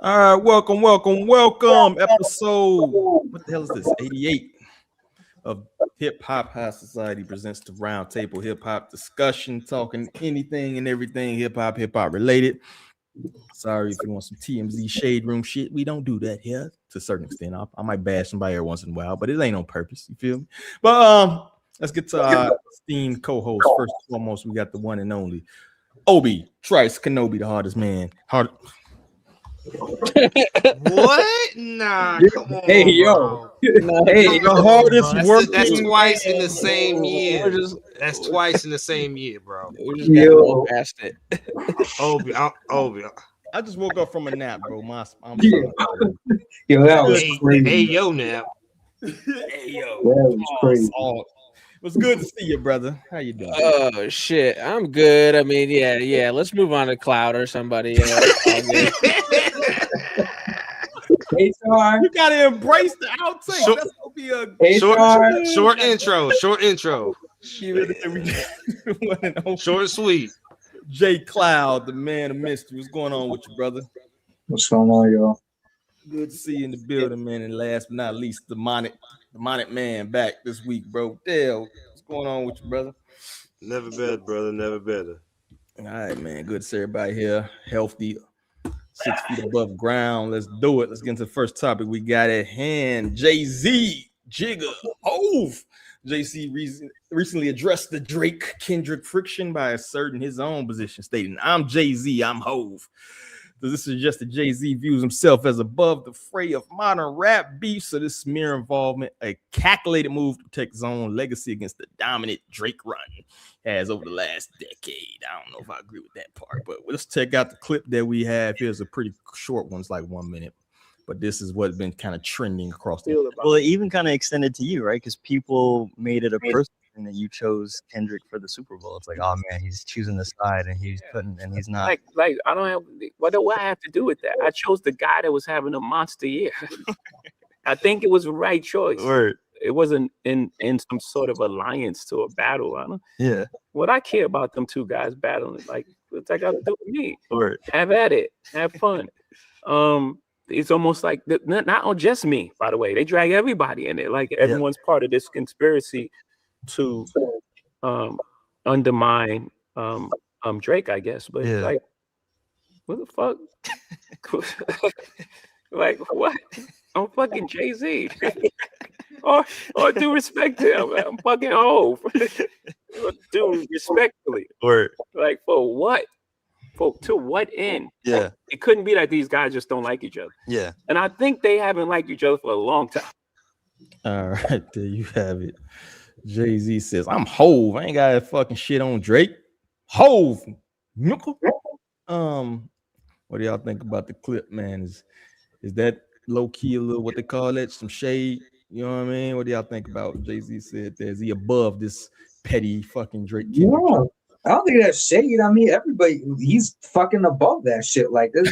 All right, welcome. Episode, what the hell is this? 88 of Hip Hop High Society presents the Roundtable Hip Hop discussion, talking anything and everything hip hop related. Sorry if you want some TMZ shade room shit. We don't do that here to a certain extent. I might bash somebody every once in a while, but it ain't on purpose. You feel me? But let's get to our esteemed co-host. First and foremost, we got the one and only Obi Trice Kenobi, the hardest man. What? Nah, come on, hey, bro. Hey, the hardest working. That's twice in the same year. That's twice in the same year, bro. We're just getting well past it. Obi. I just woke up from a nap, bro. I'm Yo, that was crazy. Hey, yo, now. Hey, yo. That was crazy. It was good to see you, brother. How you doing? Oh shit, I'm good. I mean, yeah. Let's move on to Cloud or somebody. You gotta embrace the outtake. That's gonna be a short intro. Short and sweet. J Cloud, the man of mystery. What's going on with you, brother? What's going on, y'all? Good to see you in the building, man. And last but not least, the Demonic man back this week, bro. Dale, what's going on with you, brother? Never better, brother. Never better. All right, man. Good to see everybody here. Healthy, 6 feet above ground. Let's do it. Let's get into the first topic we got at hand. Jay-Z, Jigga, HOV. Jay-Z recently addressed the Drake-Kendrick friction by asserting his own position, stating, "I'm Jay-Z, I'm HOV." Does this suggest that Jay-Z views himself as above the fray of modern rap beef? So this smear involvement, a calculated move to protect his own legacy against the dominant Drake run has over the last decade. I don't know if I agree with that part, but let's check out the clip that we have. Here's a pretty short one. It's like 1 minute. But this is what's been kind of trending across the world. Well, it even kind of extended to you, right? Because people made it a personal thing that you chose Kendrick for the Super Bowl. It's like, oh man, he's choosing the side and he's not like I don't have what do I have to do with that? I chose the guy that was having a monster year. I think it was the right choice. Word. It wasn't in some sort of alliance to a battle. I don't. Yeah. What I care about them two guys battling, like what's that got to do with me? Word. Have at it. Have fun. It's almost like not just me, by the way. They drag everybody in it. Like everyone's part of this conspiracy to undermine Drake, I guess. But like, what the fuck? Like what? I'm fucking Jay-Z. or due respect to him, I'm fucking HOV. Do respectfully. Word. Like for what? To what end? Yeah. It couldn't be that these guys just don't like each other. Yeah. And I think they haven't liked each other for a long time. All right, there you have it. Jay-Z says, "I'm HOV. I ain't got that fucking shit on Drake. HOV. What do y'all think about the clip, man? Is that low-key a little what they call it? Some shade? You know what I mean? What do y'all think about what Jay-Z said there? Is he above this petty fucking Drake? No, I don't think that's shade. I mean, he's fucking above that shit. Like this,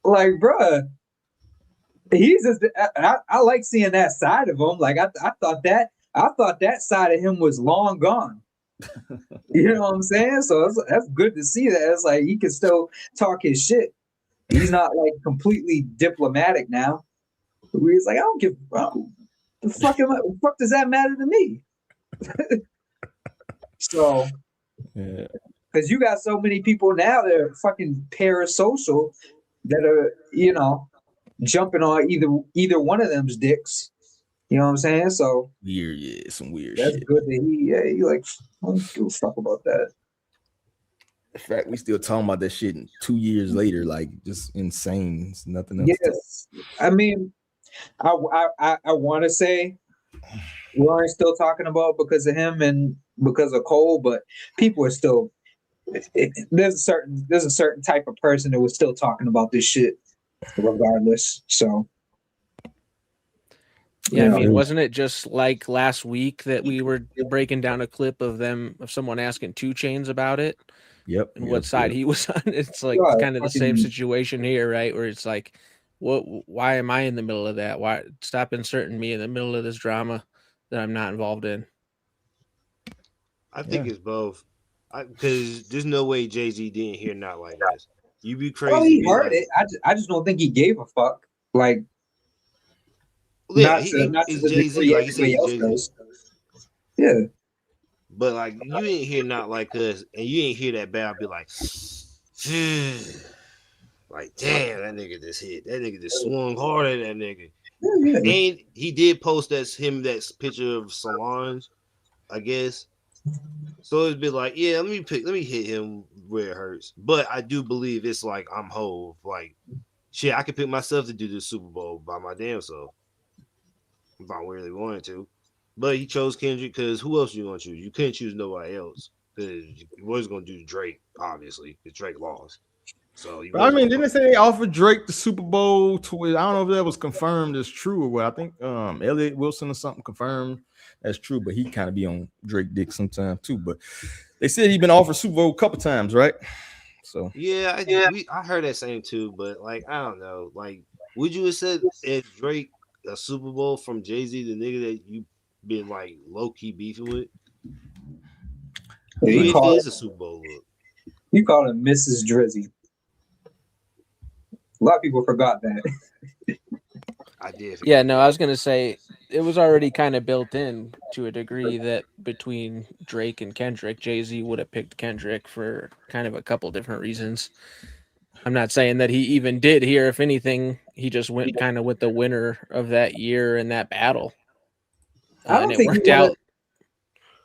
like, bruh, he's just. I like seeing that side of him. Like I thought that side of him was long gone. You know what I'm saying? So that's good to see that. It's like he can still talk his shit. He's not like completely diplomatic now. He's like, I don't give. The fuck does that matter to me? So, yeah, because you got so many people now that are fucking parasocial that are, jumping on either one of them's dicks. You know what I'm saying? So weird, yeah, some weird that's shit. Good that he like, I don't give a fuck about that. In fact, we still talking about that shit 2 years later, like just insane. It's nothing else. Yes, I mean, I want to say we aren't still talking about because of him and because of Cole, but people are still. There's a certain type of person that was still talking about this shit, regardless. So. Yeah, I mean, wasn't it just like last week that we were breaking down a clip of someone asking 2 Chainz about it? Yep. And what side he was on? It's like kind of the same situation here, right? Where it's like, why am I in the middle of that? Why stop inserting me in the middle of this drama that I'm not involved in? I think it's both. Because there's no way Jay-Z didn't hear Not Like This. You be crazy. Well, he heard it. I just don't think he gave a fuck. Like, yeah, not to the Jay-Z, degree like you said, everybody else Jay-Z. does. Yeah. But like you ain't hear not like us, and you ain't hear that bad. I'll be like, like damn, that nigga just hit. That nigga just swung hard at that nigga. Yeah. And he did post that picture of Solange, I guess. So it'd be like, yeah, let me hit him where it hurts. But I do believe it's like I'm HOV. Like, shit, I could pick myself to do the Super Bowl by my damn self if I really wanted to. But he chose Kendrick because who else you gonna choose? You couldn't choose nobody else because you was gonna do Drake, obviously, because Drake lost. So I mean, didn't they say they offered Drake the Super Bowl to? I don't know if that was confirmed as true or what. I think Elliot Wilson or something confirmed that's true, but he kind of be on Drake dick sometimes too. But they said he'd been offered Super Bowl a couple times, right? So yeah, I heard that same too, but like I don't know. Like, would you have said if Drake a Super Bowl from Jay-Z, the nigga that you been like low key beefing with? You It is a Super Bowl look. You call him Mrs. Drizzy. A lot of people forgot that. I did. Yeah, no, I was gonna say it was already kind of built in to a degree that between Drake and Kendrick, Jay-Z would have picked Kendrick for kind of a couple different reasons. I'm not saying that he even did here. If anything, he just went kind of with the winner of that year in that battle. I don't and it think worked out.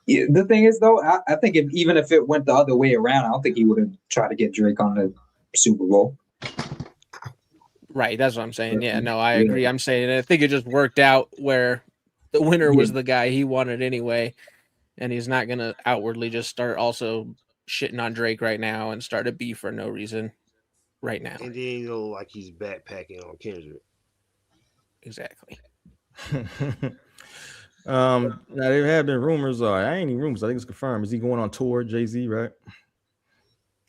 Yeah, the thing is, though, I think even if it went the other way around, I don't think he would have tried to get Drake on the Super Bowl. Right, that's what I'm saying. Yeah, no, I agree. I'm saying I think it just worked out where the winner was the guy he wanted anyway, and he's not gonna outwardly just start also shitting on Drake right now and start a beef for no reason right now. And then like he's backpacking on Kendrick. Exactly. now there have been rumors. I ain't even rumors. I think it's confirmed. Is he going on tour, Jay-Z? Right?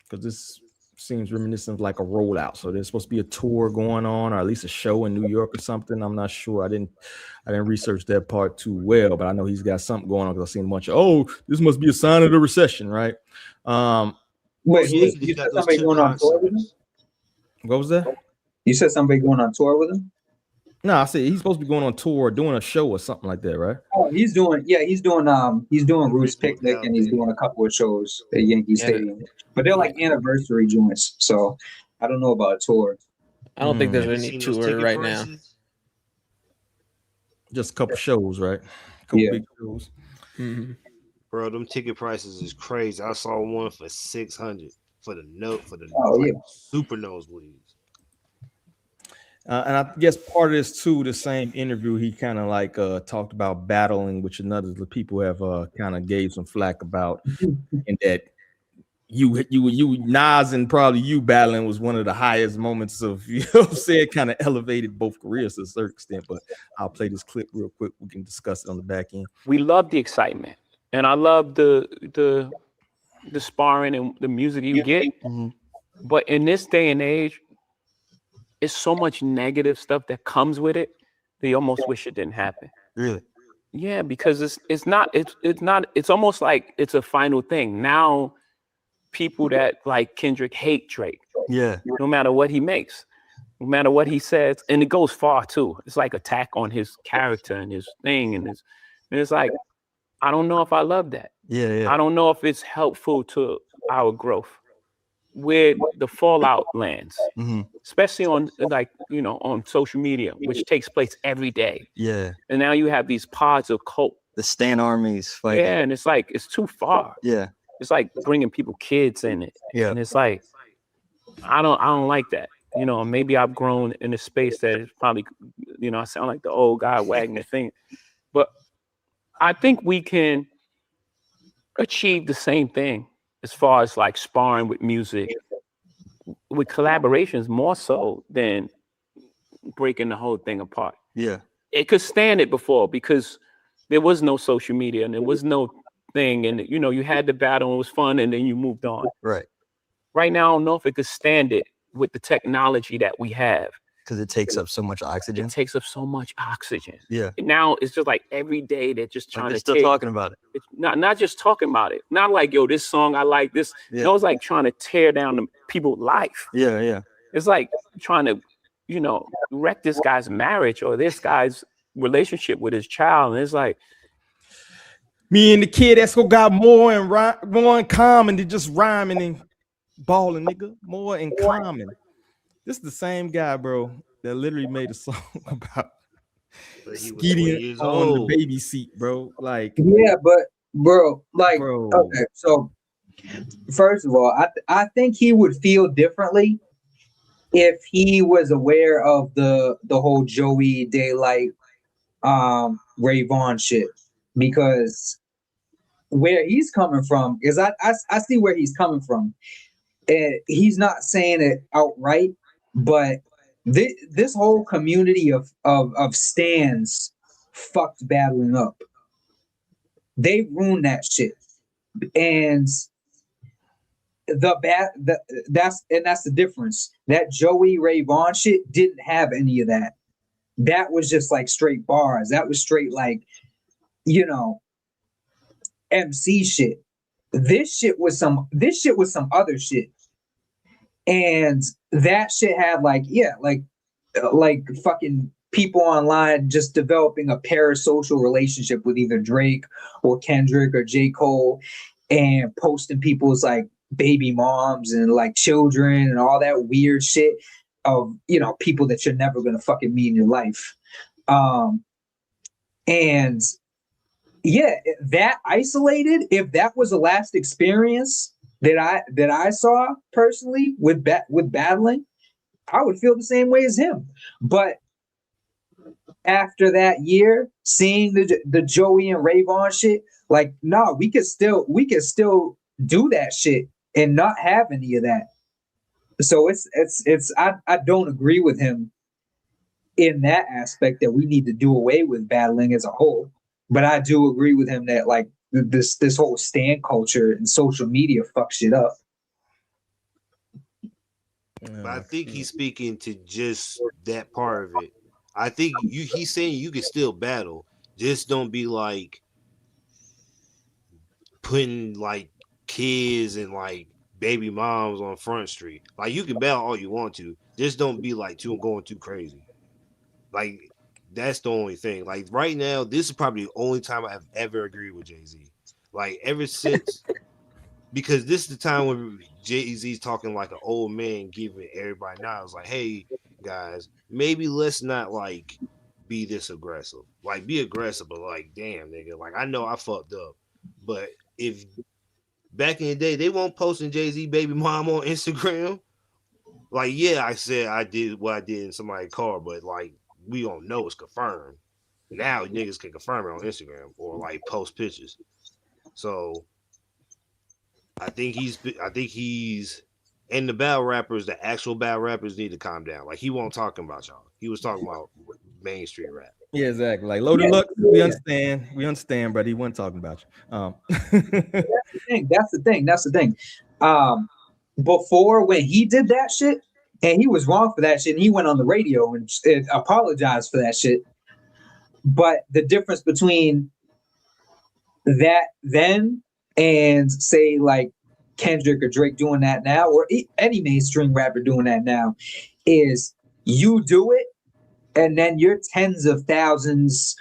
Because this seems reminiscent of like a rollout. So there's supposed to be a tour going on, or at least a show in New York or something. I'm not sure. I didn't research that part too well, but I know he's got something going on because I've seen a bunch of this must be a sign of the recession, right? Wait, you said somebody going on tour with him? What was that? You said somebody going on tour with him? No, I said he's supposed to be going on tour, doing a show or something like that, right? Oh, he's doing Roots Picnic, and he's doing a couple of shows at Yankee Stadium. But they're like anniversary joints, so I don't know about a tour. I don't think there's any tour right now. Just a couple shows, right? Big shows. Mm-hmm. Bro, them ticket prices is crazy. I saw one for $600 for the super nosebleeds. And I guess part of this too, the same interview, he kind of like talked about battling, which another the people have kind of gave some flack about, and that you Nas and probably you battling was one of the highest moments of, you know what I'm saying, kind of elevated both careers to a certain extent. But I'll play this clip real quick. We can discuss it on the back end. We love the excitement, and I love the sparring and the music you get. Mm-hmm. But in this day and age, it's so much negative stuff that comes with it. They almost wish it didn't happen. Really? Yeah, because it's almost like it's a final thing. Now people that like Kendrick hate Drake. Yeah. No matter what he makes, no matter what he says, and it goes far too. It's like attack on his character and his thing, and it's like, I don't know if I love that. Yeah. I don't know if it's helpful to our growth. Where the fallout lands, especially on on social media, which takes place every day. Yeah. And now you have these pods of cult. The Stan armies fighting. Yeah, and it's like it's too far. Yeah. It's like bringing kids in it. Yeah. And it's like I don't like that. Maybe I've grown in a space that is probably, I sound like the old guy wagging the thing. But I think we can achieve the same thing as far as like sparring with music, with collaborations more so than breaking the whole thing apart. Yeah. It could stand it before because there was no social media and there was no thing. And, you had the battle and it was fun and then you moved on. Right. Right now, I don't know if it could stand it with the technology that we have. Because it takes up so much It oxygen. takes up so much oxygen. Yeah. Now it's just like every day they're just trying They're to still talking about it. It's not just talking about it. Not like, yo, this song I like this. Yeah. No, it's like trying to tear down the people's life. Yeah, yeah. It's like trying to, wreck this guy's marriage or this guy's relationship with his child. And it's like, me and the kid that's what got more in common than just rhyming and balling, nigga. More in common. This is the same guy, bro, that literally made a song about But he was 20 skeeting years on old. the baby seat, bro. Like, Yeah, but bro, like, bro. okay, so first of all, I think he would feel differently if he was aware of the whole Joey Daylight, Ray Vaughn shit, because where he's coming from is I see where he's coming from, and he's not saying it outright, but this whole community of stans fucked battling up. They ruined that shit, and that's the difference. That Joey Ray Vaughn shit didn't have any of that. That was just like straight bars. That was straight like, MC shit. This shit was some other shit. And that shit had like fucking people online just developing a parasocial relationship with either Drake or Kendrick or J. Cole, and posting people's like baby moms and like children and all that weird shit of, people that you're never gonna fucking meet in your life. And yeah, that isolated, if that was the last experience that I saw personally with battling, I would feel the same way as him. But after that year, seeing the Joey and Ray Vaughn shit, like, no, we could still do that shit and not have any of that. So I don't agree with him in that aspect that we need to do away with battling as a whole. But I do agree with him that like this whole stan culture and social media fucks shit up. But I think he's speaking to just that part of it. I think he's saying you can still battle, just don't be like putting like kids and like baby moms on Front Street. Like, you can battle all you want to, just don't be like going too crazy. Like, that's the only thing. Like, right now, this is probably the only time I've ever agreed with Jay-Z. Like, ever since, because this is the time when Jay-Z's talking like an old man, giving everybody knowledge. Like, hey guys, maybe let's not like be this aggressive. Like, be aggressive, but like, damn nigga, like, I know I fucked up, but if back in the day they won't posting Jay-Z baby mom on Instagram, like, yeah, I said I did what I did in somebody's car, but like, we don't know it's confirmed. Now niggas can confirm it on Instagram or like post pictures. So I think he's and the battle rappers, the actual battle rappers, need to calm down. Like, he won't talking about y'all. He was talking about mainstream rap. Yeah, exactly. Like, Loaded Luck, we understand, but he wasn't talking about you. That's the thing. Before, when he did that shit, and he was wrong for that shit, and he went on the radio and apologized for that shit. But the difference between that then and say like Kendrick or Drake doing that now, or any mainstream rapper doing that now, is you do it, and then your tens of thousands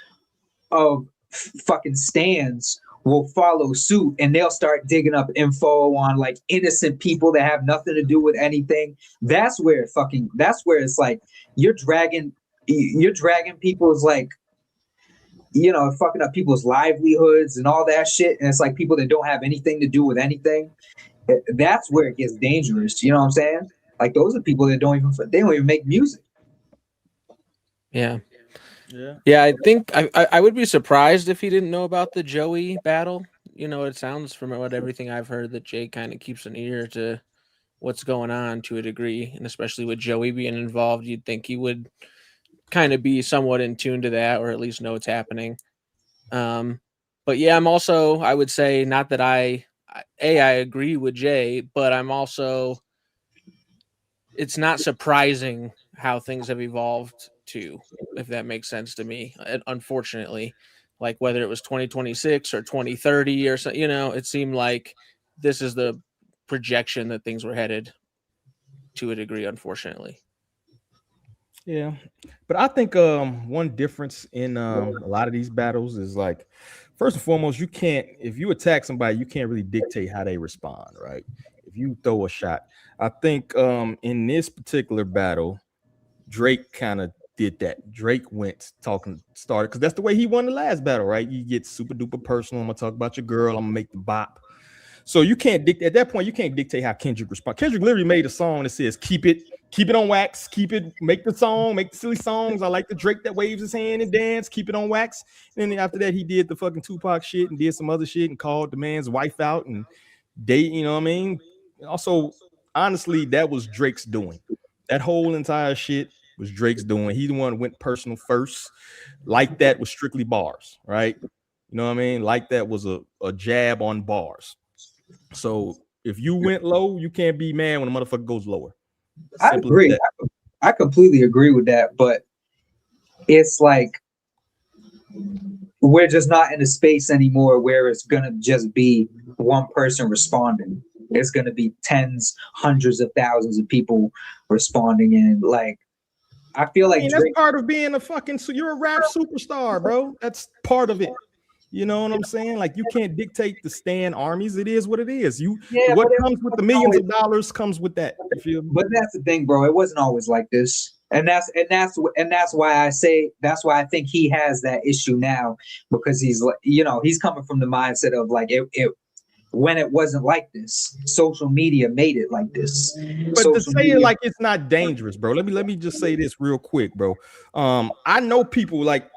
of fucking stans will follow suit, and they'll start digging up info on like innocent people that have nothing to do with anything. That's where it's like you're dragging people's like, fucking up people's livelihoods and all that shit, and it's like people that don't have anything to do with anything. That's where it gets dangerous. You know what I'm saying? Like, those are people that don't even make music. Yeah. I think I would be surprised if he didn't know about the Joey battle. It sounds from everything I've heard that Jay kind of keeps an ear to what's going on to a degree, and especially with Joey being involved, you'd think he would kind of be somewhat in tune to that, or at least know what's happening. But yeah, I would say, not that I agree with Jay, but I'm also, it's not surprising how things have evolved to, if that makes sense to me. And unfortunately, like whether it was 2026 or 2030 or so, you know, it seemed like this is the projection that things were headed to a degree, unfortunately. Yeah, but I think one difference in a lot of these battles is like, first and foremost, you can't, if you attack somebody, you can't really dictate how they respond, right? If you throw a shot, I think in this particular battle, Drake kind of did that. Drake started because that's the way he won the last battle, right? You get super duper personal. I'm gonna talk about your girl. I'm gonna make the bop. So you can't dictate at that point. You can't dictate how Kendrick responds. Kendrick literally made a song that says, keep it on wax, keep it, make the song, make the silly songs. I like the Drake that waves his hand and dance, keep it on wax. And then after that, he did the fucking Tupac shit and did some other shit and called the man's wife out and date, you know what I mean? Also, honestly, that was Drake's doing. That whole entire shit was Drake's doing. He the one who went personal first. Like that was strictly bars, right? You know what I mean? Like that was a jab on bars. So if you went low, you can't be mad when a motherfucker goes lower. I agree. I completely agree with that, but it's like we're just not in a space anymore where it's gonna just be one person responding. It's gonna be tens, hundreds of thousands of people responding, and like I feel like that's part of being a fucking. So you're a rap superstar, bro. That's part of it. You know what I'm saying? Like you can't dictate the stand armies. It is what it is. What comes with the millions of dollars comes with that. You feel me? But that's the thing, bro. It wasn't always like this, and that's why I say that's why I think he has that issue now, because he's like, you know, he's coming from the mindset of like it when it wasn't like this. Social media made it like this. But to say it like it's not dangerous, bro. Let me just say this real quick, bro. I know people like.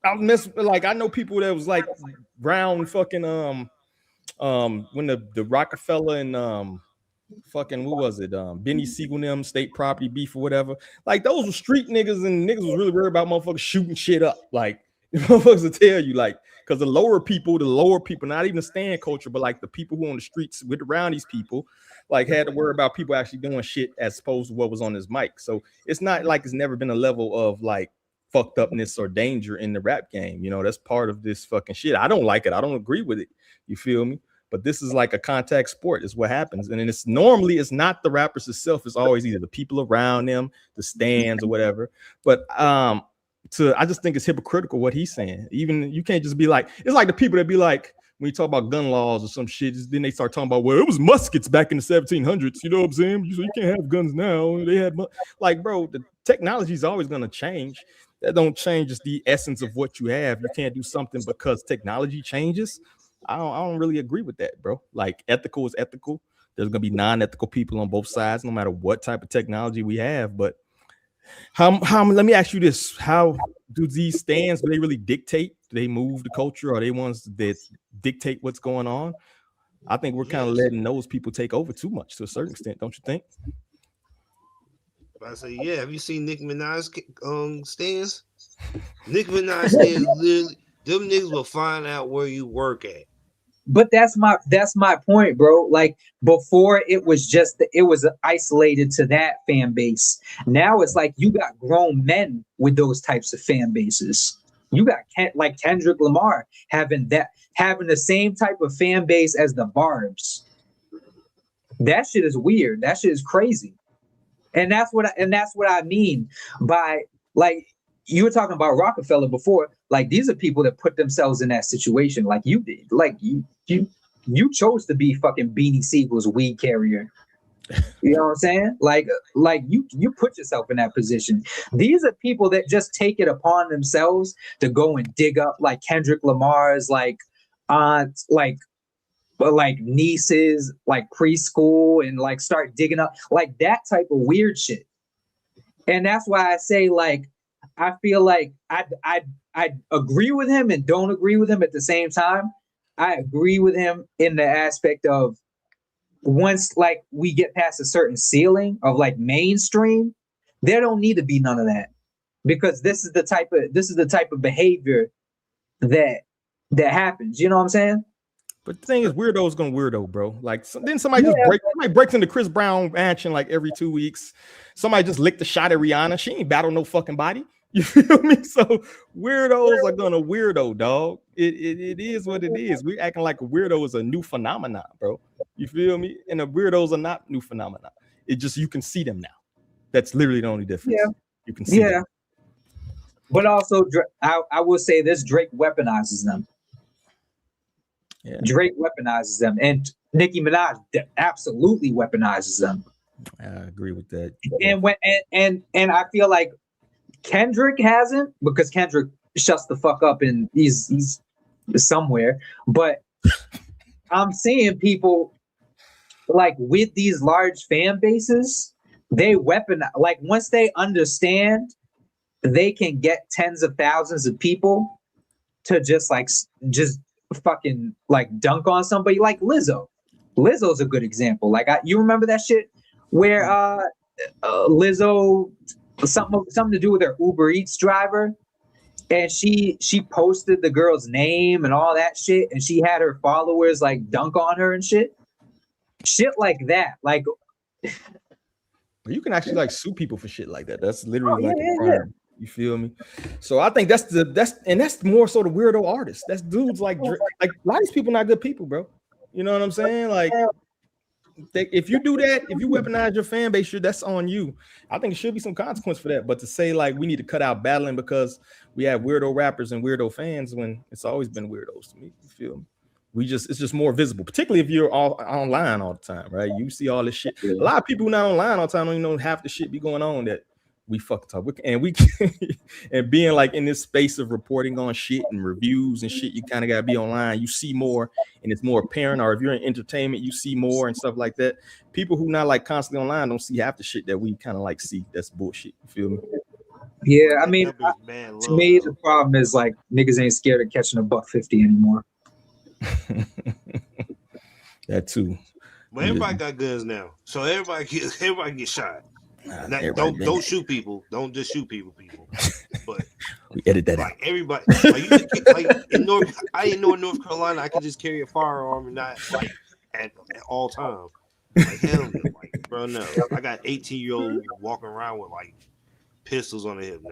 I know people that was like round fucking when the Rockefeller and fucking who was it Benny Siegel and them state property beef or whatever, like those were street niggas, and niggas was really worried about motherfuckers shooting shit up, like motherfuckers will tell you, like, because the lower people, not even the stand culture, but like the people who on the streets with around these people, like had to worry about people actually doing shit as opposed to what was on his mic. So it's not like it's never been a level of like fucked upness or danger in the rap game. You know, that's part of this fucking shit. I don't like it. I don't agree with it. You feel me? But this is like a contact sport is what happens. And then it's not the rappers itself. It's always either the people around them, the stands or whatever. But I just think it's hypocritical what he's saying. Even you can't just be like, it's like the people that be like, when you talk about gun laws or some shit, then they start talking about, well, it was muskets back in the 1700s. You know what I'm saying? So you can't have guns now. They had like, bro, the technology is always going to change. That don't change just the essence of what you have. You can't do something because technology changes. I don't really agree with that, bro. Like ethical is ethical. There's gonna be non-ethical people on both sides, no matter what type of technology we have. But how let me ask you this: how do these stands, do they really dictate? Do they move the culture? Are they ones that dictate what's going on? I think we're kind of letting those people take over too much to a certain extent, don't you think? I say, yeah. Have you seen Nicki Minaj stands? Nicki Minaj stands literally. Them niggas will find out where you work at. But that's my point, bro. Like before, it was isolated to that fan base. Now it's like you got grown men with those types of fan bases. You got like Kendrick Lamar having the same type of fan base as the Barbs. That shit is weird. That shit is crazy. And that's what I mean by, like, you were talking about Rockefeller before. Like, these are people that put themselves in that situation. Like you did. Like you chose to be fucking Beanie Siegel's weed carrier. You know what I'm saying? Like you put yourself in that position. These are people that just take it upon themselves to go and dig up like Kendrick Lamar's like aunts, like nieces, like preschool, and like start digging up like that type of weird shit. And that's why I say, like, I feel like I agree with him and don't agree with him at the same time. I agree with him in the aspect of once like we get past a certain ceiling of like mainstream, there don't need to be none of that, because this is the type of behavior that happens. You know what I'm saying? But the thing is, weirdo's gonna weirdo, bro. Like then somebody just breaks into Chris Brown mansion like every 2 weeks. Somebody just licked a shot at Rihanna. She ain't battle no fucking body. You feel me? So weirdos are gonna weirdo, dog. It is what it is. We're acting like a weirdo is a new phenomenon, bro. You feel me? And the weirdos are not new phenomena. It just you can see them now. That's literally the only difference. Yeah. You can see them. But also, I will say this: Drake weaponizes them. Yeah. Drake weaponizes them, and Nicki Minaj absolutely weaponizes them. I agree with that. And I feel like Kendrick hasn't, because Kendrick shuts the fuck up and he's somewhere. But I'm seeing people like with these large fan bases, they weaponize. Like once they understand, they can get tens of thousands of people to just fucking like dunk on somebody. Like Lizzo. Lizzo's a good example. Like you remember that shit where Lizzo something to do with her Uber Eats driver, and she posted the girl's name and all that shit, and she had her followers like dunk on her and shit like that. Like you can actually like sue people for shit like that. That's literally a crime. Yeah. You feel me? So I think that's more sort of weirdo artists. That's dudes like a lot of these people not good people, bro. You know what I'm saying? Like if you do that, if you weaponize your fan base, that's on you. I think it should be some consequence for that. But to say like we need to cut out battling because we have weirdo rappers and weirdo fans, when it's always been weirdos to me. You feel me? It's just more visible, particularly if you're all online all the time, right? You see all this shit. A lot of people not online all the time don't even know half the shit be going on that we fucked up. And being like in this space of reporting on shit and reviews and shit, you kind of gotta be online. You see more and it's more apparent, or if you're in entertainment, you see more and stuff like that. People who not like constantly online don't see half the shit that we kind of like see. That's bullshit. You feel me? Yeah, I mean, to me, the problem is like niggas ain't scared of catching $150 anymore. That too. But everybody got guns now, so everybody get shot. Don't shoot people. Don't just shoot people. But we edit that like out. Everybody, like in North Carolina, I could just carry a firearm and not like at all times. Like hell no, like bro, no. I got 18-year-old walking around with like pistols on the hip.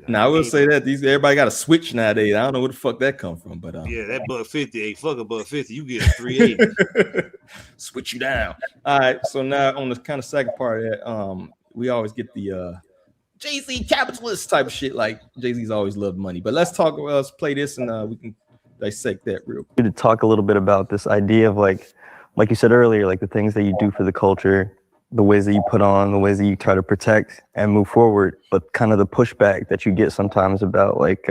Now I will say that everybody got a switch nowadays. I don't know where the fuck that come from, but yeah, that $150 ain't fuck a $150. You get a 380. Switch you down. All right. So now on the kind of second part of that, we always get the Jay-Z capitalist type of shit. Like Jay-Z's always loved money. But let's play this and we can dissect that real quick. To talk a little bit about this idea of like you said earlier, like the things that you do for the culture, the ways that you put on, the ways that you try to protect and move forward, but kind of the pushback that you get sometimes about like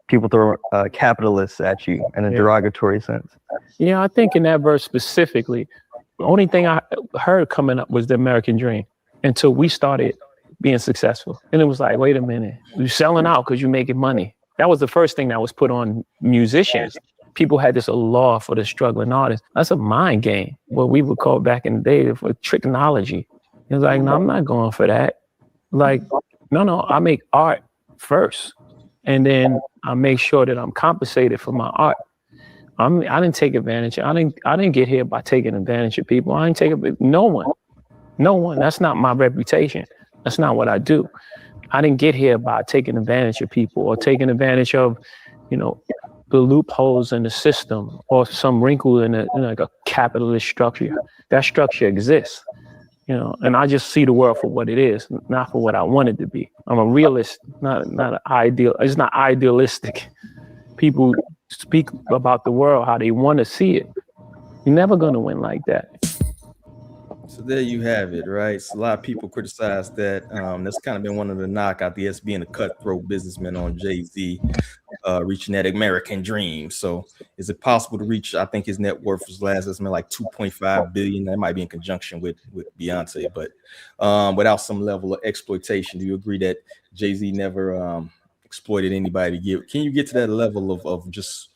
people throw capitalists at you in a derogatory sense. Yeah, I think in that verse specifically, the only thing I heard coming up was the American dream until we started being successful. And it was like, wait a minute, you're selling out because you're making money. That was the first thing that was put on musicians. People had this law for the struggling artists. That's a mind game. What we would call back in the day for tricknology. It was like, no, I'm not going for that. Like, no, I make art first. And then I make sure that I'm compensated for my art. I didn't take advantage. I didn't get here by taking advantage of people. I didn't take it. No one. That's not my reputation. That's not what I do. I didn't get here by taking advantage of people or taking advantage of, the loopholes in the system or some wrinkle in like a capitalist structure. That structure exists, and I just see the world for what it is, not for what I want it to be. I'm a realist, not an ideal. It's not idealistic. People speak about the world how they want to see it. You're never going to win like that. So there you have it, right? So a lot of people criticize that. That's kind of been one of the knock out the being a cutthroat businessman on Jay-Z, reaching that American dream. So is it possible to reach? I think his net worth was last estimate like 2.5 billion. That might be in conjunction with Beyonce, but without some level of exploitation. Do you agree that Jay-Z never exploited anybody? Can you get to that level of just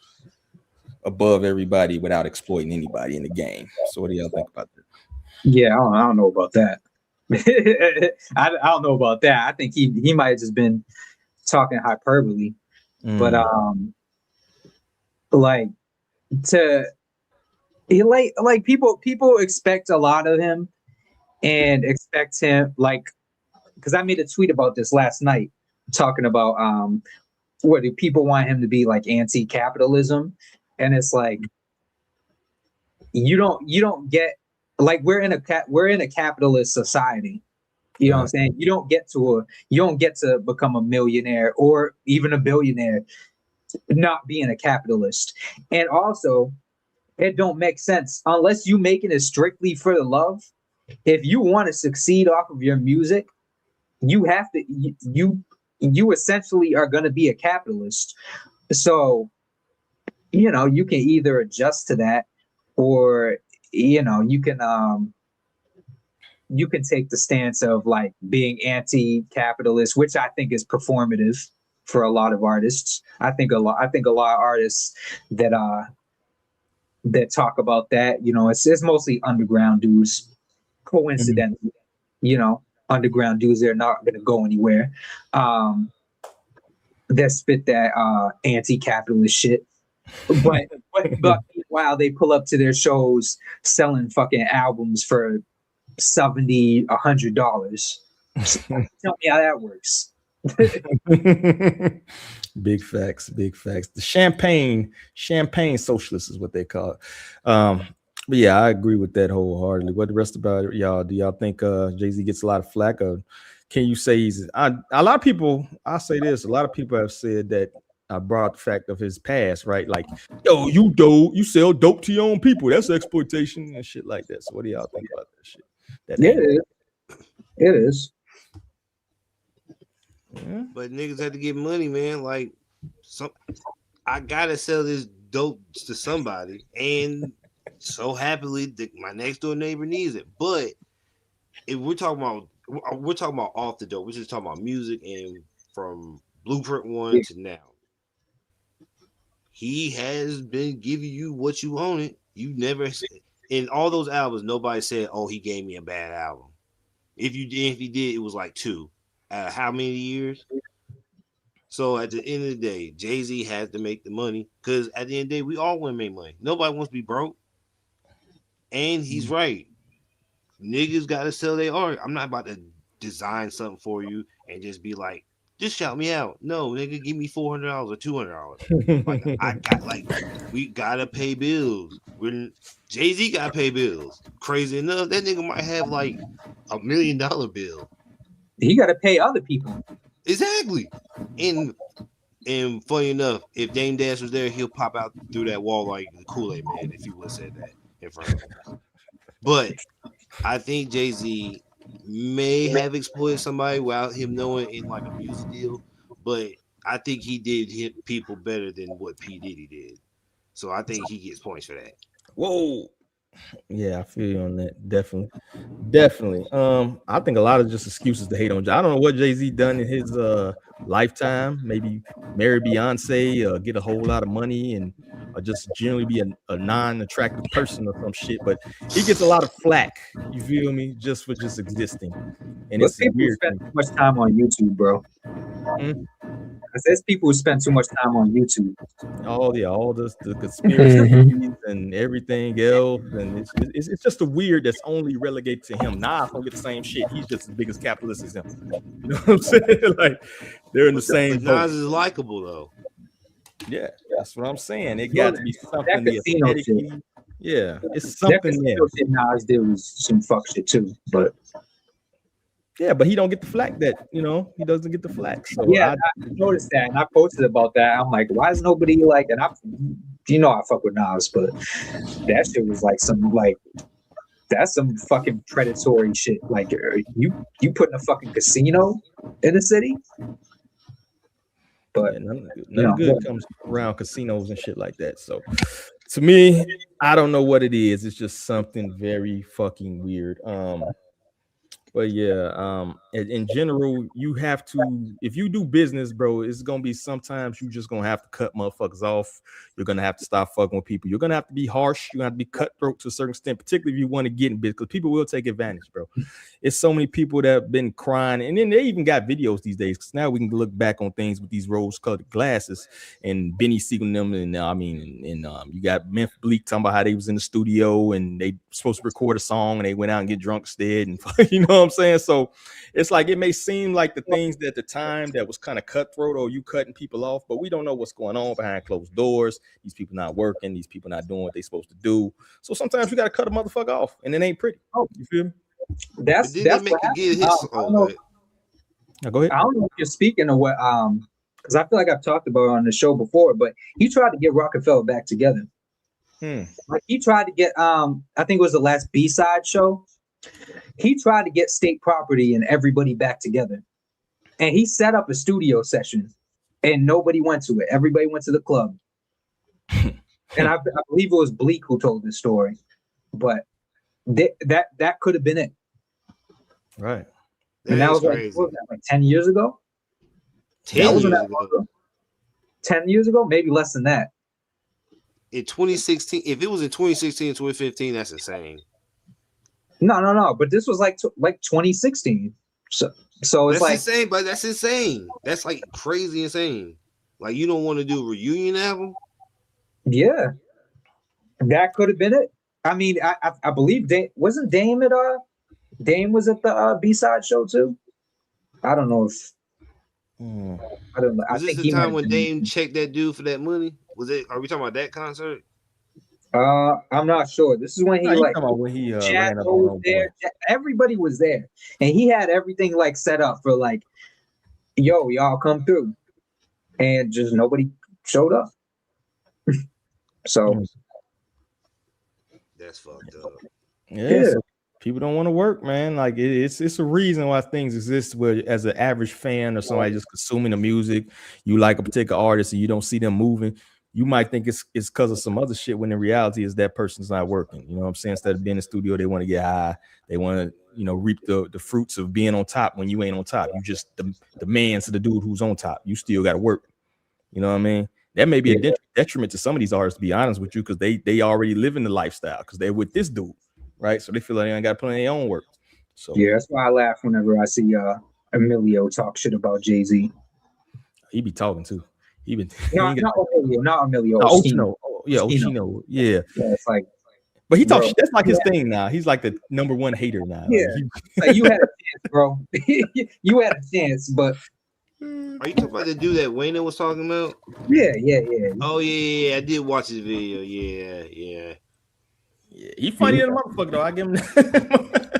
above everybody without exploiting anybody in the game? So what do y'all think about that? Yeah, I don't know about that. I don't know about that. I think he might have just been talking hyperbole. But like to he like people expect a lot of him and expect him like, because I made a tweet about this last night talking about what do people want him to be like anti-capitalism, and it's like you don't get like we're in a capitalist society. You know what I'm saying? You don't get to become a millionaire or even a billionaire not being a capitalist. And also, it don't make sense unless you making it strictly for the love. If you want to succeed off of your music, you have to you essentially are going to be a capitalist. So, you know, you can either adjust to that, or you know, you can take the stance of like being anti-capitalist, which I think is performative for a lot of artists. I think a lot of artists that talk about that, you know, it's mostly underground dudes. Coincidentally, you know, underground dudes, they're not going to go anywhere. That spit that anti-capitalist shit. But while they pull up to their shows selling fucking albums for $70, $100. Tell me how that works. Big facts. The champagne socialist is what they call it. But yeah, I agree with that wholeheartedly. What the rest about it, y'all? Do y'all think Jay-Z gets a lot of flack? Or can you say he's a lot of people? I'll say this: a lot of people have said that I brought up the fact of his past, right? Like, yo, you sell dope to your own people. That's exploitation and shit like that. So what do y'all think about that shit? It is. Yeah. But niggas had to get money, man. Like, I gotta sell this dope to somebody, and so happily my next door neighbor needs it. But if we're talking about off the dope, we're just talking about music, and from Blueprint 1 to now, he has been giving you what you wanted. You never in all those albums, nobody said, "Oh, he gave me a bad album." If he did, it was like 2 out of how many years? So at the end of the day, Jay-Z has to make the money, because at the end of the day, we all want to make money. Nobody wants to be broke. And he's right. Niggas got to sell their art. I'm not about to design something for you and just be like, just shout me out. No, nigga, give me $400 or $200. We gotta pay bills. When Jay-Z gotta pay bills. Crazy enough, that nigga might have like $1 million bill. He gotta pay other people. Exactly. And funny enough, if Dame Dash was there, he'll pop out through that wall like the Kool-Aid Man if he would have said that in front of him. But I think Jay-Z may have exploited somebody without him knowing in like a music deal, but I think he did hit people better than what P. Diddy did. So I think he gets points for that. Whoa. Yeah, I feel you on that. Definitely. I think a lot of just excuses to hate on. I don't know what Jay-Z done in his lifetime. Maybe marry Beyonce, get a whole lot of money, and or just generally be a non-attractive person or some shit. But he gets a lot of flack. You feel me? Just for just existing. And But it's people weird. spend too much time on YouTube, bro. There's people who spend too much time on YouTube. Oh yeah, all the conspiracy theories and everything else, and it's just a weird that's only relegated to him. Nas don't get the same shit. He's just as big as capitalist as him. You know what I'm saying? Like they're in the same But boat. Nas is likable though. Yeah, that's what I'm saying. It got to be something. That casino shit. Yeah, it's something there. Shit Nas did was some fuck shit too, but. Yeah, but he don't get the flack that, you know, he doesn't get the flack. So yeah, I noticed that, and I posted about that. I'm like, why is nobody like? And I fuck with Nas, but that shit was like that's some fucking predatory shit. Like, you putting a fucking casino in the city? But yeah, none good comes around casinos and shit like that. So to me, I don't know what it is. It's just something very fucking weird. But yeah, in general, you have to, if you do business, bro, it's gonna be sometimes you just gonna have to cut motherfuckers off. You're gonna have to stop fucking with people. You're gonna have to be harsh. You're gonna have to be cutthroat to a certain extent, particularly if you want to get in business, because people will take advantage, bro. It's so many people that have been crying, and then they even got videos these days. Because now we can look back on things with these rose-colored glasses, and Benny Siegel them, and you got Memphis Bleak talking about how they was in the studio and they supposed to record a song and they went out and get drunk instead, and you know what I'm saying? So it's like it may seem like the things that at the time that was kind of cutthroat or you cutting people off, but we don't know what's going on behind closed doors. These people not working, these people not doing what they supposed to do. So sometimes you got to cut a motherfucker off, and it ain't pretty. You feel me? That's Make what it get his. Now, go ahead. I don't know if you're speaking of what because I feel like I've talked about it on the show before, but he tried to get Rockefeller back together. Like he tried to get I think it was the last B-side show. He tried to get State Property and everybody back together. And he set up a studio session and nobody went to it. Everybody went to the club. And I believe it was Bleak who told this story. But that could have been it. Right. And that was like, what was that, like 10 years ago? 10 years ago. 10 years ago? Maybe less than that. In 2016, if it was in 2016, 2015, that's insane. No. But this was like 2016. So it's that's insane, but that's insane. That's like crazy insane. Like you don't want to do a reunion album? Yeah. That could have been it. I mean, I believe wasn't Dame at Dame was at the B-side show too. I don't know if I don't know. Was this the time when Dame checked that dude for that money? Was it? Are we talking about that concert? I'm not sure. This is when he Chad was there. Everybody was there, and he had everything like set up for like, yo, y'all come through, and just nobody showed up. So that's fucked up. Yeah. So people don't want to work, man. Like it's a reason why things exist. Where as an average fan or somebody just consuming the music, you like a particular artist and you don't see them moving, you might think it's because of some other shit. When in reality, is that person's not working. You know what I'm saying? Instead of being in the studio, they want to get high. They want to reap the fruits of being on top when you ain't on top. You just the man to the dude who's on top. You still got to work. You know what I mean? That may be a detriment to some of these artists, to be honest with you, because they already live in the lifestyle because they're with this dude, right? So they feel like they ain't got to put in their own work. So yeah, that's why I laugh whenever I see Emilio talk shit about Jay-Z. He be talking too. He been not Emilio. Ochino. Ochino. Yeah. It's like, but he talks. That's like his thing now. He's like the number one hater now. Yeah, like you had a chance, bro. You had a chance, but. Are you talking about the dude that Wayne was talking about? Yeah. Oh yeah. I did watch his video. Yeah. He funny as a motherfucker though. I give him that.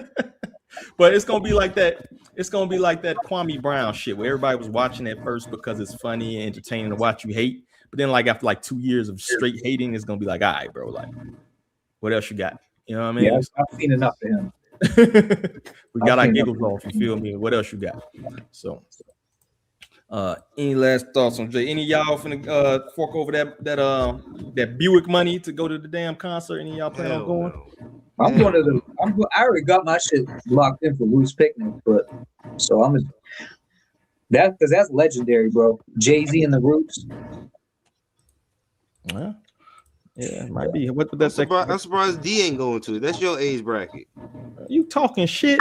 But it's gonna be like that. It's gonna be like that Kwame Brown shit where everybody was watching at first because it's funny and entertaining to watch you hate. But then like after like 2 years of straight hating, it's gonna be like, all right, bro, like what else you got? You know what I mean? Yeah, I've seen enough of him. We got our giggles off, you feel me? What else you got? So any last thoughts on Jay? Any of y'all finna fork over that Buick money to go to the damn concert? Any of y'all plan on going? No. I'm one of them. I already got my shit locked in for Loose Picnic, but so I'm because that's legendary, bro. Jay-Z and the Roots. Yeah, it might be. What would that I'm surprised D ain't going to it. That's your age bracket. You talking shit?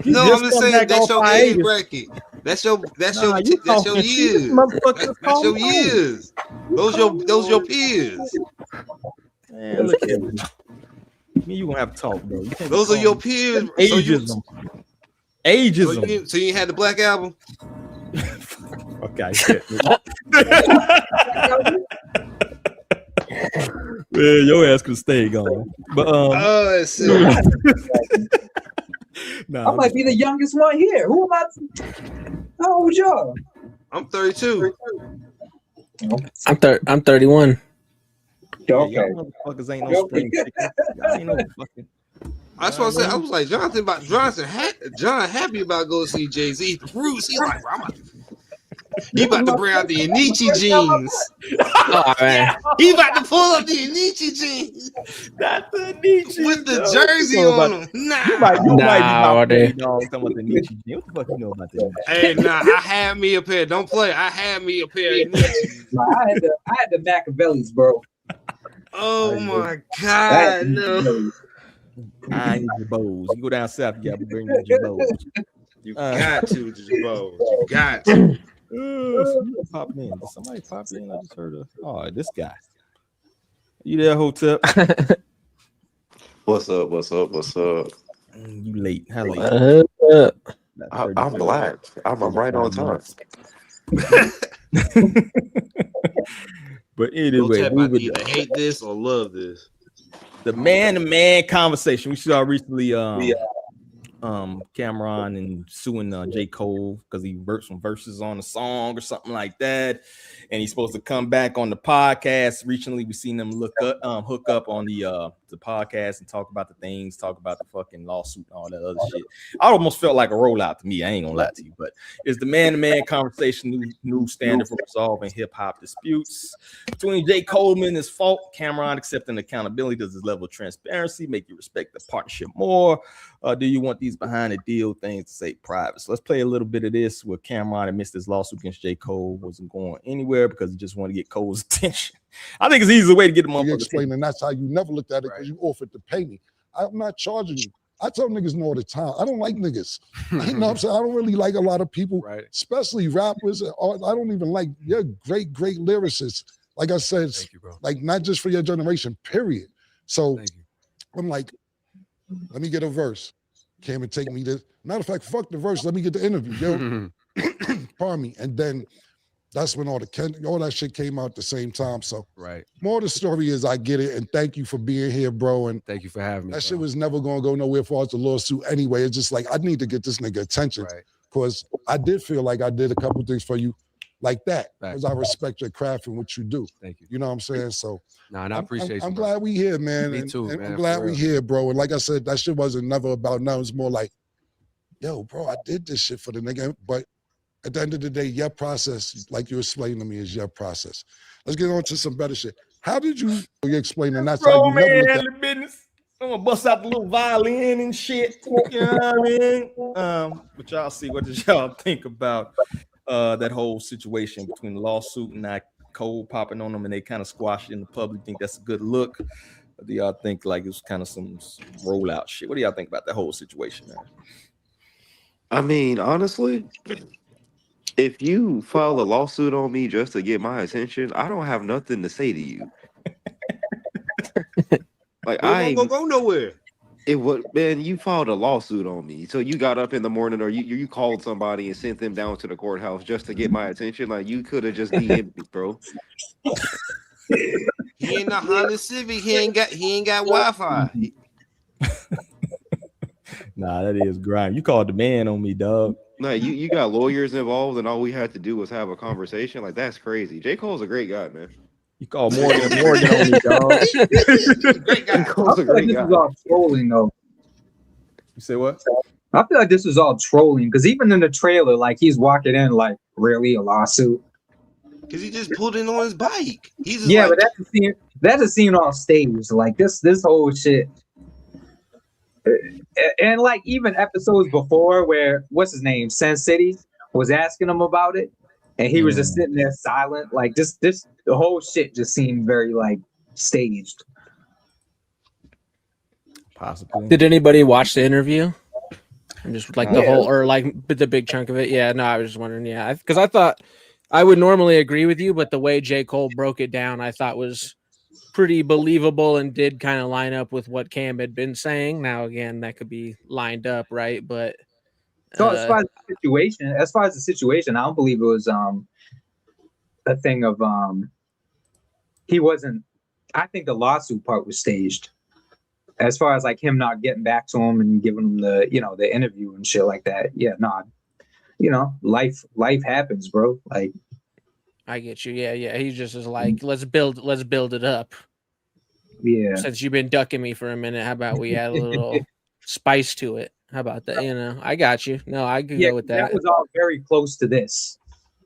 No, I'm just saying that's your age bracket. That's your years. That's your years. Those your peers. Man, look at me. You gonna have to talk, bro. Those are your peers. Ageism. So you had the Black Album. Okay. Man, your ass could stay gone. But I might be the youngest one here. Who am I? How old y'all? I'm 32. I'm 31. Okay. Y'all motherfuckers ain't no spring chickens. Y'all ain't no fucking. That's what I said. I was like, John happy about going to see Jay-Z. The Bruce, he's like, He about to bring out the Anichi jeans. Oh man, He about to pull up the Anichi jeans That's the Nietzsche with the dog. jersey You know on about- them. Nah. You might be Nah, about dude. dog talking about the Nietzsche. What the fuck you know about the Nietzsche? Hey, nah, I had me a pair. Don't play. I had me a pair of Anichis. Nah, I had the Machiavellis, bro. Oh my I had God, the no. Machiavellis. I ain't Jabos. You go down south, you gotta bring the Jabos. You got to, Jabos. You got to. Somebody pop in. Did somebody pop in? I just heard a. Oh, this guy. You there, Hotep? What's up? What's up? What's up? You late? How late? About I'm black. I'm right on time. But anyway, Hotep, we I would, either hate this or love this. the man-to-man conversation. We saw recently Cameron and suing J. Cole because he wrote some verses on a song or something like that, and he's supposed to come back on the podcast. Recently, we seen them hook up on the podcast and talk about the things, talk about the fucking lawsuit and all that other shit. I almost felt like a rollout to me. I ain't gonna lie to you, but it's the man-to-man conversation, new standard for resolving hip-hop disputes between J. Coleman and his fault. Cameron accepting accountability. Does his level of transparency make you respect the partnership more? Do you want these behind the deal things to say private? So let's play a little bit of this where Cameron admits his lawsuit against J. Cole wasn't going anywhere because he just wanted to get Cole's attention. I think it's the easiest way to get the You motherfucker. explain, and that's how you never looked at it because you offered to pay me. I'm not charging you. I tell niggas no all the time. I don't like niggas. You know what I'm saying? I don't really like a lot of people, especially rappers. I don't even like, you're great lyricists. Like I said, Thank you, bro. like not just for your generation, period. So I'm like, let me get a verse. Came and take me this. Matter of fact, fuck the verse. Let me get the interview. Yo, pardon me. And then that's when all that shit came out at the same time. So more of the story is I get it, and thank you for being here, bro. And thank you for having me. That shit was never gonna go nowhere for us, the lawsuit anyway. It's just like I need to get this nigga attention because I did feel like I did a couple things for you like that because I respect your craft and what you do. Thank you. You know what I'm saying? So I appreciate you. I'm glad we here, man. Me too, and man. I'm glad we here, bro. And like I said, that shit wasn't never about nothing. It's more like, yo, bro, I did this shit for the nigga, but at the end of the day, your process, like you explained to me, is your process. Let's get on to some better shit. How did you explain, and that's how you never looked at the business. I'm gonna bust out the little violin and shit. You know what I mean? But y'all see, what did y'all think about that whole situation between the lawsuit and that Cole popping on them and they kind of squashed it in the public? Think that's a good look? Or do y'all think like it was kind of some rollout shit? What do y'all think about that whole situation, man? I mean, honestly, if you file a lawsuit on me just to get my attention, I don't have nothing to say to you. Like I ain't go nowhere. It would, man. You filed a lawsuit on me, so you got up in the morning, or you called somebody and sent them down to the courthouse just to get my attention. Like you could have just DM'd me, bro. He in the Honda Civic. He ain't got Wi-Fi. Nah, that is grime. You called the man on me, dog. No, you got lawyers involved, and all we had to do was have a conversation. Like that's crazy. J. Cole's a great guy, man. You called Morgan on me, dog. Great guy. Cole's a I feel like great this guy. is all trolling, though. You say what? I feel like this is all trolling because even in the trailer, like he's walking in, like really a lawsuit. Because he just pulled in on his bike. He's just Yeah, like, but that's a scene off stage. Like this whole shit. And like even episodes before where what's his name, Sin City was asking him about it, and he was just sitting there silent. Like this the whole shit just seemed very like staged. Possibly. Did anybody watch the interview? And just like the whole, or like the big chunk of it? Yeah, no, I was just wondering. Yeah, because I thought I would normally agree with you, but the way J. Cole broke it down, I thought was pretty believable and did kind of line up with what Cam had been saying. Now, again, that could be lined up, right? But So as far as the situation, I don't believe it was a thing of he wasn't. I think the lawsuit part was staged. As far as like him not getting back to him and giving him the the interview and shit like that. Yeah, no, life happens, bro. Like I get you. Yeah. He just is like, let's build it up. Yeah. Since you've been ducking me for a minute, how about we add a little spice to it? How about that? I got you. No, I could go with that. That was all very close to this.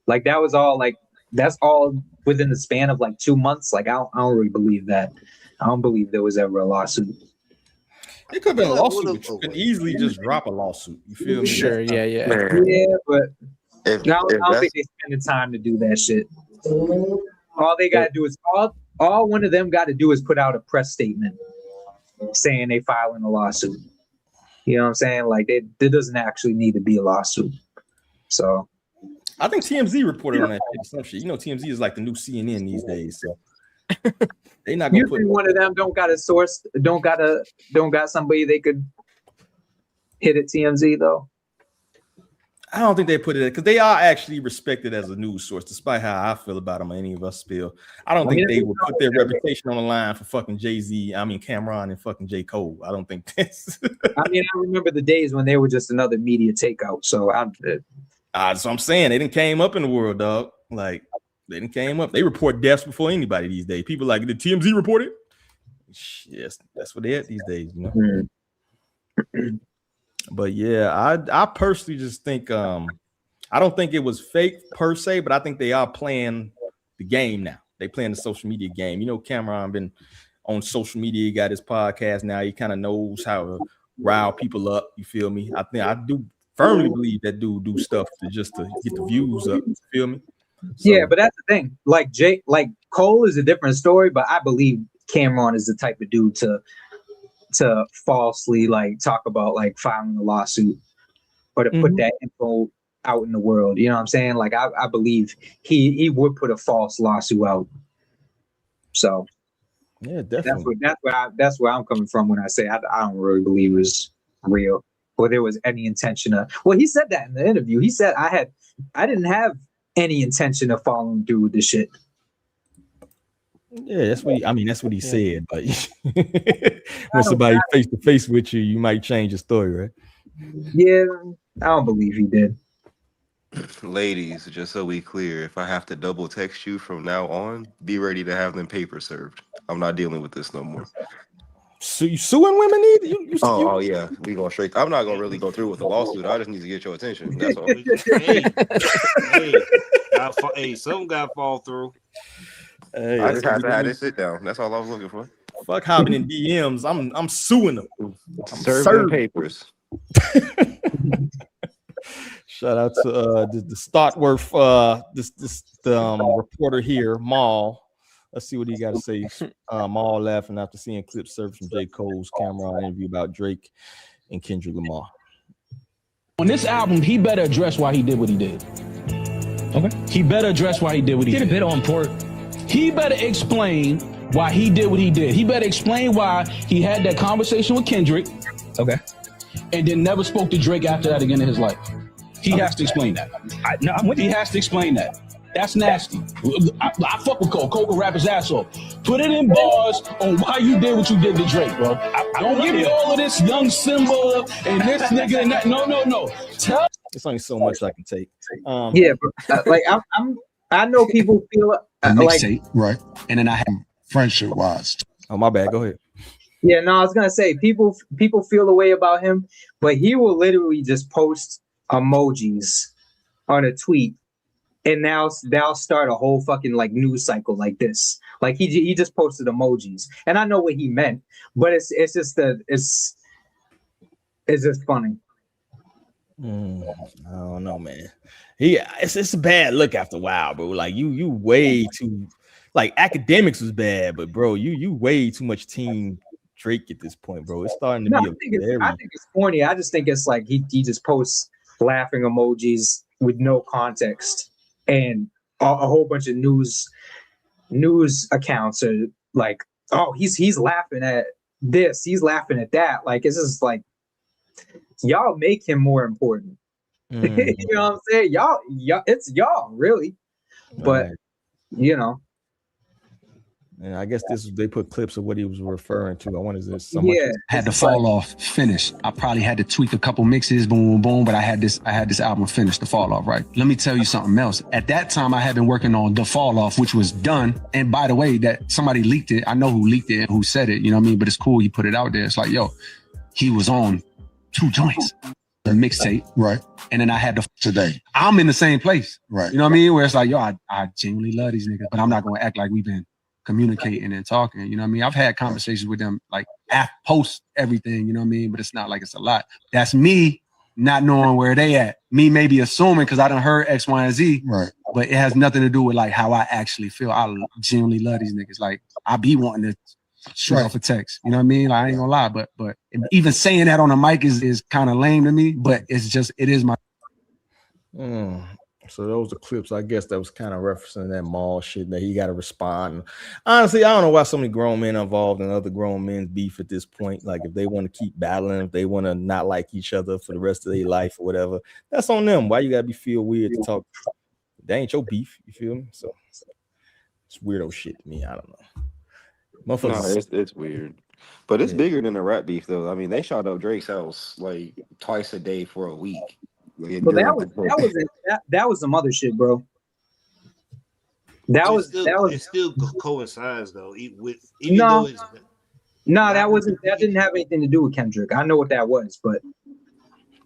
Like that was all like that's all within the span of like 2 months. Like I don't really believe that. I don't believe there was ever a lawsuit. It could have been a lawsuit, but you could easily just drop a lawsuit. You feel me? Sure, yeah. Yeah, but If I don't that's- think they spend the time to do that shit. All they gotta do is all one of them got to do is put out a press statement saying they filing a lawsuit. You know what I'm saying? Like there doesn't actually need to be a lawsuit. So I think TMZ reported on that shit, some shit. You know, TMZ is like the new CNN these days, so they not gonna usually put one of them don't got a source, don't got somebody they could hit at TMZ though. I don't think they put it because they are actually respected as a news source, despite how I feel about them or any of us feel. I don't think they would put their reputation on the line for fucking Cameron and fucking J. Cole. I don't think that's. I mean, I remember the days when they were just another media takeout. So that's what I'm saying. They didn't came up in the world, dog. Like they didn't came up. They report deaths before anybody these days. People like, did TMZ report it? Yes, that's what they at these days, you know. But yeah, I personally just think I don't think it was fake per se, but I think they are playing the game now. They playing the social media game. You know, Cameron been on social media, he got his podcast now. He kind of knows how to rile people up. You feel me? I do firmly believe that dude do stuff to get the views up. You feel me? So, yeah, but that's the thing. Like Cole is a different story, but I believe Cameron is the type of dude to falsely like talk about like filing a lawsuit or to put that info out in the world. You know what I'm saying? Like I believe he would put a false lawsuit out. So yeah, definitely. That's where I'm coming from when I say I don't really believe it was real or there was any intention of. Well, he said that in the interview. He said I didn't have any intention of following through with this shit. Yeah, that's what he said. But when somebody face to face with you, you might change your story, right? Yeah, I don't believe he did. Ladies, just so we clear, if I have to double text you from now on, be ready to have them papers served. I'm not dealing with this no more. So you suing women? Oh yeah, we going straight. I'm not gonna really go through with the lawsuit. I just need to get your attention. That's all. Hey, something got to fall through. Hey, I just had to have this sit down. That's all I was looking for. Fuck hopping in DMs. I'm suing them. Serving papers. Shout out to the Startworth, reporter here, Maul. Let's see what he got to say. Maul laughing after seeing clips surfaced from J. Cole's Cameron interview about Drake and Kendrick Lamar. On this album, he better address why he did what he did. Okay. He better address why he did what he did. Did a bit on port. He better explain why he did what he did. He better explain why he had that conversation with Kendrick. Okay. And then never spoke to Drake after that again in his life. He has to explain that. He has to explain that. That's nasty. I fuck with Cole. Cole can rap his ass off. Put it in bars on why you did what you did to Drake, bro. Don't give me all of this young Simba and this nigga and that. No. Tell. It's only so much I can take. Yeah, but like I know people feel like right, and then I have friendship wise. Oh my bad. Go ahead. Yeah, no, I was gonna say people feel the way about him, but he will literally just post emojis on a tweet, and now they'll start a whole fucking like news cycle like this. Like he just posted emojis, and I know what he meant, but it's just funny. I don't know, man. It's a bad look after a while, bro. Like you way too like academics was bad, but bro, you way too much team Drake at this point, bro. It's starting to be I think it's corny. I just think it's like he just posts laughing emojis with no context, and a whole bunch of news accounts are like, oh, he's laughing at this, he's laughing at that. Like it's just like y'all make him more important. You know what I'm saying? Y'all, it's y'all really, but you know. And I guess they put clips of what he was referring to. I wanted to had to fall off finished. I probably had to tweak a couple mixes, boom, boom, but I had this album finished, The Fall Off, right? Let me tell you something else. At that time, I had been working on The Fall Off, which was done. And by the way, that somebody leaked it. I know who leaked it and who said it, you know what I mean? But it's cool, you put it out there. It's like, yo, he was on 2 joints. mixtape, Right. and then I had the Today. I'm in the same place. Right. You know what I mean? Where it's like, yo, I genuinely love these niggas, but I'm not gonna act like we've been communicating and talking. You know what I mean? I've had conversations with them like post everything, you know what I mean? But it's not like it's a lot. That's me not knowing where they at. Me maybe assuming because I done heard X, Y, and Z. Right. But it has nothing to do with like how I actually feel. I genuinely love these niggas. Like I be wanting to shoot off a text. You know what I mean? Like, I ain't gonna lie, but even saying that on a mic is kind of lame to me. But it's just it is my. So those are clips, I guess, that was kind of referencing that mall shit that he got to respond. Honestly, I don't know why so many grown men are involved in other grown men's beef at this point. Like if they want to keep battling, if they want to not like each other for the rest of their life or whatever, that's on them. Why you gotta feel weird to talk? That ain't your beef. You feel me? So it's weirdo shit to me. I don't know. No, it's weird. But it's bigger than a rap beef, though. I mean, they shot up Drake's house like twice a day for a week. But that was some other shit, bro. It still coincides though. That didn't have anything to do with Kendrick. I know what that was, but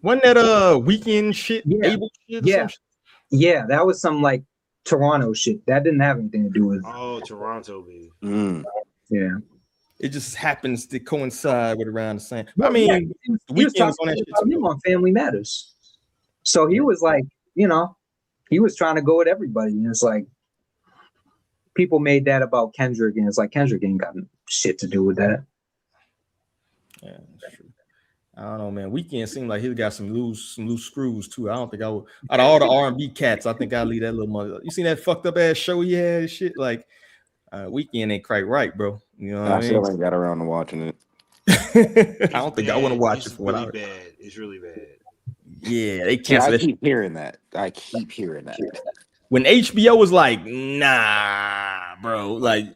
wasn't that weekend shit? Yeah, yeah, that was some like Toronto shit. That didn't have anything to do with. Oh, Toronto, baby. Yeah. It just happens to coincide with around the same. Well, I mean, yeah, the weekend was on that shit too. on Family Matters. So he was like, he was trying to go with everybody. And it's like, people made that about Kendrick, and it's like, Kendrick ain't got shit to do with that. Yeah, that's true. I don't know, man. Weekend seemed like he's got some loose screws too. I don't think I would. Out of all the R&B cats, I think I'd leave that little mother. You seen that fucked up ass show he had and shit? Like, Weekend ain't quite right, bro. You know what I mean? still ain't got around to watching it. I don't think I want to watch it for what really bad. It's really bad. Yeah, they canceled it. I keep hearing that. When HBO was like, nah, bro, like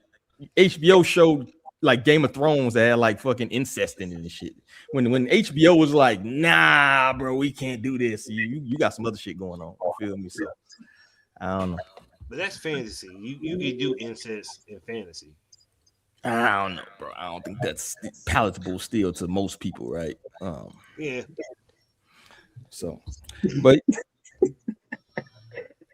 HBO showed like Game of Thrones that had like fucking incest in it and shit. When HBO was like, nah, bro, we can't do this. You got some other shit going on. You feel me? So I don't know. But that's fantasy. You can do incest in fantasy. I don't know, bro. I don't think that's palatable still to most people, right? Yeah. So, but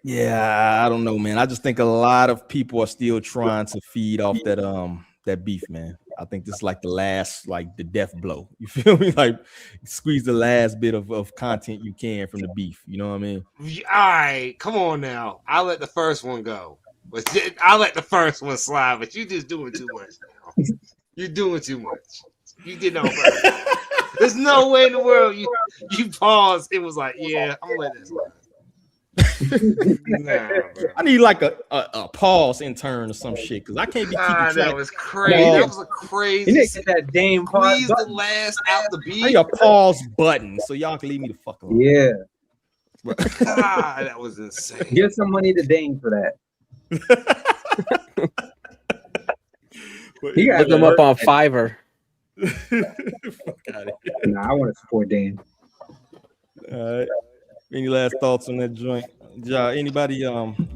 yeah, I don't know, man. I just think a lot of people are still trying to feed off that beef, man. I think this is like the last, like the death blow. You feel me? Like squeeze the last bit of content you can from the beef. You know what I mean? All right, come on now. I'll let the first one go. But I'll let the first one slide, but you just doing too much now. You're doing too much. You did not. There's no way in the world you paused. It was like, yeah, I'm gonna let this slide. Nah, I need like a pause intern or some shit because I can't be keeping track. That was crazy. That was a crazy. You need that damn pause. Squeeze the last out the beat. I need a pause button so y'all can leave me the fuck alone. Yeah. God, that was insane. Give some money to Dane for that. You got them up on Fiverr. Nah, I want to support Dane. All right. Any last thoughts on that joint? Anybody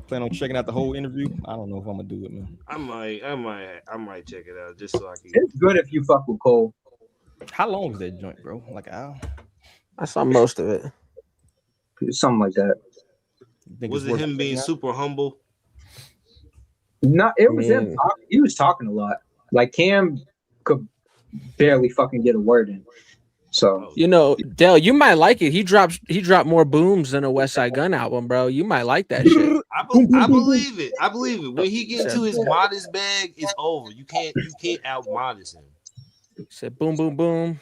plan on checking out the whole interview? I don't know if I'm gonna do it, man. I might check it out just so I can. It's good if you fuck with Cole. How long is that joint, bro? Like an hour? I saw most of it. Something like that. Was it him being super humble? No, it was him. He was talking a lot. Like Cam could barely fucking get a word in. So Dale, you might like it. He dropped more booms than a West Side Gun album, bro. You might like that shit. I believe it. I believe it. When he gets to his modest bag, it's over. You can't out modest him. He said boom, boom, boom,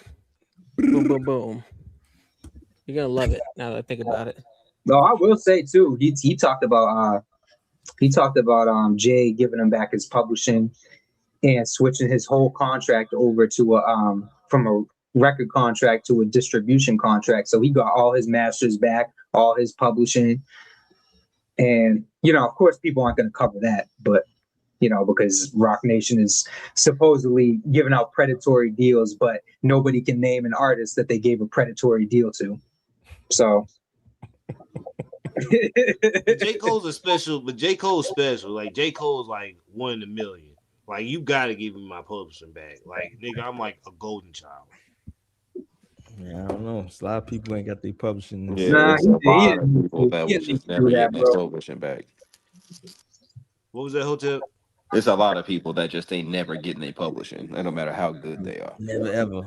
boom, boom, boom. You're gonna love it now that I think about it. No, I will say too. He talked about Jay giving him back his publishing and switching his whole contract over to from a record contract to a distribution contract. So he got all his masters back, all his publishing. And, of course, people aren't going to cover that. But, because Rock Nation is supposedly giving out predatory deals, but nobody can name an artist that they gave a predatory deal to. So. J. Cole's a special, but J. Cole's special. Like, J. Cole's like 1 in a million. Like, you got to give me my publishing back. Like, nigga, I'm like a golden child. Yeah, I don't know. A lot of people ain't got their publishing. Yeah, Nah, it's a lot of didn't people that he was didn't just do never that, getting their bro. publishing back. What was that hotel? There's a lot of people that just ain't never getting their publishing, no matter how good they are. Never ever,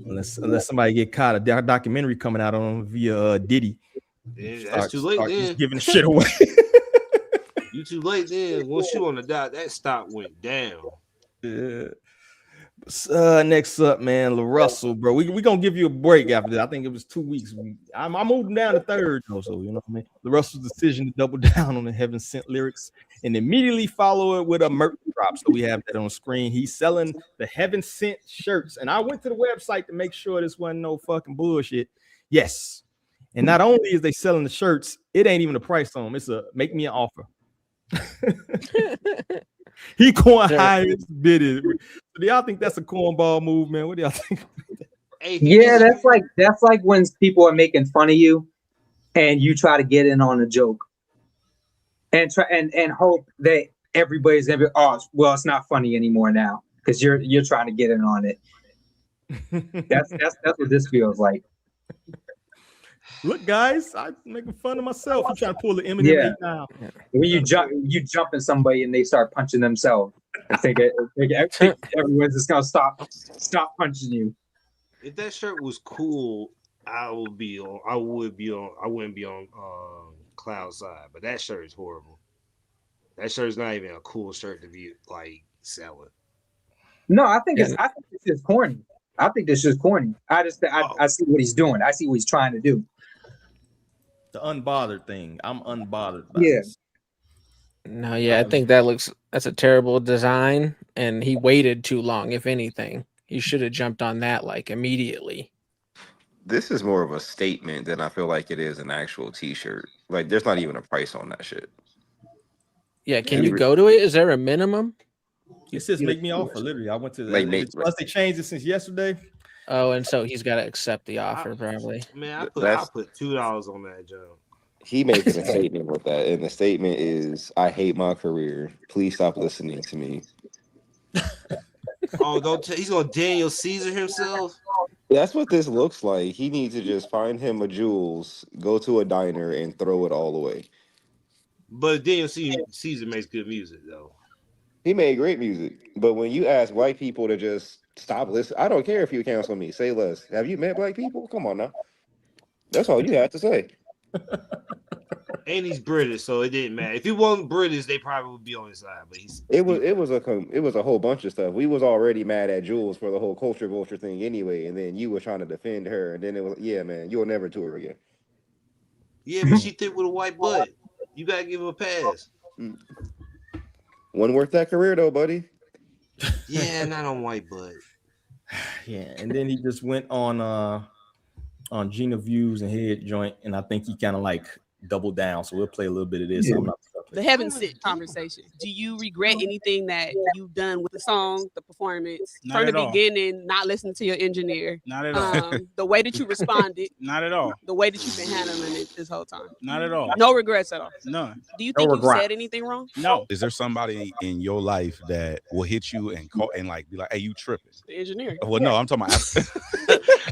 unless somebody get caught. A documentary coming out on via Diddy. Yeah, that's too late Start then. just giving the shit away. You too late then. Once you on the dot, that stock went down. Yeah. Next up, man, LaRussell, bro. We gonna give you a break after that. I think it was 2 weeks. I moved him down to third, though, so you know what I mean. LaRussell's decision to double down on the Heaven Sent lyrics and immediately follow it with a merch drop. So we have that on screen. He's selling the Heaven Sent shirts, and I went to the website to make sure this wasn't no fucking bullshit. Yes, and not only is they selling the shirts, it ain't even a price on them. It's a make me an offer. He going highest bidded. So do y'all think that's a cornball move, man? What do y'all think? Hey, Yeah, that's like when people are making fun of you, and you try to get in on a joke, and try and hope that everybody's gonna be, oh, well, it's not funny anymore now because you're trying to get in on it. That's what this feels like. Look, guys, I'm making fun of myself. I'm trying to pull the Eminem 8 now. When you jumping somebody and they start punching themselves, I think everyone's just gonna stop punching you. If that shirt was cool, I wouldn't be on cloud side. But that shirt is horrible. That shirt's not even a cool shirt to be like selling. No, I think it's just corny. I think this is corny. I see what he's doing. I see what he's trying to do. The unbothered thing. I'm unbothered by Yeah. this. No, yeah, I think that's a terrible design, and he waited too long. If anything, he should have jumped on that like immediately. This is more of a statement than I feel like it is an actual T-shirt. Like, there's not even a price on that shit. Yeah, can you go to it? Is there a minimum? It says make me offer. Literally, I went to Like, they changed it since yesterday. Oh, and so he's got to accept the offer, probably. Man, I put $2 on that job. He making a statement with that, and the statement is, "I hate my career. Please stop listening to me." Oh, he's gonna Daniel Caesar himself. That's what this looks like. He needs to just find him a Jules, go to a diner, and throw it all away. But Daniel Caesar makes good music, though. He made great music, but when you ask white people to just stop listening, I don't care if you cancel me. Say less. Have you met black people? Come on now. That's all you have to say. And he's British, so it didn't matter. If he wasn't British, they probably would be on his side. But it was a whole bunch of stuff. We was already mad at Jules for the whole culture vulture thing anyway, and then you were trying to defend her, and then it was, yeah, man, you'll never tour again. Yeah, but she thick with a white butt. You gotta give her a pass. Wasn't worth that career though, buddy. Yeah, not on white butt. Yeah, and then he just went on Gina Views and Head Joint, and I think he kind of like doubled down. So we'll play a little bit of this. Yeah. The Heaven Sent conversation. Do you regret anything that you've done with the song, the performance, Not from at the all. beginning, not listening to your engineer? Not at all. The way that you responded. Not at all. The way that you've been handling it this whole time. Not at all. No regrets at all. None. Do you think you said anything wrong? No. Is there somebody in your life that will hit you and call and like be like, "Hey, you tripping"? The engineer. Well, no, I'm talking about.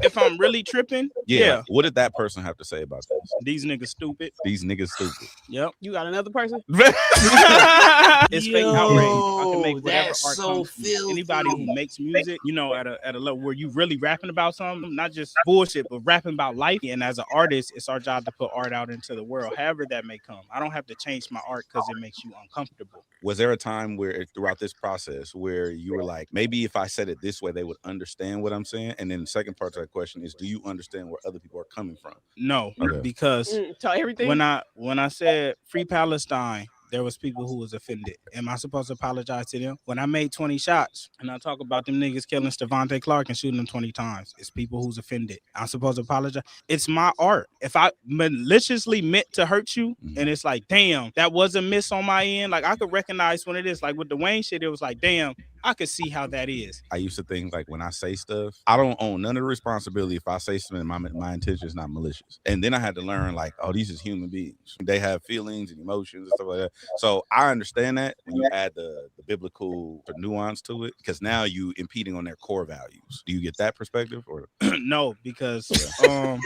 If I'm really tripping, yeah. What did that person have to say about this? These niggas stupid. These niggas stupid. Yep. You got another person? It's fake outrage. I can make whatever that's art so comes from filthy. anybody who makes music, you know, at a level where you really rapping about something, not just bullshit, but rapping about life. And as an artist, it's our job to put art out into the world, however that may come. I don't have to change my art because it makes you uncomfortable. Was there a time where throughout this process where you were like, maybe if I said it this way, they would understand what I'm saying? And then the second part of that question is, do you understand where other people are coming from? No, Okay. because Tell everything. when I said free Palestine, there was people who was offended. Am I supposed to apologize to them? When I made 20 shots and I talk about them niggas killing Stevante Clark and shooting him 20 times, it's people who's offended. I'm supposed to apologize. It's my art. If I maliciously meant to hurt you and it's like, damn, that was a miss on my end, like I could recognize when it is. Like with the Wayne shit, it was like, damn, I could see how that is. I used to think like when I say stuff, I don't own none of the responsibility if I say something. My intention is not malicious. And then I had to learn like, oh, these is human beings. They have feelings and emotions and stuff like that. So I understand that when you add the biblical nuance to it, because now you impeding on their core values. Do you get that perspective or no? Because I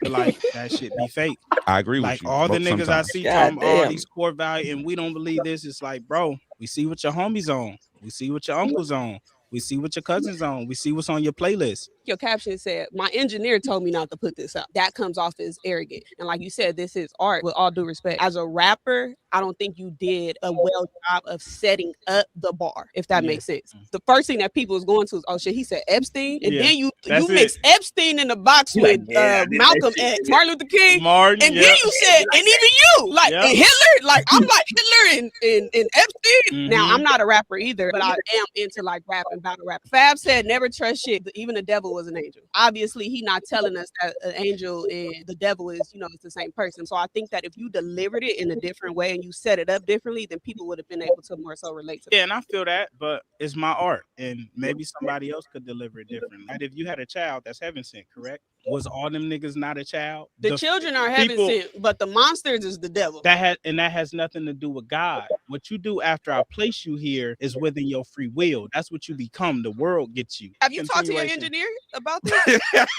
feel like that shit be fake. I agree like with you. All the niggas sometimes. I see talking all these core values, and we don't believe this. It's like, bro, we see what your homies on. We see what your uncle's on. We see what your cousin's on. We see what's on your playlist. Your caption said, my engineer told me not to put this up. That comes off as arrogant. And like you said, this is art with all due respect. As a rapper, I don't think you did a well job of setting up the bar, if that makes sense. The first thing that people is going to is, oh shit, he said Epstein. And then you mix Epstein in the box with Malcolm X, Martin Luther King. And then you said, and even you, like and Hitler, like I'm like Hitler and Epstein. Now I'm not a rapper either, but I am into like rap and battle rap. Fab said never trust shit. Even the devil was an angel. Obviously, he not telling us that an angel and the devil is, it's the same person. So I think that if you delivered it in a different way and you set it up differently, then people would have been able to more so relate to it. Yeah, and I feel that, but it's my art, and maybe somebody else could deliver it differently. Right? If you had a child that's heaven sent, correct? Was all them niggas not a child? The children are heaven sent, but the monsters is the devil. That has nothing to do with God. What you do after I place you here is within your free will. That's what you become. The world gets you. Have you talked to your engineer about this? That's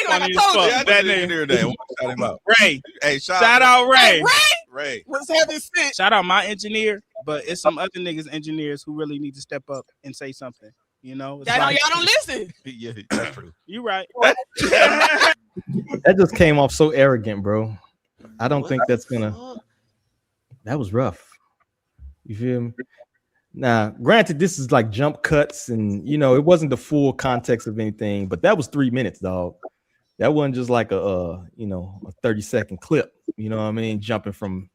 funny as fuck. That engineer day. Shout him out. Ray. Hey, shout out Ray. Hey, Ray. What's heaven sent? Shout out my engineer, but it's some other niggas engineers who really need to step up and say something. Y'all don't listen. Yeah, that's true. You right. That just came off so arrogant, bro. I don't think that's gonna. That was rough. You feel me? Now, granted, this is like jump cuts, and it wasn't the full context of anything, but that was 3 minutes, dog. That wasn't just like a 30-second clip. You know what I mean? Jumping from.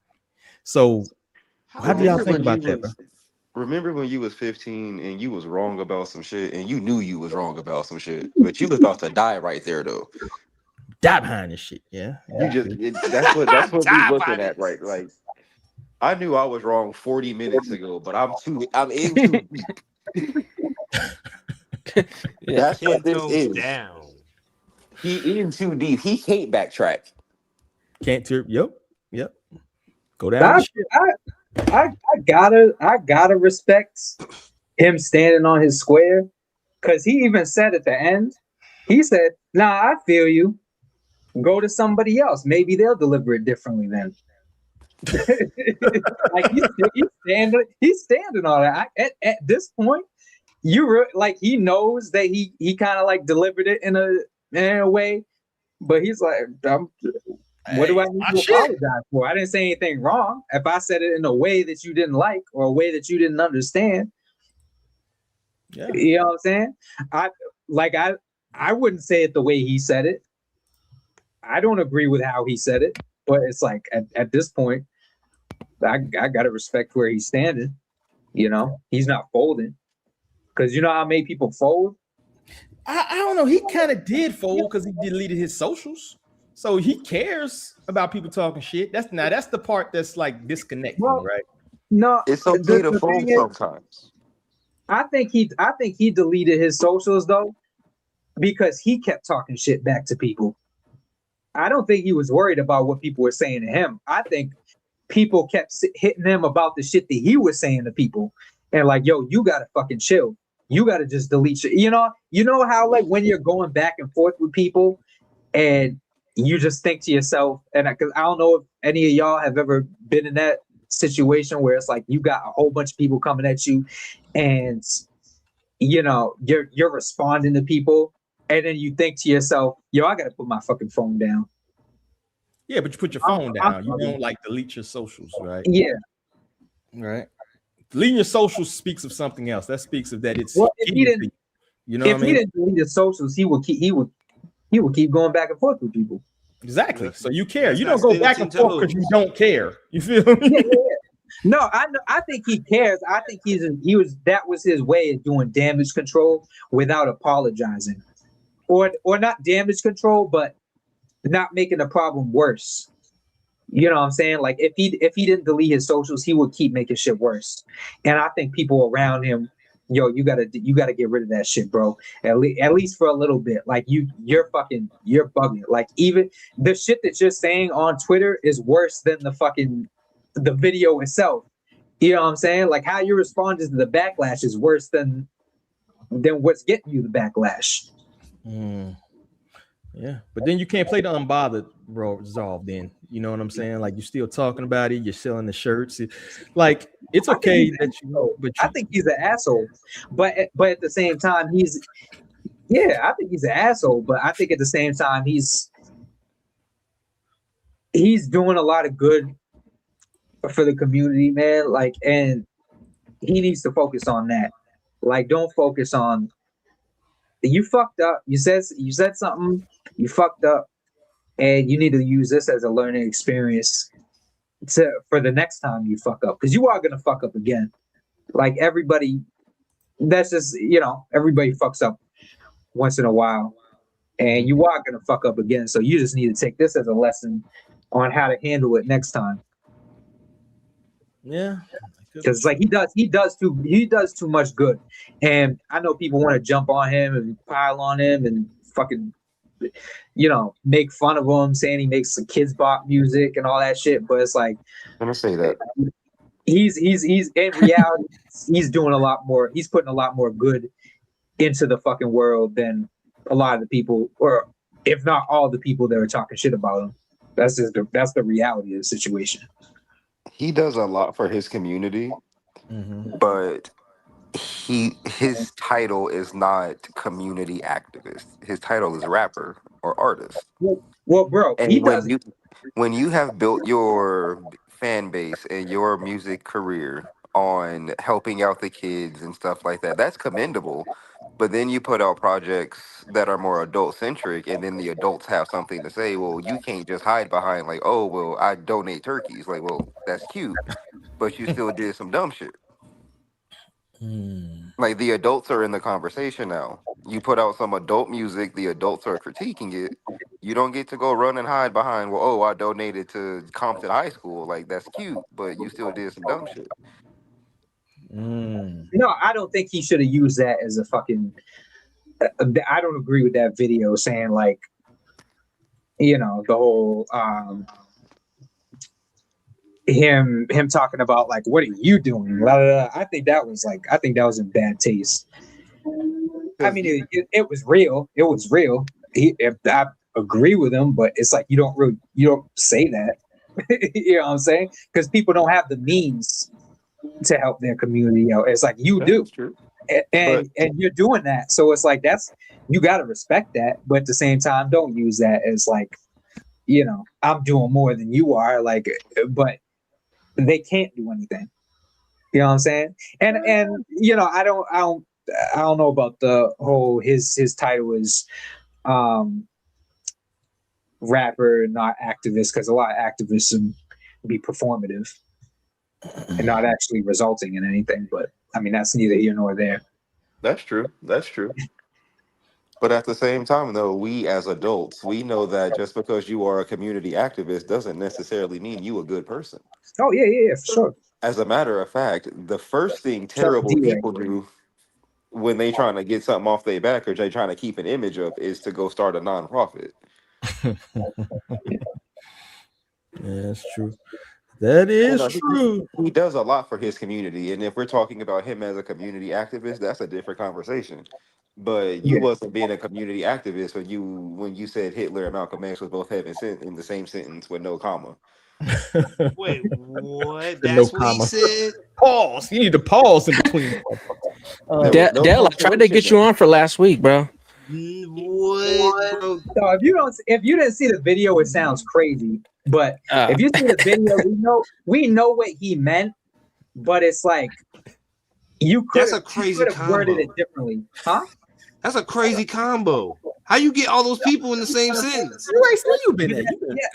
So, how do y'all think about that, bro? Remember when you was 15 and you was wrong about some shit and you knew you was wrong about some shit, but you was about to die right there though. Die behind this shit, yeah. That's what we looking at, right? Like I knew I was wrong 40 minutes ago, but I'm in too deep. That's what this is. Down. He in too deep. He can't backtrack. Can't turn. Yep. Go down. I gotta respect him standing on his square, because he even said at the end, he said, "Nah, I feel you. Go to somebody else. Maybe they'll deliver it differently then." Like he's standing on it. At this point, he knows that he kind of like delivered it in a way, but he's like, what do I need to apologize for? I didn't say anything wrong. If I said it in a way that you didn't like or a way that you didn't understand, you know what I'm saying? I wouldn't say it the way he said it. I don't agree with how he said it, but it's like at this point, I gotta respect where he's standing. He's not folding, because you know how many people fold. I don't know. He kind of did fold because he deleted his socials. So he cares about people talking shit. That's the part that's like disconnecting, right? No, it's okay to fold sometimes. I think he deleted his socials though, because he kept talking shit back to people. I don't think he was worried about what people were saying to him. I think people kept hitting him about the shit that he was saying to people, and like, yo, you gotta fucking chill. You gotta just delete shit. You know how like when you're going back and forth with people, and you just think to yourself, and because I don't know if any of y'all have ever been in that situation where it's like you got a whole bunch of people coming at you, and you're responding to people, and then you think to yourself, yo, I gotta put my fucking phone down. Yeah, but you put your phone down. You don't like delete your socials, right? Yeah. Right. Deleting your socials speaks of something else. That speaks of that it's. Well, if he didn't, he didn't delete his socials, he would keep going back and forth with people. Exactly. So you care. You don't go back and forth because you don't care. You feel me? Yeah. No, I think he cares. I think that was his way of doing damage control without apologizing, or not damage control, but not making the problem worse. You know what I'm saying? Like if he didn't delete his socials, he would keep making shit worse. And I think people around him, yo, you gotta get rid of that shit, bro. At least for a little bit. Like you're bugging. Like even the shit that you're saying on Twitter is worse than the video itself. You know what I'm saying? Like how you responded to the backlash is worse than what's getting you the backlash. Yeah, but then you can't play the unbothered resolve. Then you know what I'm saying? Like you're still talking about it. You're selling the shirts. Like it's okay that I think he's an asshole. But at the same time, I think he's an asshole. But I think at the same time, he's doing a lot of good for the community, man. Like, and he needs to focus on that. Like, don't focus on you fucked up. You said something. You fucked up, and you need to use this as a learning experience for the next time you fuck up, because you are gonna fuck up again. Like everybody, that's just everybody fucks up once in a while, and you are gonna fuck up again. So you just need to take this as a lesson on how to handle it next time. Yeah, because like he does too much good, and I know people want to jump on him and pile on him and fucking make fun of him, saying he makes some kids bop music and all that shit. But it's like, I'm gonna say that he's in reality he's doing a lot more. He's putting a lot more good into the fucking world than a lot of the people, or if not all the people that are talking shit about him. That's the reality of the situation. he does a lot for his community, but his title is not community activist. His title is rapper or artist. Well, bro, and he when you have built your fan base and your music career on helping out the kids and stuff like that, that's commendable. But then you put out projects that are more adult centric, and then the adults have something to say. Well, you can't just hide behind like, oh, well, I donate turkeys. Like, well, that's cute, but you still did some dumb shit. Like the adults are in the conversation now. You put out some adult music, the adults are critiquing it. You don't get to go run and hide behind, well, oh, I donated to Compton High School. Like that's cute, but you still did some dumb shit. No, I don't think he should have used that as a fucking. I don't agree with that video saying like, the whole him talking about like, what are you doing? Blah, blah, blah. I think that was in bad taste. I mean, it was real. It was real. I agree with him, but it's like you don't say that. You know what I'm saying? Because people don't have the means to help their community out. It's like you do, and you're doing that. So it's like you got to respect that, but at the same time, don't use that as like, I'm doing more than you are. Like, but they can't do anything. You know what I'm saying? And I don't know about the whole his title is rapper, not activist, because a lot of activism be performative and not actually resulting in anything. But I mean, that's neither here nor there. That's true. But at the same time, though, we as adults, we know that just because you are a community activist doesn't necessarily mean you a good person. Oh, yeah, for sure. As a matter of fact, the first thing terrible people do when they trying to get something off their back or they trying to keep an image up is to go start a nonprofit. Yeah, that's true. That is true. He does a lot for his community, and if we're talking about him as a community activist, that's a different conversation. But you wasn't being a community activist when you said Hitler and Malcolm X was both having in the same sentence with no comma. Wait, what? That's what he said? Pause. You need to pause in between. Dell, I tried to get you on for last week, bro. What, bro? So if you didn't see the video, it sounds crazy. But if you see the video, we know what he meant. But it's like you could have worded it differently, huh? That's a crazy combo. How you get all those people in the same sentence? You've been there.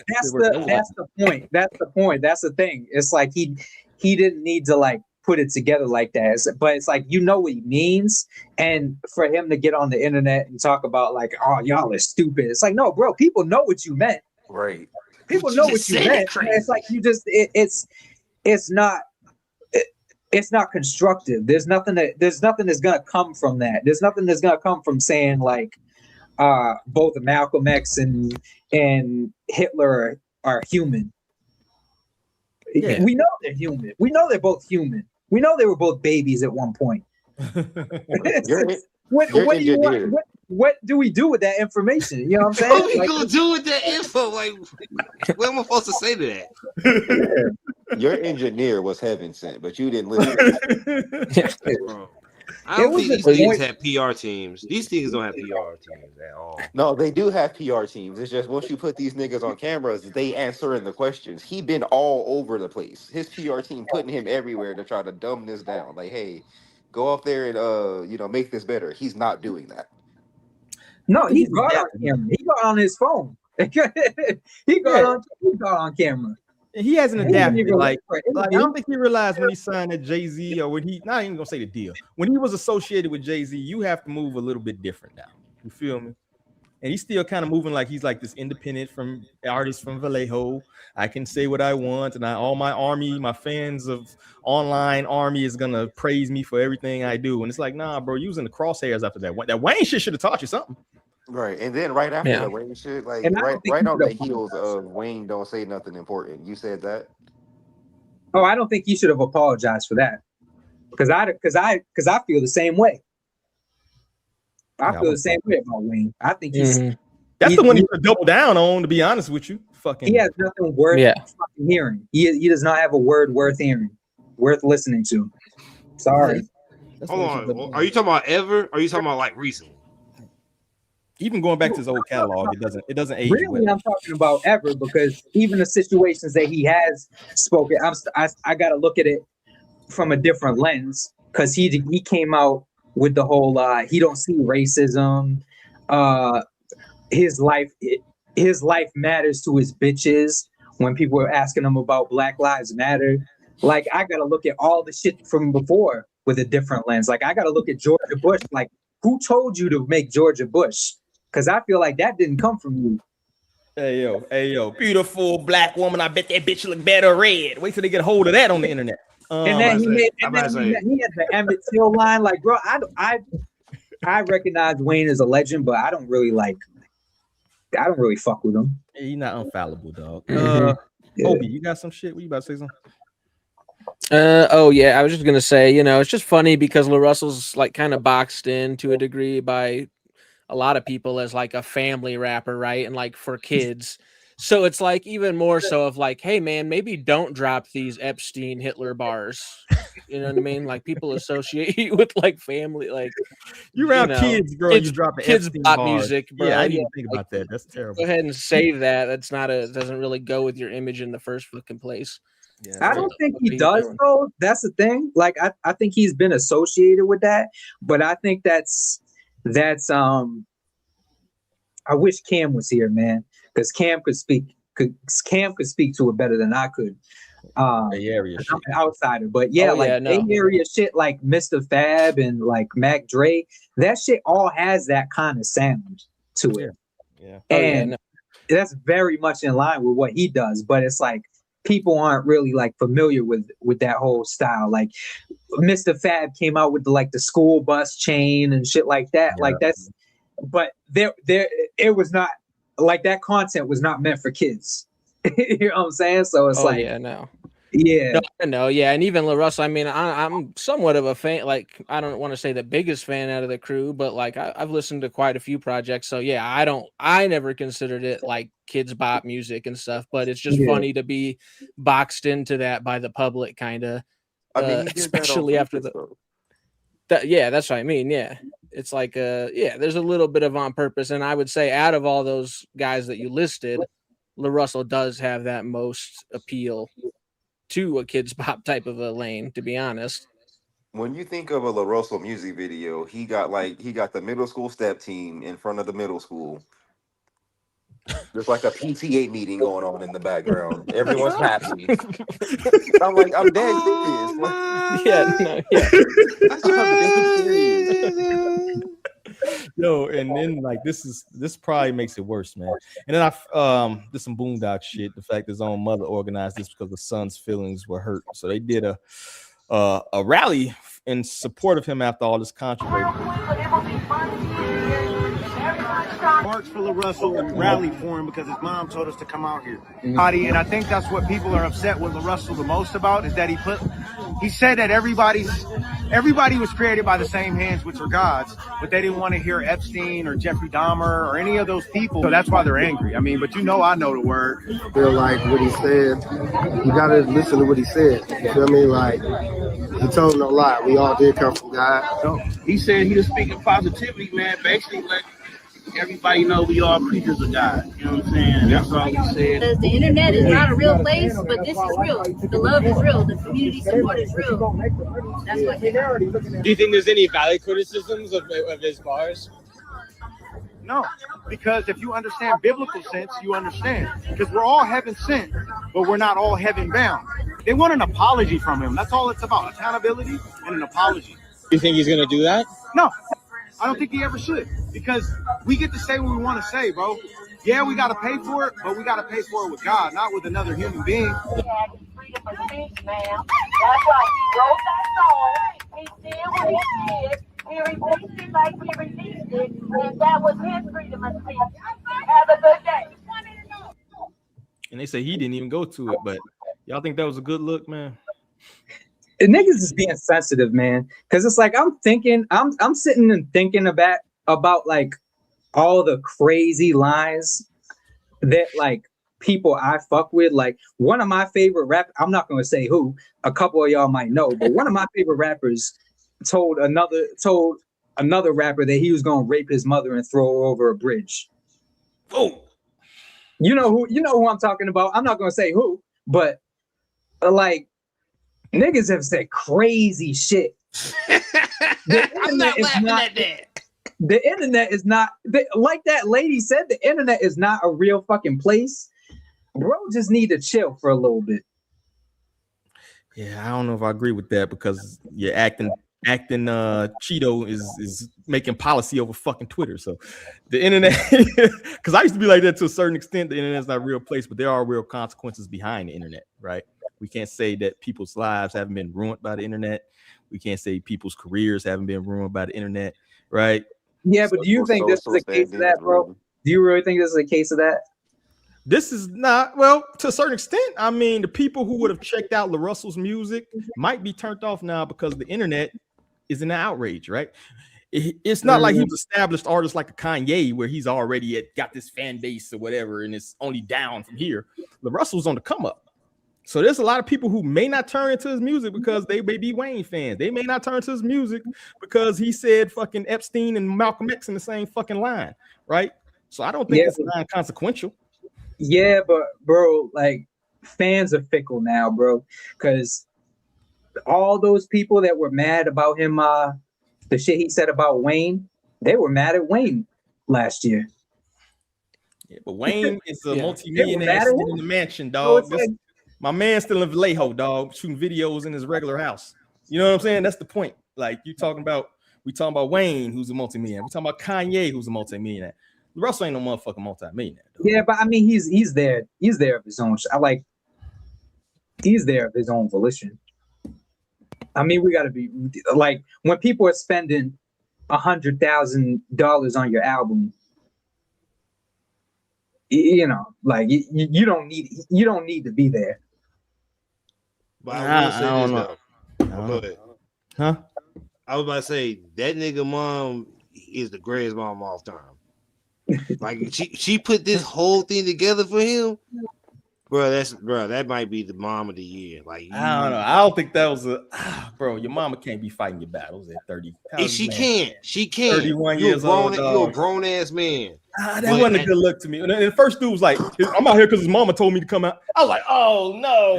That's the point. That's the point. That's the thing. It's like he didn't need to like put it together like that. But it's like what he means, and for him to get on the internet and talk about like, oh, y'all are stupid. It's like, no, bro, people know what you meant. Right. people know what you meant. It's like you just it's not constructive. There's nothing that's gonna come from that. There's nothing that's gonna come from saying like both Malcolm X and Hitler are human. Yeah. We know they're human. We know they're both human. We know they were both babies at one point. What do you want? What do we do with that information? You know what I'm saying? What we Like, gonna do with that info? Like, what am I supposed to say to that? Your engineer was heaven sent, but you didn't listen. Bro, I don't think these things have PR teams. These things don't have PR teams at all. No, they do have PR teams. It's just once you put these niggas on cameras, they answering the questions. He been all over the place. His PR team putting him everywhere to try to dumb this down. Like, hey, go up there and make this better. He's not doing that. No, he got on camera. He got on his phone. he got on camera. He hasn't adapted. Like I don't think he realized when he signed at Jay-Z or when he not even gonna say the deal. When he was associated with Jay-Z, you have to move a little bit different now. You feel me? And he's still kind of moving like he's like this independent from artist from Vallejo. I can say what I want, and all my army, my fans of online army is gonna praise me for everything I do. And it's like, nah, bro, you was in the crosshairs after that. That Wayne shit should have taught you something. Right, and then right after the Wayne shit, like right on the heels of Wayne don't say nothing important. You said that. Oh, I don't think he should have apologized for that, because I feel the same way. I feel the same way about Wayne. I think that's the one he should double down on. To be honest with you, he has nothing worth fucking hearing. He does not have a word worth hearing, worth listening to. Sorry. Hold on. Are you talking about ever? Or are you talking about like recently? Even going back to his old catalog, it doesn't age. Really, I'm talking about ever, because even the situations that he has spoken, I got to look at it from a different lens, because he came out with the whole he don't see racism. His life matters to his bitches. When people were asking him about Black Lives Matter, like I got to look at all the shit from before with a different lens. Like I got to look at Georgia Bush. Like, who told you to make Georgia Bush? Because I feel like that didn't come from you. Hey yo, beautiful black woman. I bet that bitch look better red. Wait till they get a hold of that on the internet. And then he had the Emmett Till line. Like, bro, I recognize Wayne as a legend, but I don't really fuck with him. He's not infallible, dog. Obi, you got some shit? What you about to say something? Oh yeah, I was just gonna say, it's just funny because LaRussell's like kind of boxed in to a degree by a lot of people as like a family rapper, right? And like for kids. So it's like even more so of like, hey man, maybe don't drop these Epstein Hitler bars. You know what I mean? Like people associate you with like family, like you around kids, bro. You drop kids pop music, bro. Yeah, I didn't think about that. That's terrible. Go ahead and save that. That's doesn't really go with your image in the first fucking place. Yeah, I don't think he does though. That's the thing. Like I think he's been associated with that, but I think that's I wish Cam was here, man, because Cam could speak to it better than I could. Bay Area shit. I'm an outsider, but yeah, Bay Area shit like Mr. Fab and like Mac Dre, that shit all has that kind of sound to it. Yeah. And that's very much in line with what he does, but it's like people aren't really like familiar with that whole style. Like Mr. Fab came out with the school bus chain and shit like that. Yeah. Like that's, but there it was not like that content was not meant for kids. You know what I'm saying? So it's yeah, and even LaRussell, I mean, I'm somewhat of a fan. Like, I don't want to say the biggest fan out of the crew, but like I've listened to quite a few projects. So yeah, I never considered it like kids bop music and stuff, but it's just funny to be boxed into that by the public, kind of. Especially after that's what I mean. Yeah, it's like there's a little bit of on purpose, and I would say out of all those guys that you listed, LaRussell does have that most appeal to a kids pop type of a lane, to be honest. When you think of a LaRussell music video, he got the middle school step team in front of the middle school. There's like a PTA meeting going on in the background. Everyone's happy. I'm like, I'm dead serious. Yeah. I'm dead serious. Yo, and then like this probably makes it worse, man. And then I did some boondock shit. The fact his own mother organized this because the son's feelings were hurt, so they did a rally in support of him after all this controversy. March for LaRussell and rally for him because his mom told us to come out here. And I think that's what people are upset with LaRussell the most about is that he said that everybody was created by the same hands, which are God's, but they didn't want to hear Epstein or Jeffrey Dahmer or any of those people. So that's why they're angry. I mean, but I know the word. I feel like what he said, you got to listen to what he said. You feel me? Like, he told no lie. We all did come from God. So he said he was speaking positivity, man, basically letting everybody know we all creatures of God. You know what I'm saying? That's all he said. Because the internet is not a real place, but this is real. The love is real. The community support is real. That's what they are. Do you think there's any valid criticisms of his bars? No, because if you understand biblical sense, you understand. Because we're all heaven sent, but we're not all heaven bound. They want an apology from him. That's all it's about. Accountability and an apology. Do you think he's going to do that? No, I don't think he ever should. Because we get to say what we want to say, bro. Yeah, we got to pay for it, but we got to pay for it with God, not with another human being. He had his freedom of speech, man. That's why he wrote that song. He did what he did. He released it like he released it. And that was his freedom of speech. Have a good day. And they say he didn't even go to it, but y'all think that was a good look, man? The niggas is being sensitive, man. Because it's like I'm sitting and thinking about like all the crazy lines that like people I fuck with. Like one of my favorite rappers, I'm not gonna say who, a couple of y'all might know, but one of my favorite rappers told another rapper that he was gonna rape his mother and throw her over a bridge. Oh, you know who I'm talking about. I'm not gonna say who, but like niggas have said crazy shit. I'm not laughing at that. The internet is not like that lady said. The internet is not a real fucking place. Bro, just need to chill for a little bit. Yeah, I don't know if I agree with that because you're acting Cheeto is making policy over fucking Twitter. So the internet, because I used to be like that to a certain extent. The internet's not a real place, but there are real consequences behind the internet, right? We can't say that people's lives haven't been ruined by the internet. We can't say people's careers haven't been ruined by the internet, right? Yeah, but do you think this is a case of that, bro? Do you really think this is a case of that? This is not, well, to a certain extent. I mean, the people who would have checked out LaRussell's music might be turned off now because the internet is in an outrage, right? It's not like he was established artist like a Kanye where he's already got this fan base or whatever, and it's only down from here. LaRussell's on the come up. So there's a lot of people who may not turn into his music because they may be Wayne fans. They may not turn to his music because he said fucking Epstein and Malcolm X in the same fucking line, right? So I don't think it's non-consequential. Yeah, but bro, like fans are fickle now, bro. Because all those people that were mad about him, the shit he said about Wayne, they were mad at Wayne last year. Yeah, but Wayne is a multi-millionaire sitting in the mansion, dog. So my man's still in Vallejo, dog, shooting videos in his regular house. You know what I'm saying? That's the point. Like we talking about Wayne, who's a multi-millionaire. We talking about Kanye, who's a multi-millionaire. Russell ain't no motherfucking multi-millionaire. Yeah, but I mean, he's there. He's there of his own. He's there of his own volition. I mean, we got to be like when people are spending $100,000 on your album. You know, like you don't need to be there. But I will say this though. Go ahead. Huh? I was about to say that nigga mom is the greatest mom of all time. Like she put this whole thing together for him, bro. That might be the mom of the year. Like I don't know. I don't think that was bro. Your mama can't be fighting your battles at 30. She can't. 31 years old. You're a grown ass man. That wasn't a good look to me. And the first dude was like, "I'm out here because his mama told me to come out." I was like, "Oh no!"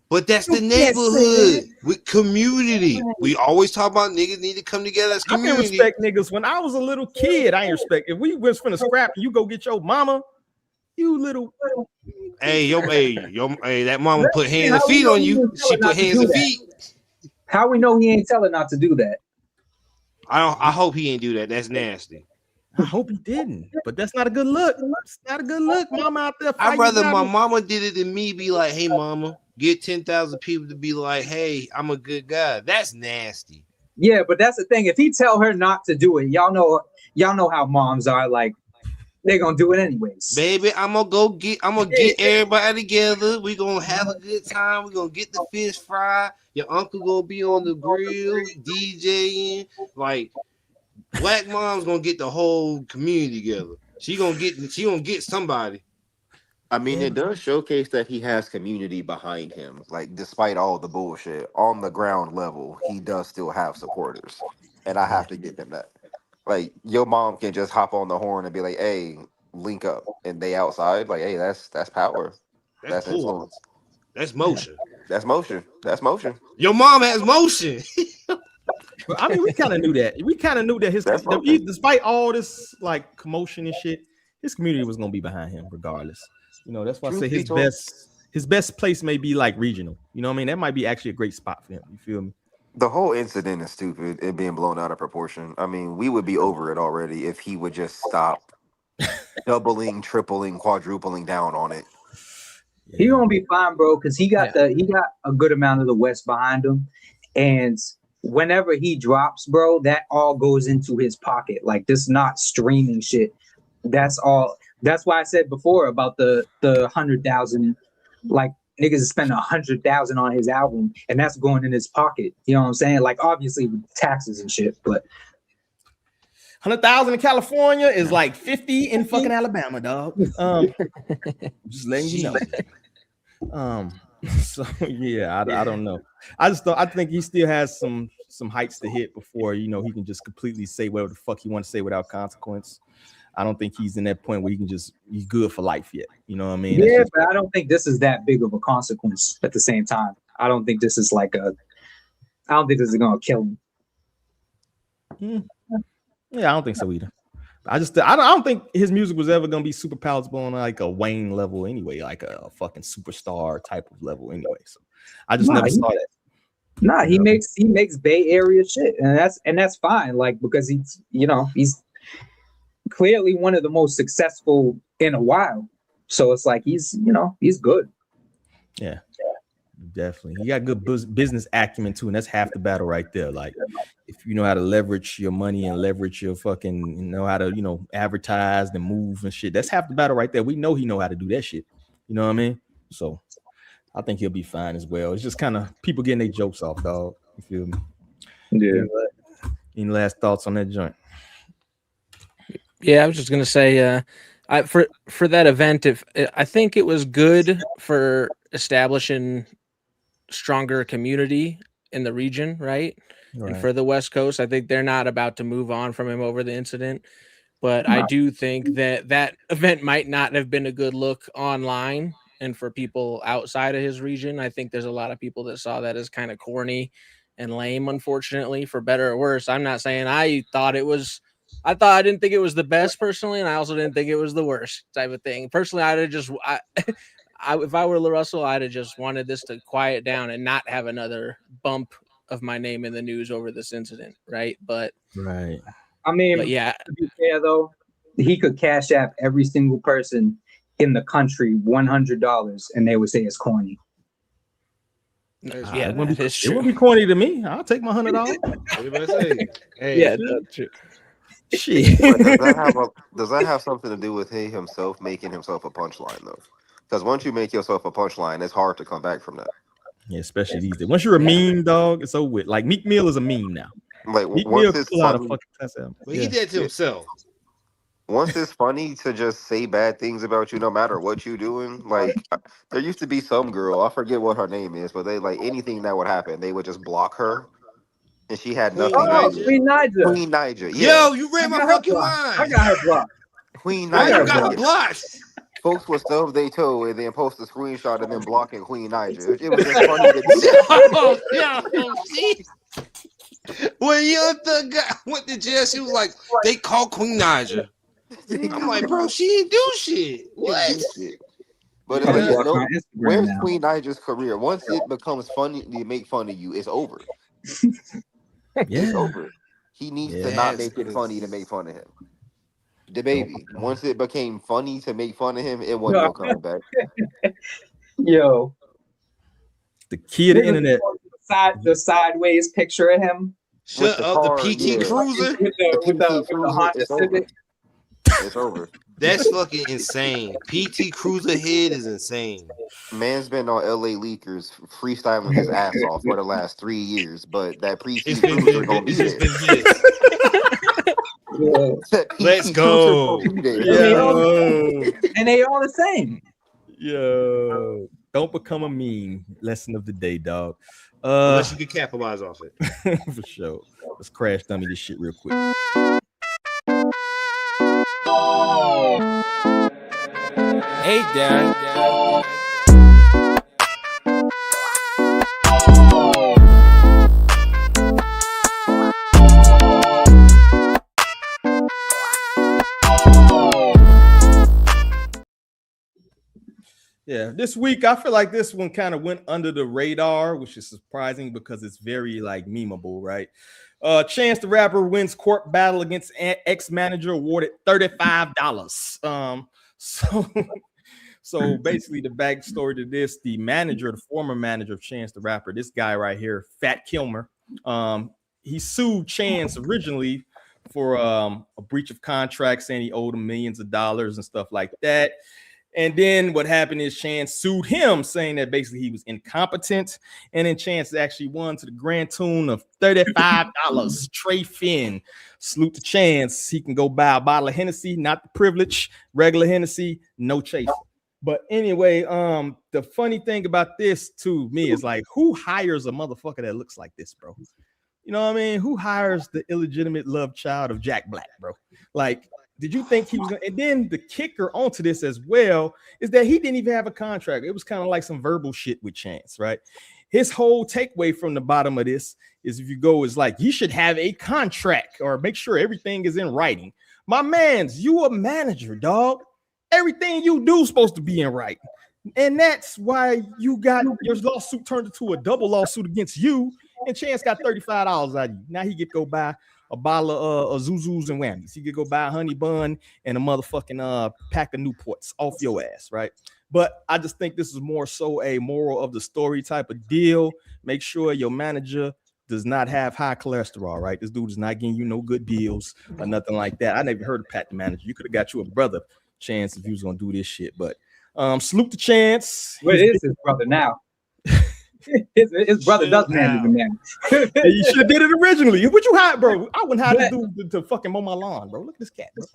But that's the neighborhood with community. We always talk about niggas need to come together as community. I can respect niggas. When I was a little kid, I ain't respect. If we was finna scrap and you go get your mama, you little. Hey, that mama put hands and feet on you. She put hands and feet. How we know he ain't telling not to do that? I hope he didn't do that. That's nasty. I hope he didn't, but that's not a good look. It's not a good look. Mama out there I'd fighting. rather my mama did it than me be like, hey, mama, get 10,000 people to be like, hey, I'm a good guy. That's nasty. Yeah, but that's the thing. If he tell her not to do it, y'all know how moms are. Like, they're gonna do it anyways. Baby, I'm gonna get everybody together. We gonna have a good time. We gonna get the fish fried. Your uncle gonna be on the grill, DJing. Like, black mom's gonna get the whole community together. She gonna get somebody. I mean, it does showcase that he has community behind him. Like, despite all the bullshit, on the ground level, he does still have supporters. And I have to give him that. Like, your mom can just hop on the horn and be like, hey, link up. And they outside, like, hey, that's power. That's cool. influence. That's motion. That's motion. That's motion. Your mom has motion. I mean, we kind of knew that. We kind of knew that despite all this like commotion and shit, his community was gonna be behind him regardless. You know, that's why I say his best place may be like regional. You know what I mean? That might be actually a great spot for him. You feel me? The whole incident is stupid and being blown out of proportion. I mean, we would be over it already if he would just stop doubling, tripling, quadrupling down on it. He gonna be fine, bro, because he got a good amount of the West behind him, and whenever he drops, bro, that all goes into his pocket. Like, this not streaming shit. That's all. That's why I said before about the 100,000. Like, niggas spend 100,000 on his album, and that's going in his pocket. You know what I'm saying? Like, obviously with taxes and shit, but 100,000 in California is like 50 in fucking Alabama, dog. Just letting you know. So yeah, I don't know. I think he still has some heights to hit before, you know, he can just completely say whatever the fuck he wants to say without consequence. I don't think he's in that point where he's good for life yet. You know what I mean? Yeah, but I don't think this is that big of a consequence at the same time. I don't think this is I don't think this is gonna kill him. Yeah, I don't think so either. I don't think his music was ever gonna be super palatable on like a Wayne level anyway, like a fucking superstar type of level anyway. So I just never saw that. Nah, he makes Bay Area shit, and that's fine. Like, because he's clearly one of the most successful in a while. So it's like he's good. Yeah. Definitely. He got good business acumen too, and that's half the battle right there. Like, if you know how to leverage your money and leverage your fucking, how to, advertise and move and shit, that's half the battle right there. We know he know how to do that shit. You know what I mean? So I think he'll be fine as well. It's just kind of people getting their jokes off, dog. You feel me? Yeah. Any last thoughts on that joint? Yeah, I was just gonna say, for that event, I think it was good for establishing stronger community in the region, right? And for the West Coast, I think they're not about to move on from him over the incident. But I do think that event might not have been a good look online and for people outside of his region. I think there's a lot of people that saw that as kind of corny and lame, unfortunately, for better or worse. I'm not saying I didn't think it was the best personally, and I also didn't think it was the worst type of thing. Personally, if I were LaRussell, I'd have just wanted this to quiet down and not have another bump of my name in the news over this incident, right? But right. I mean, yeah. To be fair though, he could cash app every single person in the country $100, and they would say it's corny. Yeah, it wouldn't be corny to me. I'll take my $100. Everybody say, hey, yeah, that's true. Shit. Does that have something to do with he himself making himself a punchline though? Because once you make yourself a punchline, it's hard to come back from that. Yeah, especially these days. Once you're a meme, dog, it's over with. Like Meek Mill is a meme now. Like Meek once Mill it's pull out a funny, fucking test album. Well, he did to himself. Once it's funny to just say bad things about you, no matter what you're doing. Like there used to be some girl, I forget what her name is, but they like anything that would happen, they would just block her. And she had nothing. Queen Niger. Queen Niger. Yeah. Yo, you read my fucking mind. I got her blocked. Queen Why Niger. you got her blocked? Folks would stub their toe and then post a screenshot of them blocking Queen Niger. It was just funny to Oh, yeah, see? When Young Thug went to jail, she was like, they call Queen Niger. I'm like, bro, she didn't do shit. What? But it's like, where's Queen Niger's career? Once it becomes funny to make fun of you, it's over. Yeah. It's over. He needs to not make it funny to make fun of him. The baby. Once it became funny to make fun of him, it wasn't no coming back. Yo, the key of the internet. The sideways picture of him. Shut up, the PT Cruiser with the Honda Civic. It's over. That's fucking insane. PT Cruiser head is insane. Man's been on LA Leakers freestyling his ass off for the last 3 years, but that PT Cruiser gonna be there. Let's go. And they all the same. Yo, don't become a meme. Lesson of the day, dog. Unless you can capitalize off it. For sure. Let's crash dummy this shit real quick. Hey, Dad. Yeah, this week I feel like this one kind of went under the radar, which is surprising because it's very like memeable, right? Chance the Rapper wins court battle against ex-manager, awarded $35. So basically the backstory to this, the former manager of Chance the Rapper, this guy right here, Fat Kilmer, he sued Chance originally for a breach of contract, saying he owed him millions of dollars and stuff like that. And then what happened is Chance sued him, saying that basically he was incompetent. And then Chance actually won to the grand tune of $35. Tre Fin. Salute to Chance. He can go buy a bottle of Hennessy, not the privilege, regular Hennessy, no chaser. But anyway, the funny thing about this to me is like, who hires a motherfucker that looks like this, bro? You know what I mean? Who hires the illegitimate love child of Jack Black, bro? Like, did you think he was gonna? And then the kicker onto this as well is that he didn't even have a contract. It was kind of like some verbal shit with Chance, right? His whole takeaway from the bottom of this is, if you go, is like, you should have a contract or make sure everything is in writing. My man's, you a manager, dog. Everything you do is supposed to be in writing. And that's why you got your lawsuit turned into a double lawsuit against you. And Chance got $35 out of you. Now he get to go buy a bottle of Zuzus and Whammies. He could go buy a honey bun and a motherfucking pack of Newports off your ass, right? But I just think this is more so a moral of the story type of deal. Make sure your manager does not have high cholesterol, right? This dude is not getting you no good deals or nothing like that. I never heard of Pat the manager. You could have got you a brother, Chance, if you was gonna do this shit. But salute to Chance. Where is his brother now? His brother does manage the man. You should have did it originally. What you hide, bro? I wouldn't hire this dude to fucking mow my lawn, bro. Look at this cat, bro.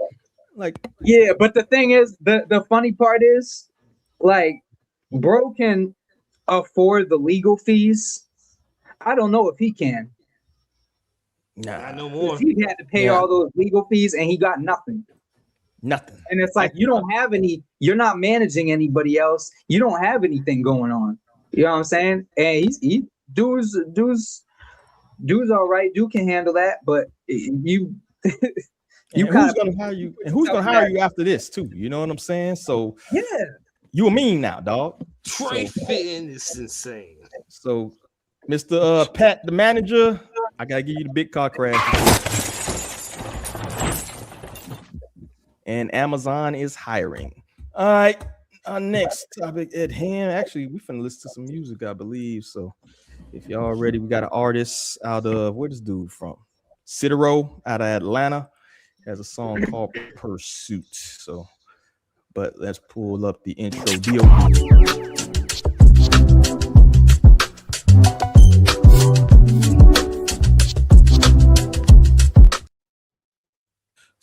Like, yeah, but the thing is, the funny part is, like, bro can afford the legal fees. I don't know if he can. Nah, no more. He had to pay all those legal fees and he got nothing. Nothing. And it's like, you don't have any, you're not managing anybody else. You don't have anything going on. You know what I'm saying? And dude's all right. Dude can handle that, but you who's gonna hire you? And who's gonna hire you after this too? You know what I'm saying? So yeah, you a meme now, dog. Tre Fin is insane. So, Mr. Pat, the manager, I gotta give you the big car crash. And Amazon is hiring. All right. Next topic at hand. Actually, we finna listen to some music, I believe. So if y'all ready, we got an artist out of, where this dude from? Citero out of Atlanta. Has a song called Pursuit. So, but let's pull up the intro.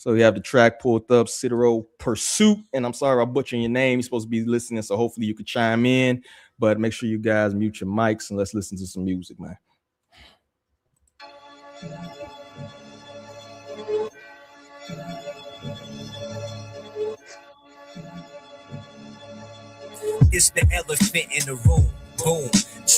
So we have the track pulled up, Citero Pursuit. And I'm sorry I'm butchering your name. You're supposed to be listening, so hopefully you can chime in. But make sure you guys mute your mics and let's listen to some music, man. It's the elephant in the room. Boom.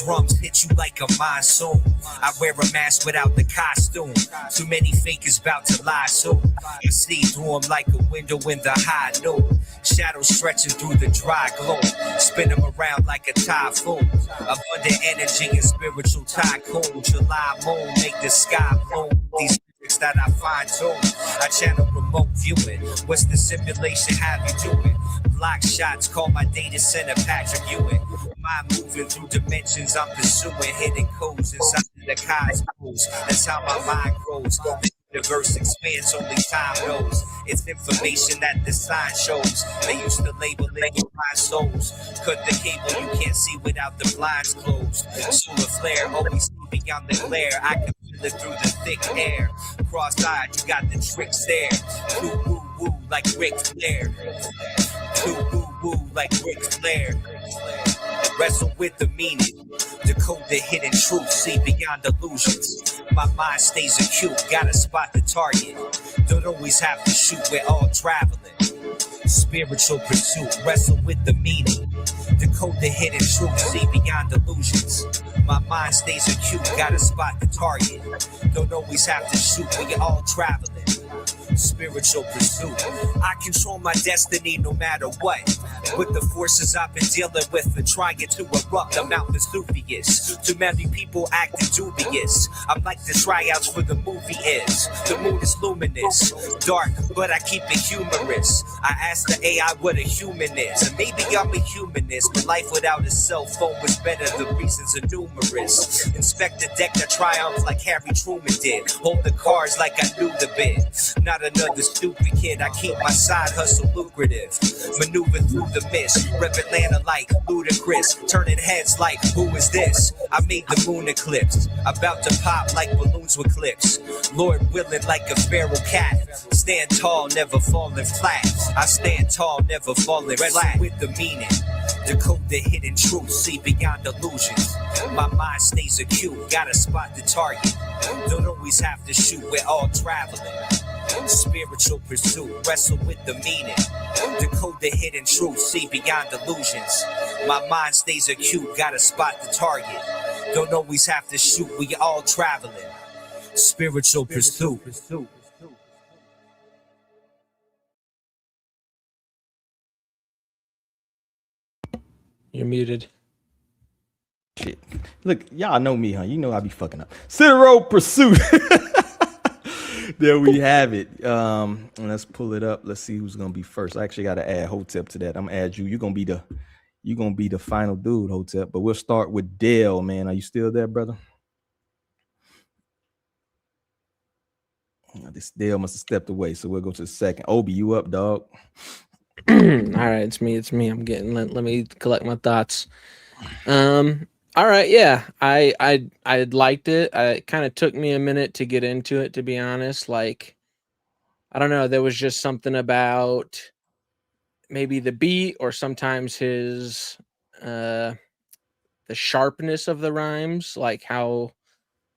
Drums hit you like a monsoon. I wear a mask without the costume. Too many fakers about to lie soon. I see through them like a window in the high noon. Shadows stretching through the dry gloom. Spin them around like a typhoon. Abundant energy and spiritual tycoon. July moon make the sky bloom. These that I fine tune. I channel remote viewing. What's the simulation have you doing? Block shots, call my data center Patrick Ewing. Mind moving through dimensions, I'm pursuing hidden codes inside of the cosmos. That's how my mind grows. The universe expands, only time knows. It's information that the sign shows. They used to label it with my souls. Cut the cable, you can't see without the blinds closed. Solar flare, always see beyond the glare. I can feel it through the thick air. Cross-eyed, you got the tricks there. Blue woo woo like Ric Flair. Blue woo woo like Ric Flair. Wrestle with the meaning, decode the hidden truth, see beyond illusions. My mind stays acute, gotta spot the target. Don't always have to shoot, we're all traveling. Spiritual pursuit, wrestle with the meaning, decode the hidden truth, see beyond illusions. My mind stays acute, gotta spot the target. Don't always have to shoot, we're all traveling. Spiritual pursuit. I control my destiny no matter what. With the forces I've been dealing with and trying to erupt, I'm Mount Vesuvius. Too many people acting dubious. I'm like the tryouts for the movie is. The moon is luminous, dark, but I keep it humorous. I ask the AI what a human is, and maybe I'm a humanist, but life without a cell phone was better. The reasons are numerous. Inspect the deck that triumphs like Harry Truman did. Hold the cards like I knew the bid. Not another stupid kid, I keep my side hustle lucrative. Maneuver through the mist, rep Atlanta like ludicrous. Turning heads like, who is this? I made the moon eclipse, about to pop like balloons with clips. Lord willing like a feral cat. Stand tall, never falling flat. I stand tall, never falling flat. With the meaning, decode the hidden truth, see beyond illusions. My mind stays acute, gotta spot the target. Don't always have to shoot, we're all traveling. Spiritual pursuit, wrestle with the meaning, decode the hidden truth, see beyond illusions. My mind stays acute, gotta spot the target. Don't always have to shoot, we all traveling. Spiritual pursuit. You're muted. Shit. Look, y'all know me, huh? You know I be fucking up. Citero pursuit. There we have it. Let's pull it up. Let's see who's gonna be first. I actually gotta add Hotep to that. I'm gonna add you. You're gonna be the final dude, Hotep. But we'll start with Dale, man. Are you still there, brother? This Dale must have stepped away, so we'll go to the second. Obi, you up, dog? All right, it's me. I'm getting. Let me collect my thoughts. All right, yeah, I liked it. It kind of took me a minute to get into it, to be honest. Like, I don't know, there was just something about maybe the beat, or sometimes his the sharpness of the rhymes, like how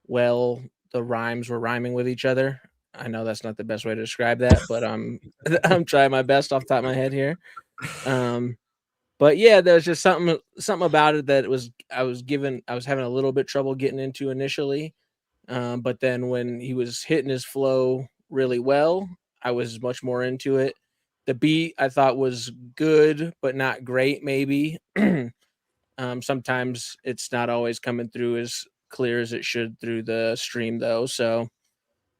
well the rhymes were rhyming with each other. I know that's not the best way to describe that, but I'm trying my best off the top of my head here. But yeah, there's just something about it that I was having a little bit trouble getting into initially. But then when he was hitting his flow really well, I was much more into it. The beat I thought was good, but not great, maybe. Sometimes it's not always coming through as clear as it should through the stream, though. So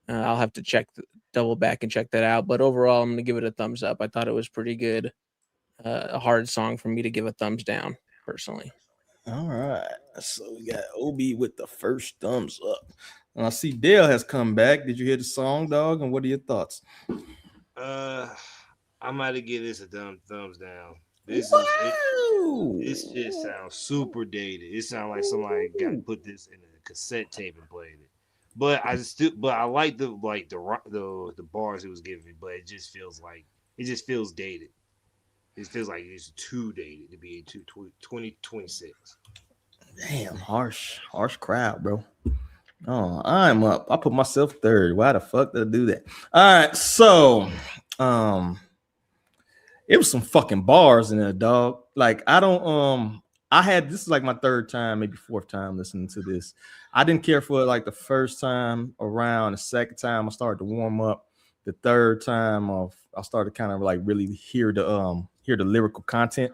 I'll have to double back and check that out. But overall, I'm going to give it a thumbs up. I thought it was pretty good. A hard song for me to give a thumbs down, personally. All right. So we got Obi with the first thumbs up. And I see Dale has come back. Did you hear the song, dog? And what are your thoughts? I might have give this a thumbs down. This shit sounds super dated. It sounds like somebody got put this in a cassette tape and played it. But I like the bars it was giving me, but it just feels dated. It feels like it's too dated to be 2026. Damn, harsh crowd, bro. Oh, I'm up. I put myself third. Why the fuck did I do that? All right, so it was some fucking bars in there, dog. Like, this is like my third time, maybe fourth time listening to this. I didn't care for it like the first time around. The second time I started to warm up. The third time I started kind of like really hear the lyrical content.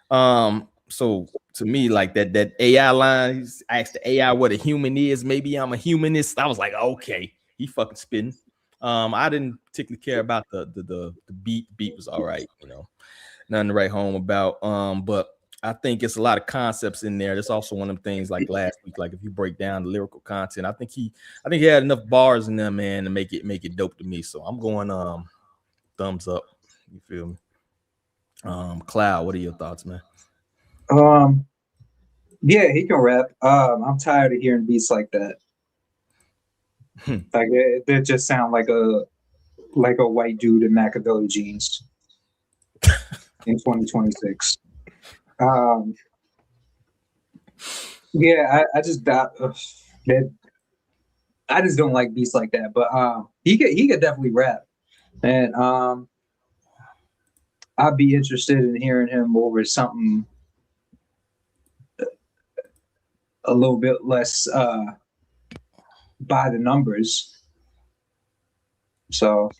So to me, like that AI line, I asked the AI what a human is. Maybe I'm a humanist. I was like, okay, he fucking spitting. I didn't particularly care about the beat. The beat was all right, you know, nothing to write home about. But I think it's a lot of concepts in there. There's also one of them things like last week, like if you break down the lyrical content, I think he had enough bars in there, man, to make it dope to me. So I'm going thumbs up. You feel me? Cloud, what are your thoughts, man? Yeah, he can rap. I'm tired of hearing beats like that. Like they just sound like a white dude in Machiavelli jeans in 2026. Yeah, I just don't like beats like that. But he could definitely rap, and I'd be interested in hearing him over something a little bit less by the numbers. So,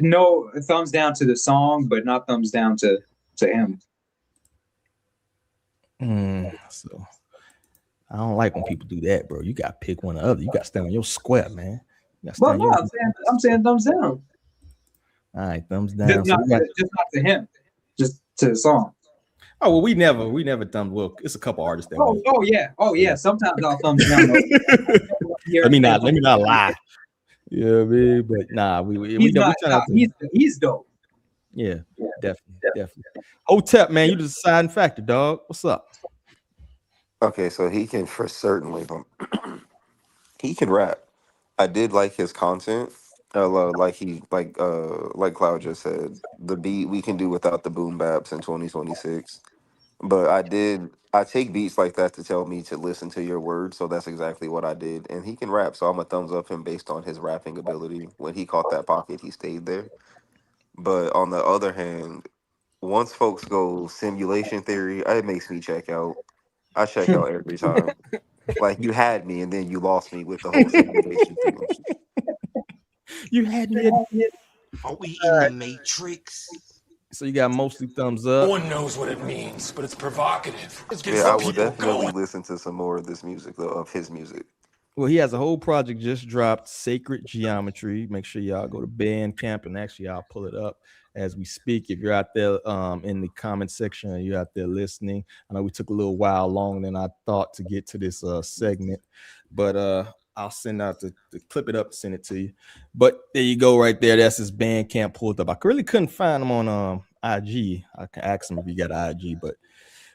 no thumbs down to the song, but not thumbs down to him. So I don't like when people do that, bro. You got to pick one or the other. You got to stand on your square, man. Well, no, I'm saying thumbs down. All right, thumbs down. Just not to him, just to the song. Oh well, we never thumbs. Well, it's a couple artists that. Oh yeah. Sometimes I'll thumbs down. let me not lie. Yeah, man, but nah, he's dope. Yeah, definitely. Hotep, man, you the deciding factor, dog. What's up? Okay, so he can for certainly he can rap. I did like his content. Like Cloud just said, the beat we can do without the boom baps in 2026. But I take beats like that to tell me to listen to your words, so that's exactly what I did. And he can rap, so I'm a thumbs up him based on his rapping ability. When he caught that pocket, he stayed there. But on the other hand, once folks go simulation theory, it makes me check out. I check out every time. Like you had me and then you lost me with the whole simulation thing. You had me. Are we in the Matrix? So you got mostly thumbs up. No one knows what it means, but it's provocative. I will definitely listen to some more of this music, though, of his music. Well, he has a whole project just dropped, Sacred Geometry. Make sure y'all go to Bandcamp, and actually I'll pull it up as we speak. If you're out there in the comment section and you're out there listening, I know we took a little while longer than I thought to get to this segment, but I'll send out the clip it up, send it to you. But there you go, right there. That's his Bandcamp pulled up. I really couldn't find him on IG. I can ask him if he got IG, but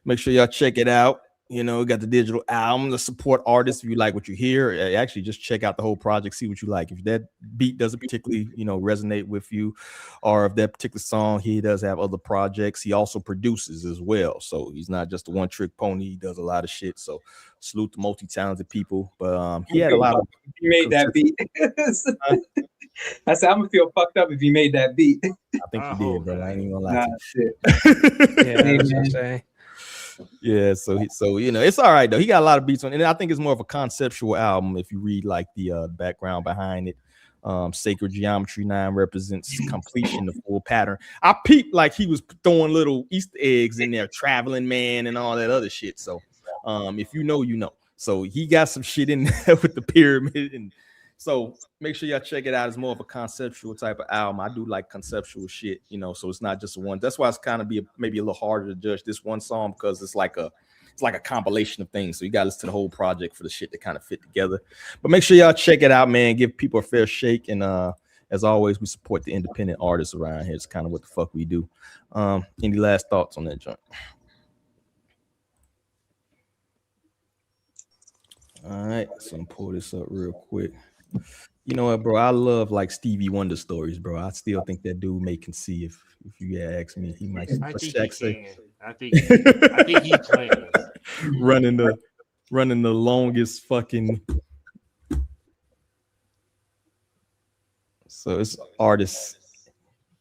make sure y'all check it out. You know, we got the digital album to support artists. If you like what you hear, actually just check out the whole project, see what you like. If that beat doesn't particularly, resonate with you, or if that particular song, he does have other projects. He also produces as well. So he's not just a one-trick pony. He does a lot of shit. So salute to multi-talented people. But he had a lot of... He made that beat. I said, I'm going to feel fucked up if he made that beat. I think he did, bro. I ain't even going to lie to you. Yeah, so it's all right though. He got a lot of beats on, and I think it's more of a conceptual album. If you read like the background behind it, Sacred Geometry 9 represents completion, the full pattern. I peeped like he was throwing little Easter eggs in there, traveling man and all that other shit. So, if you know, you know. So he got some shit in there with the pyramid, and so make sure y'all check it out. It's more of a conceptual type of album. I do like conceptual shit, so it's not just one. That's why it's kind of maybe a little harder to judge this one song, because it's like a compilation of things. So you got to listen to the whole project for the shit to kind of fit together. But make sure y'all check it out, man. Give people a fair shake. And as always, we support the independent artists around here. It's kind of what the fuck we do. Any last thoughts on that joint? All right, so I'm pull this up real quick. You know what, bro? I love like Stevie Wonder stories, bro. I still think that dude may conceive. If you ask me, he might. I think he can. running the longest fucking. So it's artist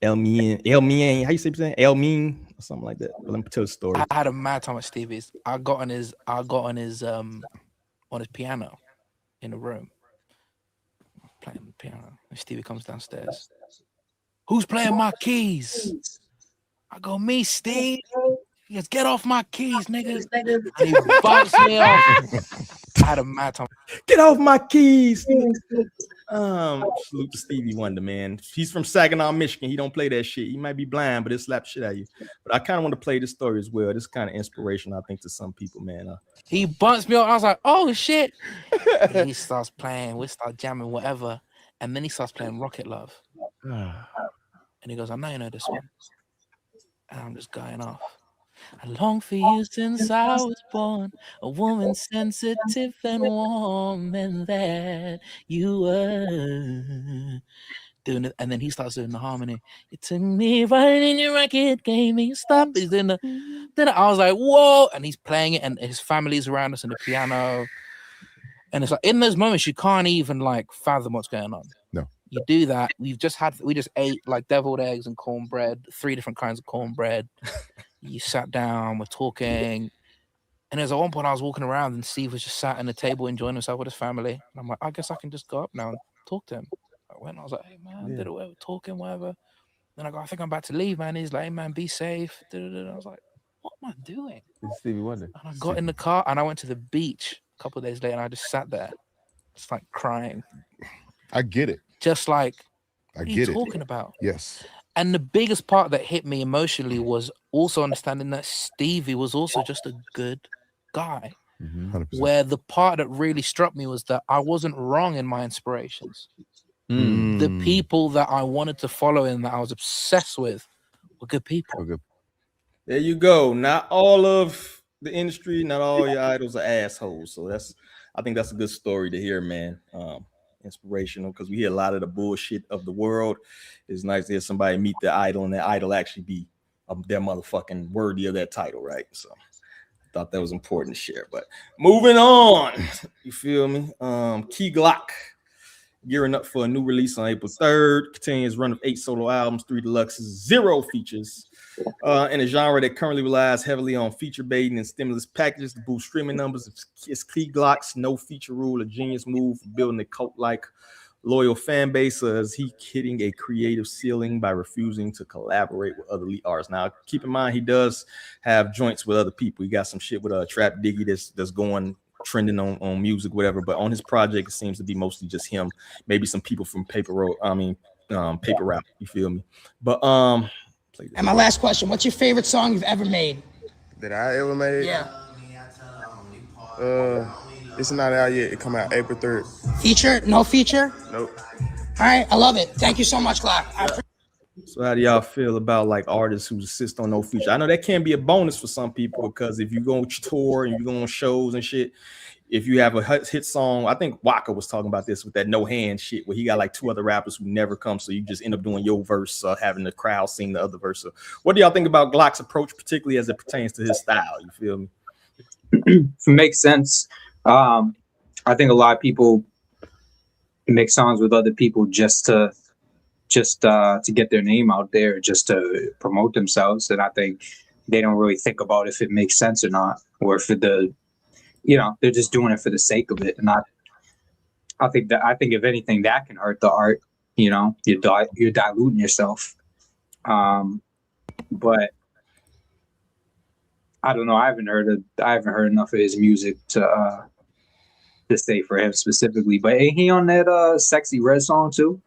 Elmien. How you say it? Elmien or something like that. But let me tell the story. I had a mad time with Stevie's. I got on his piano in the room. Playing the piano, and Stevie comes downstairs. Who's playing my keys? I go, me, Steve. He goes, get off my keys, nigga. And he bites me off. I had a mad time. Get off my keys. Salute to Stevie Wonder, man. He's from Saginaw, Michigan. He don't play that shit. He might be blind, but it slap shit out of you. But I kind of want to play this story as well. This kind of inspiration, I think, to some people, man. He bunts me up. I was like, oh shit. And he starts playing. We start jamming, whatever. And then he starts playing Rocket Love. And he goes, I know you know this one. And I'm just going off. I long for you since I was born, a woman sensitive and warm, and that you were doing it. And then he starts doing the harmony. You took me right in your racket, gave me a stop. He's doing the. Then I was like, whoa! And he's playing it, and his family's around us, and the piano. And it's like in those moments you can't even like fathom what's going on. No. You do that. We just ate like deviled eggs and cornbread, 3 different kinds of cornbread. You sat down, we're talking. And there's at one point I was walking around and Steve was just sat at the table enjoying himself with his family. And I'm like, I guess I can just go up now and talk to him. I went, I was like, hey man, did it, we're talking, whatever. Then I go, I think I'm about to leave, man. He's like, hey man, be safe. I was like, what am I doing? It's Stevie Wonder. And I got in the car and I went to the beach a couple of days later and I just sat there, just like crying. I get it. Just like, what are you talking about? Yes. And the biggest part that hit me emotionally was also understanding that Stevie was also just a good guy. 100%. Where the part that really struck me was that I wasn't wrong in my inspirations. The people that I wanted to follow and that I was obsessed with were good people. There you go. Not all of the industry, not all your idols are assholes. So I think that's a good story to hear, man. Inspirational, because we hear a lot of the bullshit of the world. It's nice to hear somebody meet their idol and their idol actually be their motherfucking worthy of that title, right? So I thought that was important to share. But moving on, you feel me? Key Glock gearing up for a new release on April 3rd. Continues run of 8 solo albums, 3 deluxes, 0 features. In a genre that currently relies heavily on feature baiting and stimulus packages to boost streaming numbers, it's Key Glock's no feature rule a genius move for building a cult-like loyal fan base, or is he hitting a creative ceiling by refusing to collaborate with other lead artists? Now, keep in mind, he does have joints with other people. He got some shit with Trap Diggy that's going trending on music, whatever, but on his project, it seems to be mostly just him, maybe some people from Paper Rap, you feel me? But and my last question, what's your favorite song you've ever made? That I ever made? Yeah. It's not out yet. It come out April 3rd. Feature? No feature? Nope. All right, I love it. Thank you so much, Glock. So how do y'all feel about like artists who insist on no feature? I know that can be a bonus for some people, because if you go on tour and you go on shows and shit, if you have a hit song, I think Waka was talking about this with that no hand shit, where he got like 2 other rappers who never come, so you just end up doing your verse, having the crowd sing the other verse. So what do y'all think about Glock's approach, particularly as it pertains to his style? You feel me? It makes sense. I think a lot of people make songs with other people just to get their name out there, just to promote themselves, and I think they don't really think about if it makes sense or not, or if they're just doing it for the sake of it. And I think if anything, that can hurt the art. You're diluting yourself. But I don't know. I haven't heard enough of his music to say for him specifically. But ain't he on that Sexy Red song too?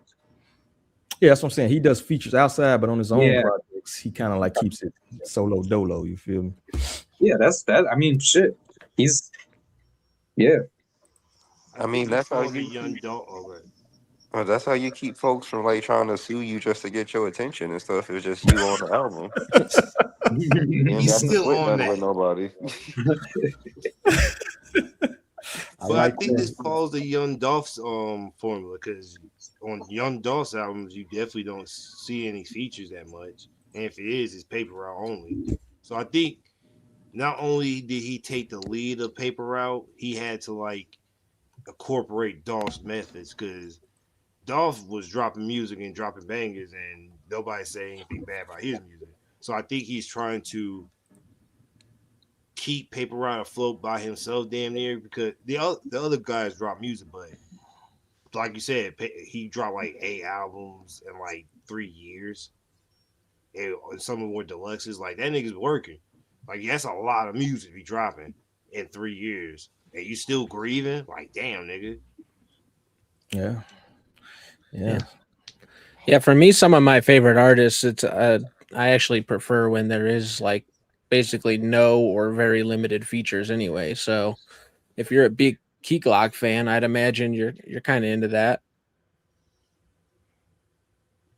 Yeah, that's what I'm saying. He does features outside, but on his own projects, he kind of like keeps it solo dolo. You feel me? Yeah, that's that. I mean, shit. He's I mean, that's how that's how you keep folks from like trying to sue you just to get your attention and stuff. It's just you on the album. He's still on that with nobody. But I think this follows the Young Dolph's formula, because on Young Dolph's albums, you definitely don't see any features that much, and if it is, it's paper route only. So I think not only did he take the lead of paper route, he had to like incorporate Dolph's methods, because Dolph was dropping music and dropping bangers, and nobody said anything bad about his music. So I think he's trying to keep paper route afloat by himself, damn near, because the other guys drop music, but like you said, he dropped like 8 albums in like 3 years, and some of them were deluxes. Like, that nigga's working. Like, that's a lot of music he dropping in 3 years. and you still grieving. Like, damn, nigga. Yeah, for me, some of my favorite artists, it's I actually prefer when there is like basically no or very limited features anyway. So if you're a big Key Glock fan, I'd imagine you're kind of into that.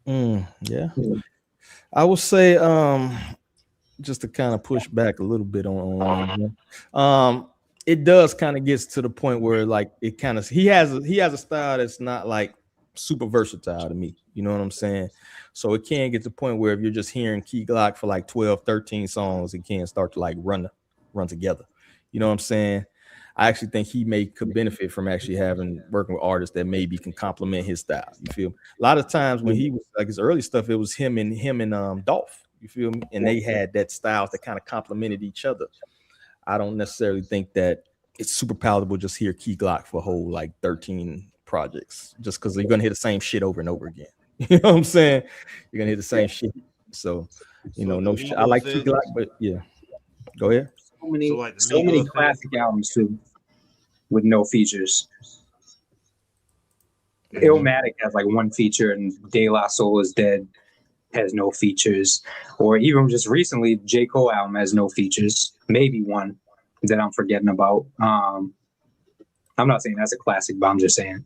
Yeah. I would say just to kind of push back a little bit on it does kind of gets to the point where like it kind of he has a style that's not like super versatile to me. You know what I'm saying? So it can get to the point where if you're just hearing Key Glock for like 12, 13 songs, it can start to like run together. You know what I'm saying? I actually think he could benefit from actually working with artists that maybe can complement his style. You feel me? A lot of times when he was like his early stuff, it was him and Dolph. You feel me? And they had that style that kind of complemented each other. I don't necessarily think that it's super palatable just hear Key Glock for a whole like 13 projects just because you're gonna hear the same shit over and over again. You know what I'm saying? You're gonna hear the same shit. So no shit. I like Key Glock, but yeah. Go ahead. So many classic albums too, with no features. Illmatic has like one feature, and De La Soul is Dead has no features. Or even just recently, J. Cole album has no features. Maybe one that I'm forgetting about. I'm not saying that's a classic, but I'm just saying,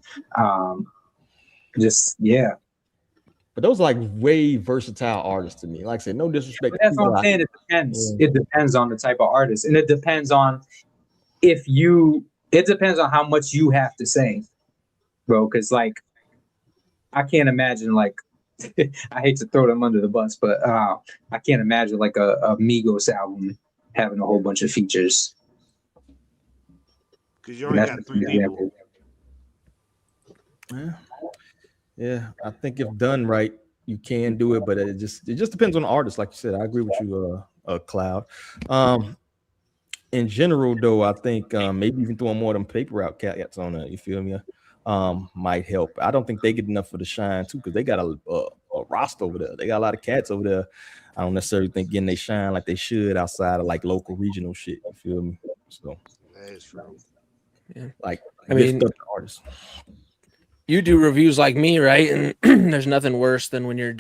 But those are like way versatile artists to me. Like I said, no disrespect. But that's what I'm saying. It depends. Yeah. It depends on the type of artist, and it depends on it depends on how much you have to say, bro. Because like, I can't imagine like, I hate to throw them under the bus, but I can't imagine like a Migos album having a whole bunch of features. Because you already got 3 people. Yeah, I think if done right, you can do it, but it just depends on the artist. Like you said, I agree with you, Cloud. In general, though, I think maybe even throwing more of them paper route cats on it. You feel me? Might help. I don't think they get enough for the shine too, because they got a roster over there. They got a lot of cats over there. I don't necessarily think getting they shine like they should outside of like local regional shit. You feel me? So that is true. Yeah, like I mean, artists. You do reviews like me, right? And there's nothing worse than when you're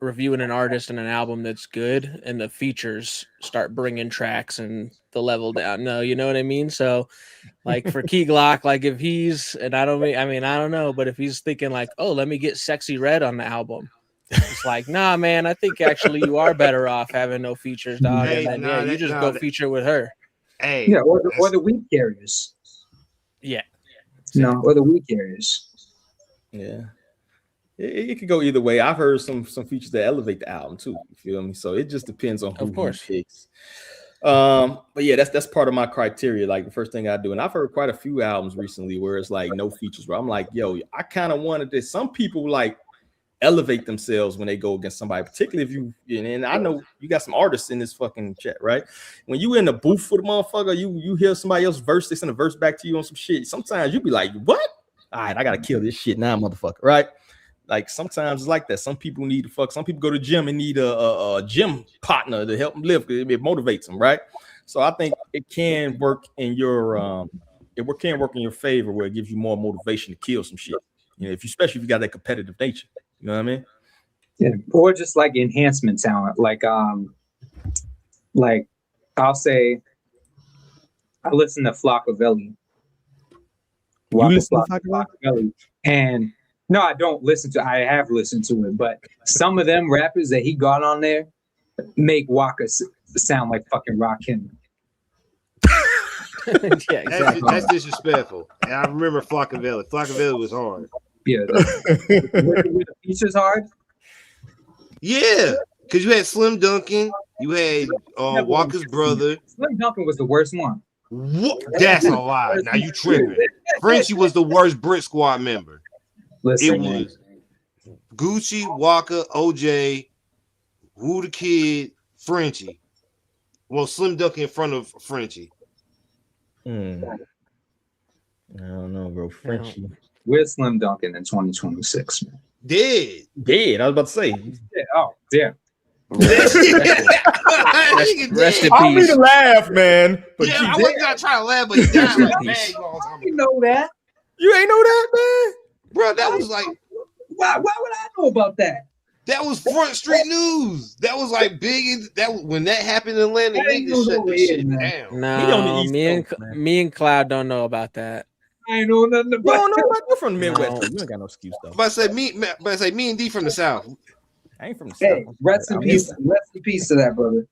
reviewing an artist and an album that's good, and the features start bringing tracks and the level down. No, you know what I mean? So, like for Key Glock, like if he's, and I don't know, but if he's thinking like, oh, let me get Sexy Red on the album, it's like, nah, man, I think actually you are better off having no features, dog. Hey, and then you just go feature with her. Hey, yeah, or the weak carriers. Yeah, or the weak carriers. Yeah, it could go either way. I've heard some features that elevate the album too. You feel me? So it just depends on who picks. But yeah, that's part of my criteria. Like the first thing I do, and I've heard quite a few albums recently where it's like no features. Where I'm like, yo, I kind of wanted this. Some people like elevate themselves when they go against somebody, particularly if you. And I know you got some artists in this fucking chat, right? When you in the booth with a motherfucker, you hear somebody else's verse, they send a verse back to you on some shit. Sometimes you be like, what? All right, I gotta kill this shit now, motherfucker. Right? Like sometimes it's like that. Some people need to fuck. Some people go to the gym and need a gym partner to help them lift. It motivates them, right? So I think it can work in your can work in your favor where it gives you more motivation to kill some shit. You know, especially if you got that competitive nature. You know what I mean? Yeah, or just like enhancement talent. Like I'll say, I listen to Flockavelli. You listen to Flockavelli, and no, I don't listen to. I have listened to it, but some of them rappers that he got on there make Waka sound like fucking Rakim. Yeah, exactly. That's disrespectful. And I remember Flockavelli. Flockavelli was hard. Yeah, the features hard. Yeah, because you had Slim Duncan, you had Walker's brother. Slim Duncan was the worst one. What? That's a lie. Now you tripping. Frenchie was the worst Brit Squad member. Listen, it was Gucci, Walker, OJ, Woo the Kid, Frenchie. Well, Slim Duncan in front of Frenchie. I don't know, bro. Frenchie. Where's Slim Duncan in 2026? Dead. I was about to say. Yeah. Oh, yeah. Rest in I don't mean peace. to laugh, man. But Yeah, you I did. wasn't gonna try to laugh, but he died like a bag long time You ago. know that. You ain't know that, man. Bro, that was like Why would I know about that? that was front street news. That was like big. When that happened in Atlanta, That ain't niggas news shut over this here, shit man. down. He on the No, East Coast, man. me and Cloud don't know about that. I ain't know nothing You about don't know that. about, you're from the Midwest, No. though. You ain't got no excuse, though. But I say me and D from the South. I ain't from the Hey, South. rest in I'm peace. Midwest. Rest in peace to that, brother.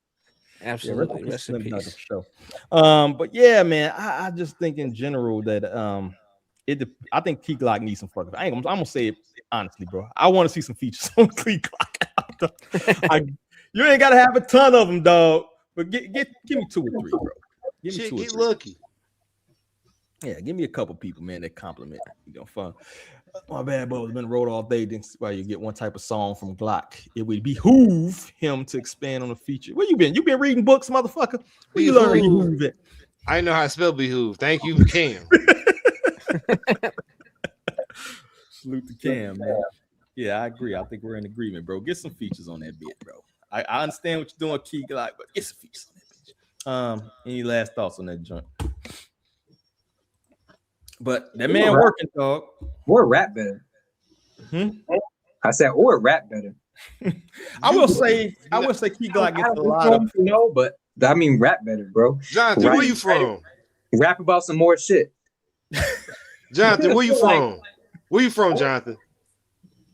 Yeah, Absolutely. Rest in Slim Nugget peace. for sure. But yeah, man, I just think in general that I think Key Glock needs some fucking. I'm gonna say it honestly, bro. I want to see some features on Key Glock. You ain't gotta have a ton of them, dog. But give me 2 or 3, bro. Give me Shit, 2 or get 3. lucky. Yeah, give me a couple people, man, that compliment. You know, fun. My bad boy has been rolled all day. Then why you get one type of song from Glock. It would behoove him to expand on the feature. Where you been? You been reading books, motherfucker? Where you learn behoove at? I didn't know how to spell behoove. Thank you, Cam. Salute to Cam, man. Yeah, I agree. I think we're in agreement, bro. Get some features on that bit, bro. I understand what you're doing, Key Glock, but get some features on that bitch. Any last thoughts on that joint? But that man working, dog. Or rap better. I said, or rap better. I will say Key Glock gets a lot of but I mean rap better, bro. Jonathan, where you from? Rap about some more shit. Jonathan, where you from? Where you from, Jonathan?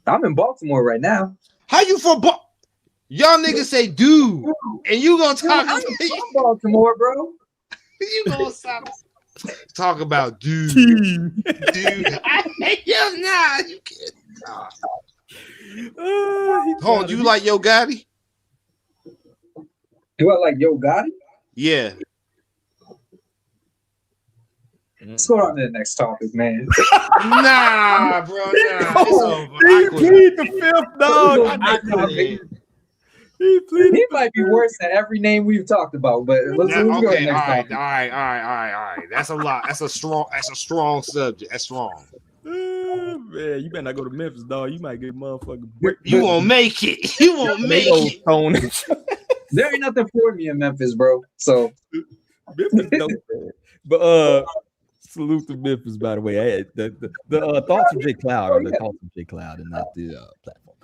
I'm in Baltimore right now. How you from Y'all niggas say dude, and you gonna talk I'm from Baltimore, bro. You gonna talk about dude. Dude. I hate you now. You can't. Hold on, do you like Yo Gotti? Do I like Yo Gotti? Yeah. Let's go on to the next topic, man. Nah, bro. Nah. It's over. He plead the fifth, dog. He might be worse than every name we've talked about, but let's go to the Okay, next all topic. right. That's a lot. That's a strong subject. That's strong. Man, you better not go to Memphis, dog. You might get motherfucking. You won't make it. You won't make it. There ain't nothing for me in Memphis, bro. So Memphis dope, man. But salute to Memphis, by the way. The thoughts of J Cloud are the thoughts of J Cloud and not the platform.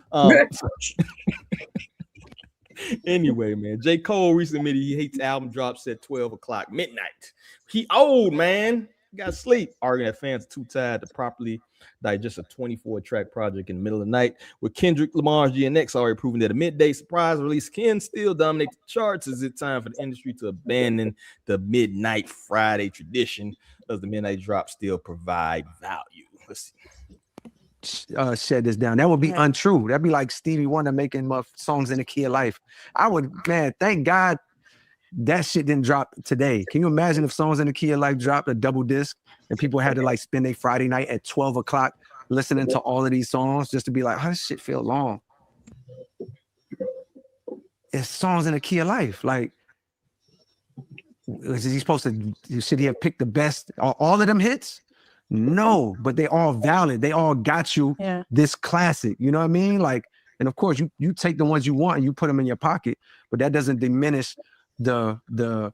Anyway, man, J. Cole recently admitted he hates album drops at 12 o'clock midnight. He old, man. He got sleep. Arguing that fans are too tired to properly digest a 24-track project in the middle of the night. With Kendrick Lamar's GNX already proving that a midday surprise release can still dominate the charts, is it time for the industry to abandon the midnight Friday tradition? Does the midnight drop still provide value? Let's see. Shed this down. That would be untrue. That'd be like Stevie Wonder making songs in the key of life. Thank God that shit didn't drop today. Can you imagine if Songs in the Key of Life dropped a double disc and people had to like spend their Friday night at 12 o'clock listening to all of these songs just to be like, how does shit feel long? It's Songs in the Key of Life. Like, is he supposed to, should he have picked the best, all of them hits? No, but they all valid. They all got you this classic. You know what I mean? Like, and of course, you take the ones you want and you put them in your pocket, but that doesn't diminish the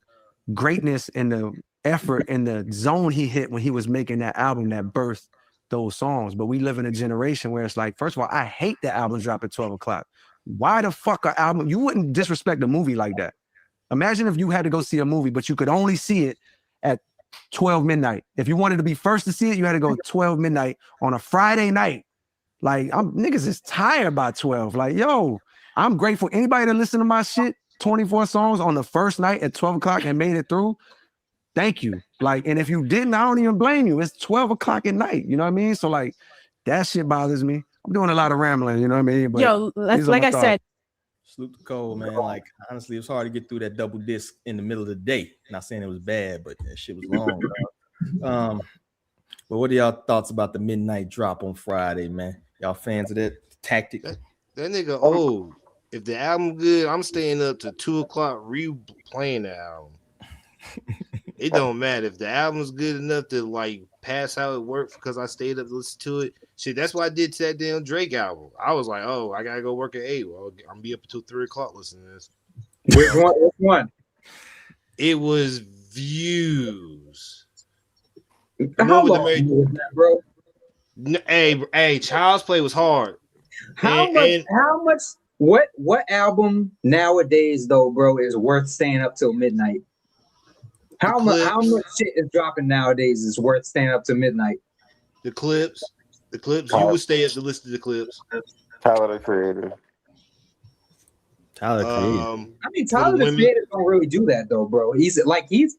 greatness and the effort and the zone he hit when he was making that album that birthed those songs. But we live in a generation where it's like, first of all, I hate the albums drop at 12 o'clock. Why the fuck are album? You wouldn't disrespect a movie like that. Imagine if you had to go see a movie, but you could only see it at 12 midnight. If you wanted to be first to see it, you had to go 12 midnight on a Friday night. Like, niggas is tired by 12. Like, yo, I'm grateful. Anybody that listen to my shit, 24 songs on the first night at 12 o'clock and made it through, thank you. Like, and if you didn't, I don't even blame you. It's 12 o'clock at night. You know what I mean? So like, that shit bothers me. I'm doing a lot of rambling, you know what I mean? But yo, like I said, salute to Cole, man. Like, honestly, it was hard to get through that double disc in the middle of the day. Not saying it was bad, but that shit was long. But what are y'all thoughts about the midnight drop on Friday, man? Y'all fans of that tactic? That nigga old. If the album good, I'm staying up to 2 o'clock replaying the album. It don't matter if the album's good enough to like pass out at work because I stayed up to listen to it. Shit, that's what I did to that damn Drake album. I was like, oh, I gotta go work at 8. Well, I'm gonna be up until 3 o'clock listening to this. Which one? It was Views. How long, bro? Hey, Child's Play was hard. How much? What album nowadays though, bro, is worth staying up till midnight? How much shit is dropping nowadays is worth staying up till midnight? The Clips. You would stay up to listen to the Clips. Tyler the Creator. Tyler Creator. I mean, Tyler the Creator don't really do that though, bro. He's like he's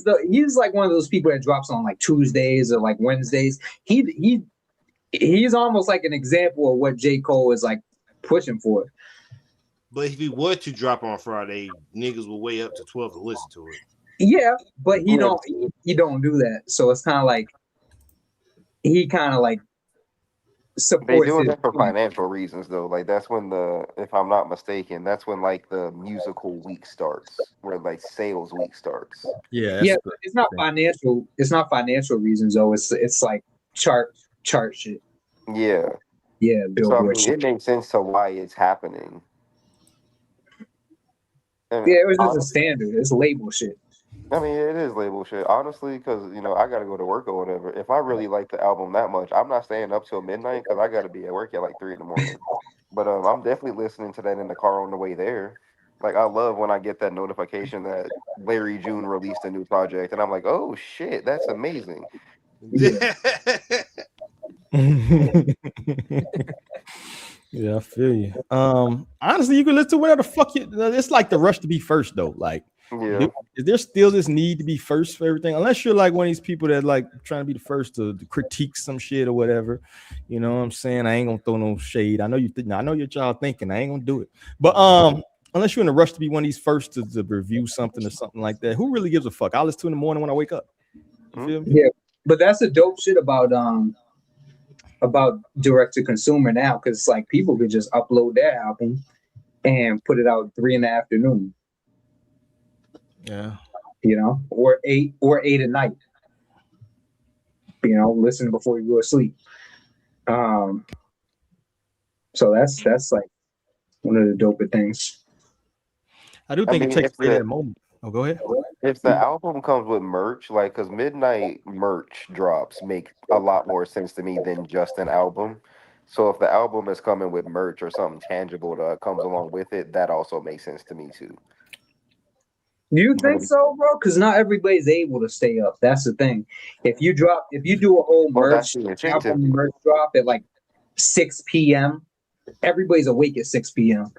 like one of those people that drops on like Tuesdays or like Wednesdays. He's almost like an example of what J. Cole is like pushing for. But if he were to drop on Friday, niggas will wait up to 12 to listen to it. Yeah, but he don't do that. So it's kind of like he kind of like supports. They doing that for financial reasons though. Like that's when if I'm not mistaken, that's when like the musical week starts, where like sales week starts. Yeah, but it's not financial. It's not financial reasons though. It's like chart shit. Yeah. Yeah, Billboard so, shit. it makes sense to why it's happening. Yeah, it was just a standard. It's label shit. I mean, it is label shit, honestly, because, I got to go to work or whatever. If I really like the album that much, I'm not staying up till midnight because I got to be at work at like 3 in the morning. But I'm definitely listening to that in the car on the way there. Like, I love when I get that notification that Larry June released a new project, and I'm like, oh, shit, that's amazing. Yeah, I feel you. Honestly, you can listen to whatever the fuck you. It's like the rush to be first, though. Like, is there still this need to be first for everything? Unless you're like one of these people that like trying to be the first to critique some shit or whatever. You know what I'm saying? I ain't gonna throw no shade. I know you. I know what y'all thinking. I ain't gonna do it. But unless you're in a rush to be one of these first to review something or something like that, who really gives a fuck? I'll listen to it in the morning when I wake up. You feel me? Yeah, but that's the dope shit about direct to consumer now, because it's like people could just upload their album and put it out 3 in the afternoon. Yeah. Or 8 at night. Listen before you go to sleep. So that's like one of the doper things. I do think it takes away that moment. Oh, go ahead. If the album comes with merch, like, because midnight merch drops make a lot more sense to me than just an album. So if the album is coming with merch or something tangible that comes along with it, that also makes sense to me too. Do you think so, bro? Because not everybody's able to stay up. That's the thing. If you do a whole merch drop at like 6 p.m., everybody's awake at 6 p.m.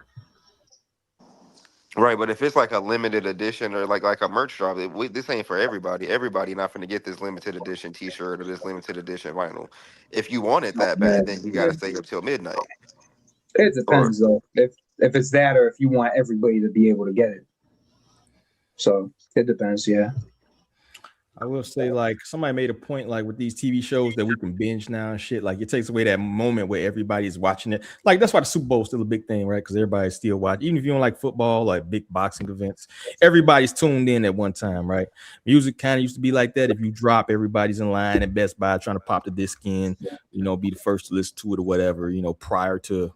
Right, but if it's like a limited edition or like a merch drop, this ain't for everybody. Everybody not gonna get this limited edition T-shirt or this limited edition vinyl. If you want it that bad, then you got to stay up till midnight. It depends though. If it's that, or if you want everybody to be able to get it. So it depends, yeah. I will say, like, somebody made a point, like, with these TV shows that we can binge now and shit. Like, it takes away that moment where everybody's watching it. Like, that's why the Super Bowl is still a big thing, right? Because everybody's still watching. Even if you don't like football, like big boxing events, everybody's tuned in at one time, right? Music kind of used to be like that. If you drop, everybody's in line at Best Buy trying to pop the disc in, be the first to listen to it or whatever, prior to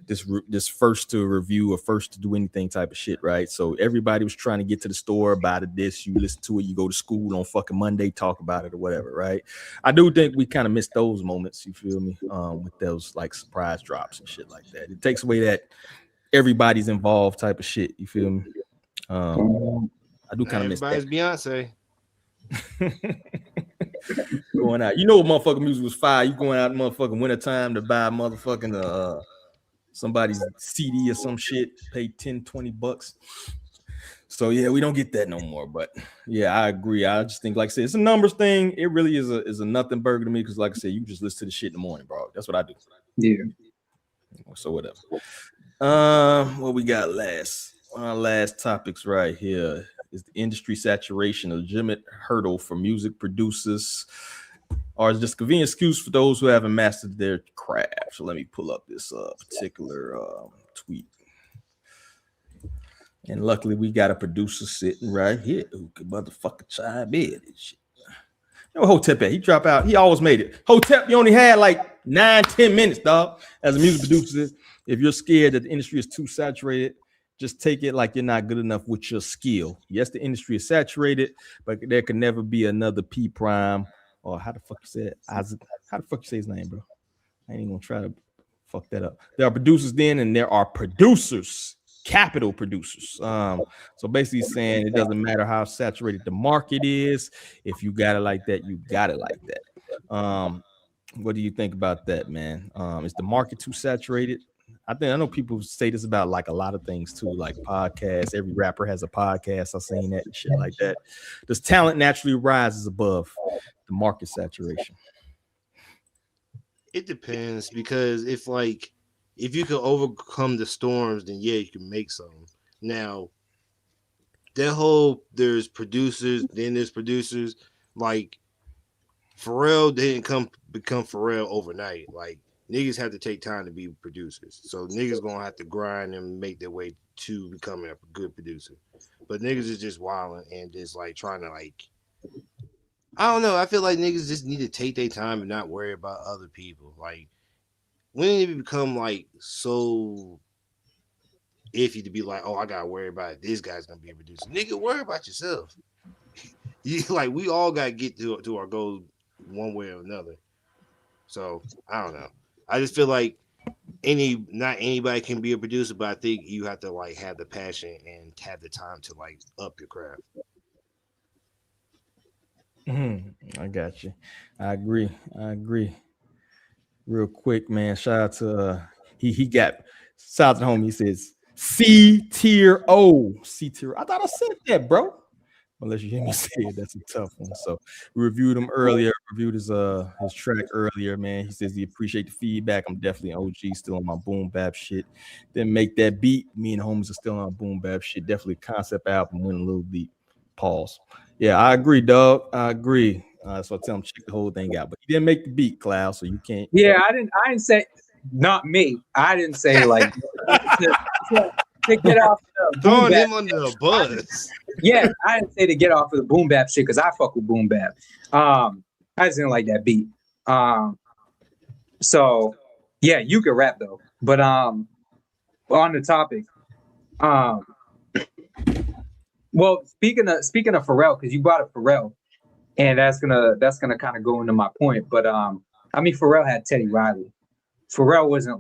this first to review or first to do anything type of shit, right? So everybody was trying to get to the store, buy the disc, you listen to it, you go to school on fucking Monday, talk about it or whatever, right? I do think we kind of missed those moments, you feel me, with those like surprise drops and shit like that. It takes away that everybody's involved type of shit, you feel me? I do kind of miss that. Everybody's Beyonce. Going out, motherfucking music was fire. You going out in motherfucking wintertime to buy motherfucking somebody's CD or some shit, pay $10-$20. So yeah, we don't get that no more. But yeah, I agree. I just think, like I said, it's a numbers thing. It really is a nothing burger to me, because like I said, you just listen to the shit in the morning, bro. That's what I do. Yeah. So whatever. What we got last? Our last topics right here is the industry saturation, a legitimate hurdle for music producers, or is just a convenient excuse for those who haven't mastered their craft. So let me pull up this particular tweet. And luckily, we got a producer sitting right here who could motherfucking chime in and shit. Yo, Hotep at? He drop out. He always made it. Hotep, you only had like 9-10 minutes, dog. As a music producer, if you're scared that the industry is too saturated, just take it like you're not good enough with your skill. Yes, the industry is saturated, but there can never be another P Prime or how the fuck you say it? Isaac. How the fuck you say his name, bro? I ain't even gonna try to fuck that up. There are producers then, and there are producers, capital producers. So basically saying it doesn't matter how saturated the market is. If you got it like that, you got it like that. What do you think about that, man? Is the market too saturated? I know people say this about like a lot of things too, like podcasts. Every rapper has a podcast. I've seen that and shit like that. Does talent naturally rises above the market saturation? It depends, because if you can overcome the storms, then yeah, you can make some. Now, there's producers, then there's producers. Like Pharrell didn't become Pharrell overnight. Like niggas have to take time to be producers. So niggas gonna have to grind and make their way to becoming a good producer. But niggas is just wilding and just like trying to I don't know. I feel like niggas just need to take their time and not worry about other people. Like when did it become like so iffy to be like, oh, I gotta worry about it. This guy's gonna be a producer. Nigga, worry about yourself. We all gotta get to our goal one way or another. So I don't know. I just feel like not anybody can be a producer, but I think you have to have the passion and have the time to up your craft. I got you. I agree. Real quick, man. Shout out to he got shout out to the homie. He says Citero. I thought I said that, bro. Unless you hear me say it, that's a tough one. So we reviewed him earlier, reviewed his track earlier, man. He says he appreciate the feedback. I'm definitely an OG, still on my boom bap shit. Then make that beat. Me and homies are still on boom bap shit. Definitely concept album, went a little deep. Pause. Yeah, I agree, dog. I agree. So I tell him check the whole thing out. But he didn't make the beat, Cloud, so you can't. Yeah, I didn't say not me. I didn't say to get off the throwing him under the bus. Yeah, I didn't say to get off of the boom bap shit because I fuck with boom bap. I just didn't like that beat. So yeah, you can rap though. But on the topic, well, speaking of Pharrell, because you brought up Pharrell, and that's gonna kind of go into my point. But Pharrell had Teddy Riley. Pharrell wasn't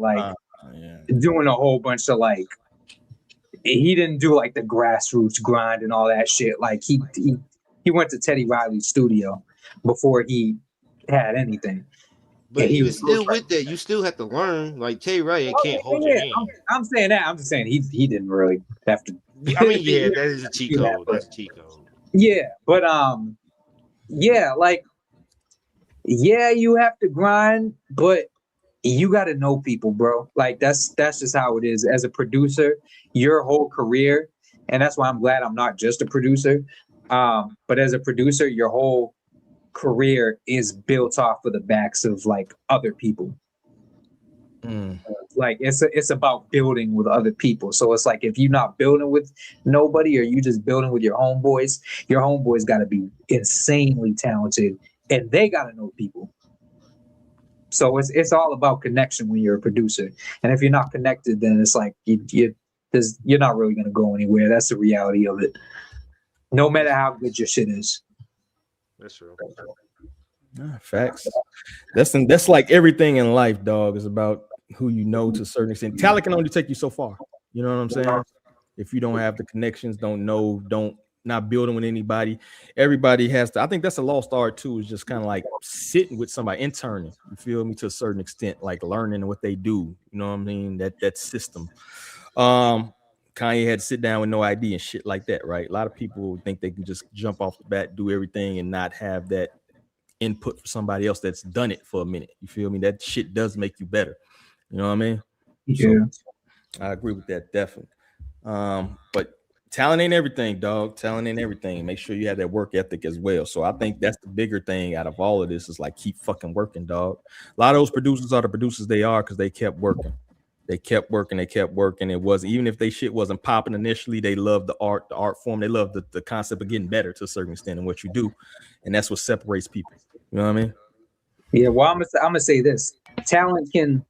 doing a whole bunch of he didn't do the grassroots grind and all that shit. Like he went to Teddy Riley's studio before he had anything. But he was still with that. You still have to learn. Like Teddy Riley can't hold your hand. I'm saying that. I'm just saying he didn't really have to. Yeah, that is a cheat code. That's a cheat code. Yeah, but you have to grind, but you got to know people, bro. That's just how it is. As a producer, your whole career, and that's why I'm glad I'm not just a producer. But as a producer, your whole career is built off of the backs of other people. It's about building with other people. So it's if you're not building with nobody, or you just building with your homeboys got to be insanely talented, and they got to know people. So it's all about connection when you're a producer. And if you're not connected, then it's you're not really going to go anywhere. That's the reality of it. No matter how good your shit is. That's true. Facts. That's like everything in life, dog. Is about who you know to a certain extent. Talent can only take you so far. You know what I'm saying? If you don't have the connections, not building with anybody, everybody has to. I think that's a lost art too, is just kind of sitting with somebody, interning, you feel me, to a certain extent, learning what they do. You know what I mean? That system. Kanye had to sit down with no ID and shit like that, right? A lot of people think they can just jump off the bat, do everything, and not have that input for somebody else that's done it for a minute. You feel me? That shit does make you better. You know what I mean? Yeah. So, I agree with that, definitely. But talent ain't everything, dog. Talent ain't everything. Make sure you have that work ethic as well. So I think that's the bigger thing out of all of this is keep fucking working, dog. A lot of those producers are the producers they are because they kept working. They kept working. It wasn't, even if they shit wasn't popping initially, they loved the art form. They loved the concept of getting better to a certain extent in what you do. And that's what separates people. You know what I mean? Yeah, well, I'm gonna say this: talent can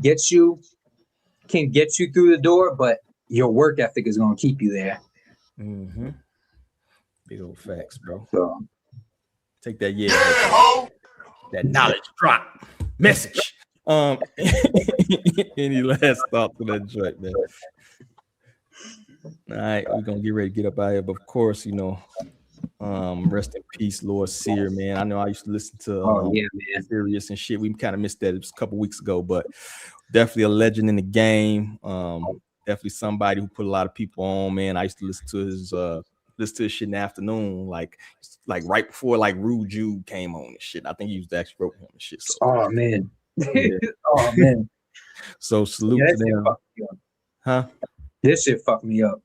get you through the door, but your work ethic is gonna keep you there. Mm-hmm. Big old facts, bro. So take that, that knowledge drop message. Any last thoughts on that joint, man? All right, we're gonna get ready to get up out here, but of course, you know, rest in peace, Lord Sear, man. I know I used to listen to man, Furious and shit. We kind of missed that. It was a couple weeks ago, but definitely a legend in the game. Definitely somebody who put a lot of people on, man. I used to listen to his shit in the afternoon, like right before like Rude Jude came on and shit. I think he was actually wrote him and shit. So. Oh man. Yeah. Oh man. So salute to them. Huh? This shit fucked me up.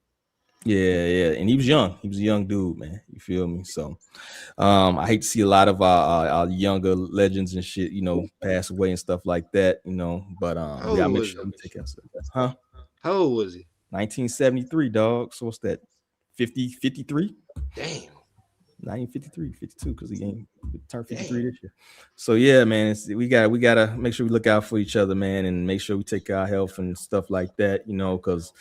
Yeah. And he was young. He was a young dude, man. You feel me? So I hate to see a lot of our younger legends and shit, you know, pass away and stuff like that, you know. But yeah, I make sure we take care of that. Huh? How old was he? 1973, dog. So what's that? 53? Damn. 1953, 52, because he turned 53 this year. So yeah, man, we gotta make sure we look out for each other, man, and make sure we take our health and stuff like that, you know, because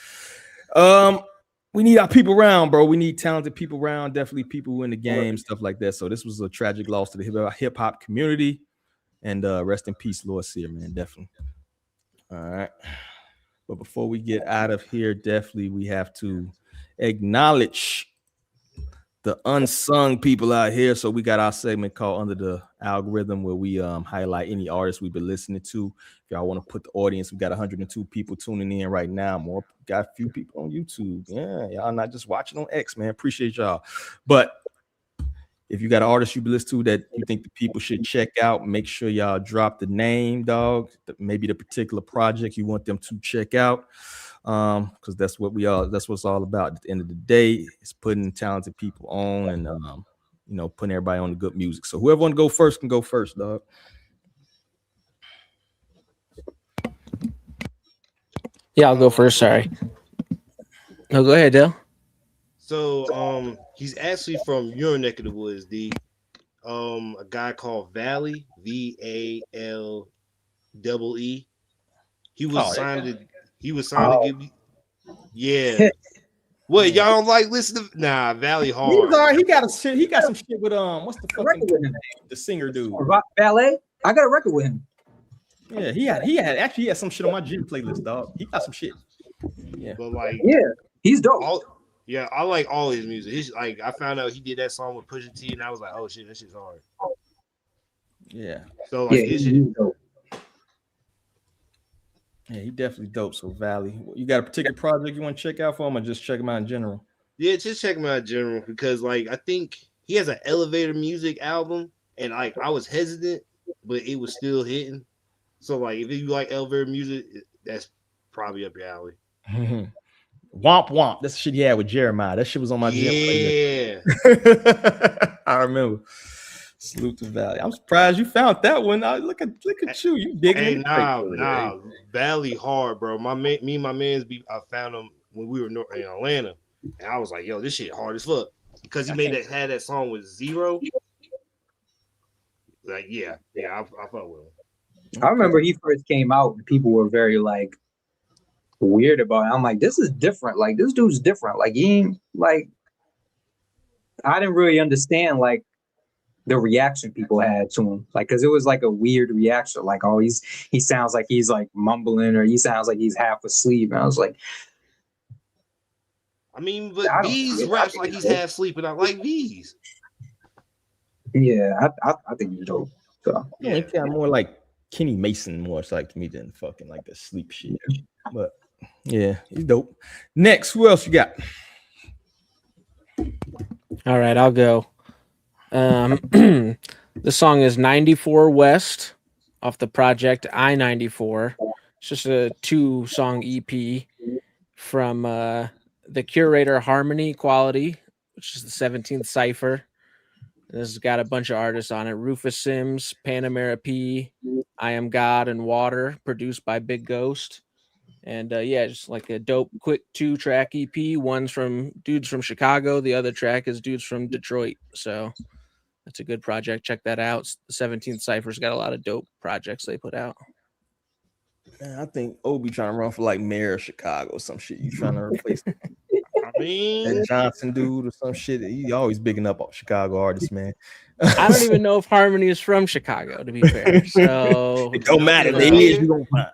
we need our people around, bro. We need talented people around, definitely people who in the game, stuff like that. So this was a tragic loss to the hip hop community, and rest in peace, Lord Sear, man, definitely. All right, but before we get out of here, definitely we have to acknowledge the unsung people out here. So we got our segment called Under the Algorithm, where we highlight any artists we've been listening to. If y'all want to put the audience, we got 102 people tuning in right now. More got a few people on YouTube. Yeah, y'all not just watching on X, man. Appreciate y'all. But if you got an artist you listen to that you think the people should check out, make sure y'all drop the name, dog. Maybe the particular project you want them to check out. Because that's what it's all about at the end of the day. It's putting talented people on and you know, putting everybody on the good music. So whoever want to go first can go first, dog. Yeah, I'll go first. Sorry. No, go ahead, Dale. So he's actually from your neck of the woods, D. A guy called Valley, VALEE. He was signed to give me. Yeah. What, y'all don't like listen to? Nah, Valley hard. He got some shit with what's the fucking name? The singer dude. Ballet? I got a record with him. Yeah, he had some shit on my gym playlist, dog. He got some shit. Yeah. But like, yeah, he's dope. I like all his music. He's like, I found out he did that song with Pusha T, and I was like, oh shit, that shit's hard. Yeah. So like, he's dope. Yeah, he definitely dope. So Valley, you got a particular project you want to check out for him, or just check him out in general? Yeah, just check him out in general, because like I think he has an Elevator Music album, and like I was hesitant, but it was still hitting. So like, if you like Elevator Music, that's probably up your alley. Womp Womp. That's the shit he had with Jeremiah. That shit was on my gym. Yeah. I remember. Salute to Valley. I'm surprised you found that one. Look at you. You digging Hey, in. nah. Valley hard, bro. Me and my man's I found him when we were in Atlanta, and I was like, yo, this shit hard as fuck. Because he had that song with Zero. Like, yeah, I fuck with him. I remember he first came out and people were very like weird about it. I'm like, this is different. Like, this dude's different. Like, he ain't like, I didn't really understand like the reaction people had to him. Like, cause it was like a weird reaction. Like, oh, he sounds like he's like mumbling, or he sounds like he's half asleep. And I was like, I mean, but V's raps like he's half sleeping. I like V's. Yeah, I think he's dope. So yeah, it's kind of more like Kenny Mason, more like to me than fucking like the sleep shit. But yeah, he's dope. Next, who else you got? All right, I'll go. The song is 94 West off the project I-94. It's just a 2-song EP from the Curator Harmony Quality, which is the 17th Cypher. This has got a bunch of artists on it: Rufus Sims, Panamera P, I Am God and Water, produced by Big Ghost. And yeah, just like a dope, quick 2-track EP. One's from dudes from Chicago. The other track is dudes from Detroit. So that's a good project. Check that out. The 17th Cypher's got a lot of dope projects they put out. Man, I think Obi trying to run for like mayor of Chicago or some shit. You trying to replace I mean, that Johnson dude or some shit. He always bigging up Chicago artists, man. I don't even know if Harmony is from Chicago, to be fair. So it don't matter. They is you gonna find.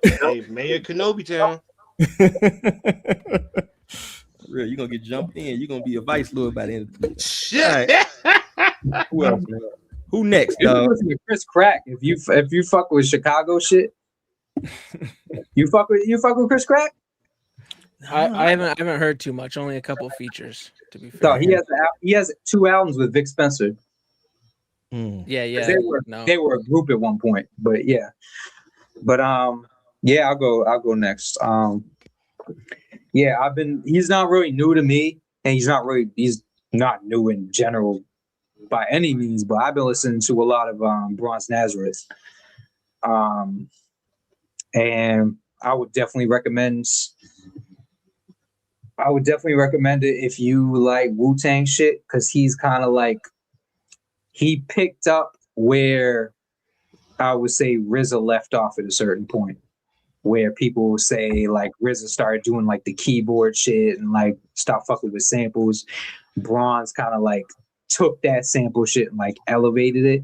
Hey, Mayor Kenobi Town. Real, you're gonna get jumped in. You're gonna be a vice lord by the end of the year. Shit. Right. Who else, man? Who next, You dog? listen to Chris Crack. If you fuck with Chicago shit, you fuck with Chris Crack. I haven't heard too much. Only a couple features, to be fair. So he has 2 albums with Vic Spencer. Yeah. They were a group at one point, but yeah. But yeah, I'll go next. Yeah, he's not really new to me, and he's not new in general by any means, but I've been listening to a lot of Bronze Nazareth. And I would definitely recommend it if you like Wu-Tang shit, because he's kind of like, he picked up where I would say RZA left off at a certain point, where people will say like RZA started doing like the keyboard shit and like stop fucking with samples. Bronze kind of like took that sample shit and like elevated it,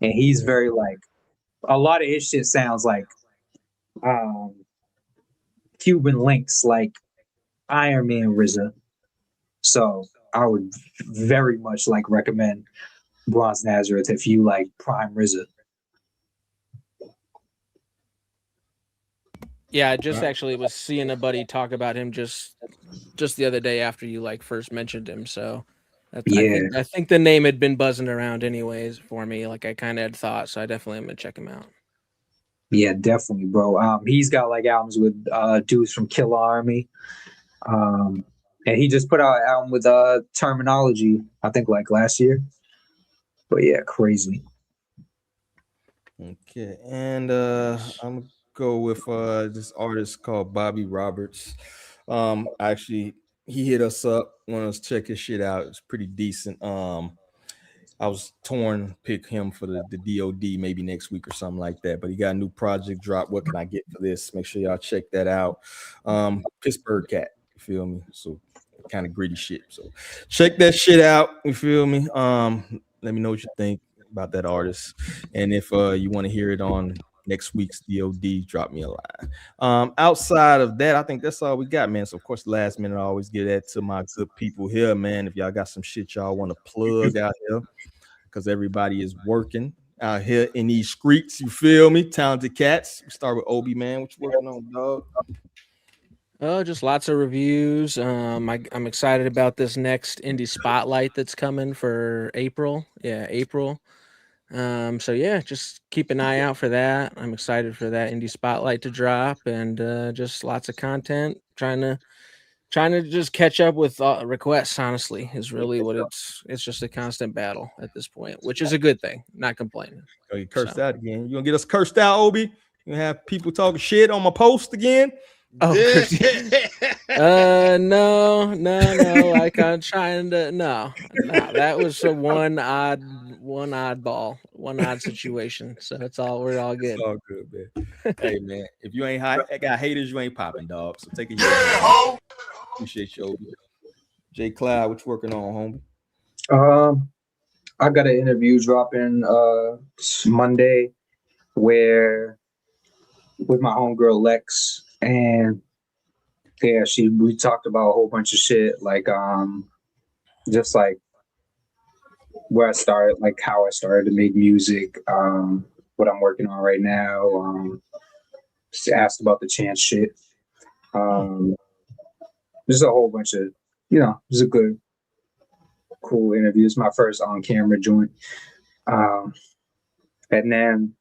and he's very like, a lot of his shit sounds like Cuban links, like Iron Man RZA. So I would very much like recommend Bronze Nazareth if you like prime RZA. Yeah, I just actually was seeing a buddy talk about him just the other day after you like first mentioned him. So I think the name had been buzzing around anyways for me. Like I kind of had thought, so I definitely am gonna check him out. Yeah, definitely, bro. He's got like albums with dudes from Kill Army. And he just put out an album with Terminology, I think like last year. But yeah, crazy. Okay, and I'm gonna go with this artist called Bobby Roberts. Actually, he hit us up, wanted us to check his shit out. It's pretty decent. I was torn pick him for the DOD maybe next week or something like that, but he got a new project drop. What can I get for this? Make sure y'all check that out. Pittsburgh Cat, you feel me? So kind of gritty shit. So check that shit out, you feel me? Let me know what you think about that artist, and if you want to hear it on next week's DOD, drop me a line. Outside of that, I think that's all we got, man. So of course, last minute I always give that to my good people here, man. If y'all got some shit y'all want to plug out here, because everybody is working out here in these streets, you feel me? Talented cats. We start with Obi, man. What you working on, dog? Oh, just lots of reviews. I'm excited about this next indie spotlight that's coming for April. Yeah, April. So yeah, just keep an eye out for that. I'm excited for that indie spotlight to drop, and just lots of content. Trying to just catch up with requests. Honestly, is really what it's just a constant battle at this point, which is a good thing. Not complaining. Oh, you cursed out again. You gonna get us cursed out, Obi? You gonna have people talking shit on my post again? Oh, no. Like I'm trying to no. That was a one odd situation. So we're all good. It's all good, man. Hey, man, if you ain't got haters, you ain't popping, dog. So take it easy. Appreciate you, Obi. J Cloud, what you working on, homie? I got an interview dropping Monday with my homegirl Lex. And yeah, we talked about a whole bunch of shit, like just like where I started, like how I started to make music, what I'm working on right now. Just asked about the Chance shit. Just a whole bunch of, just a good, cool interview. It's my first on-camera joint. And then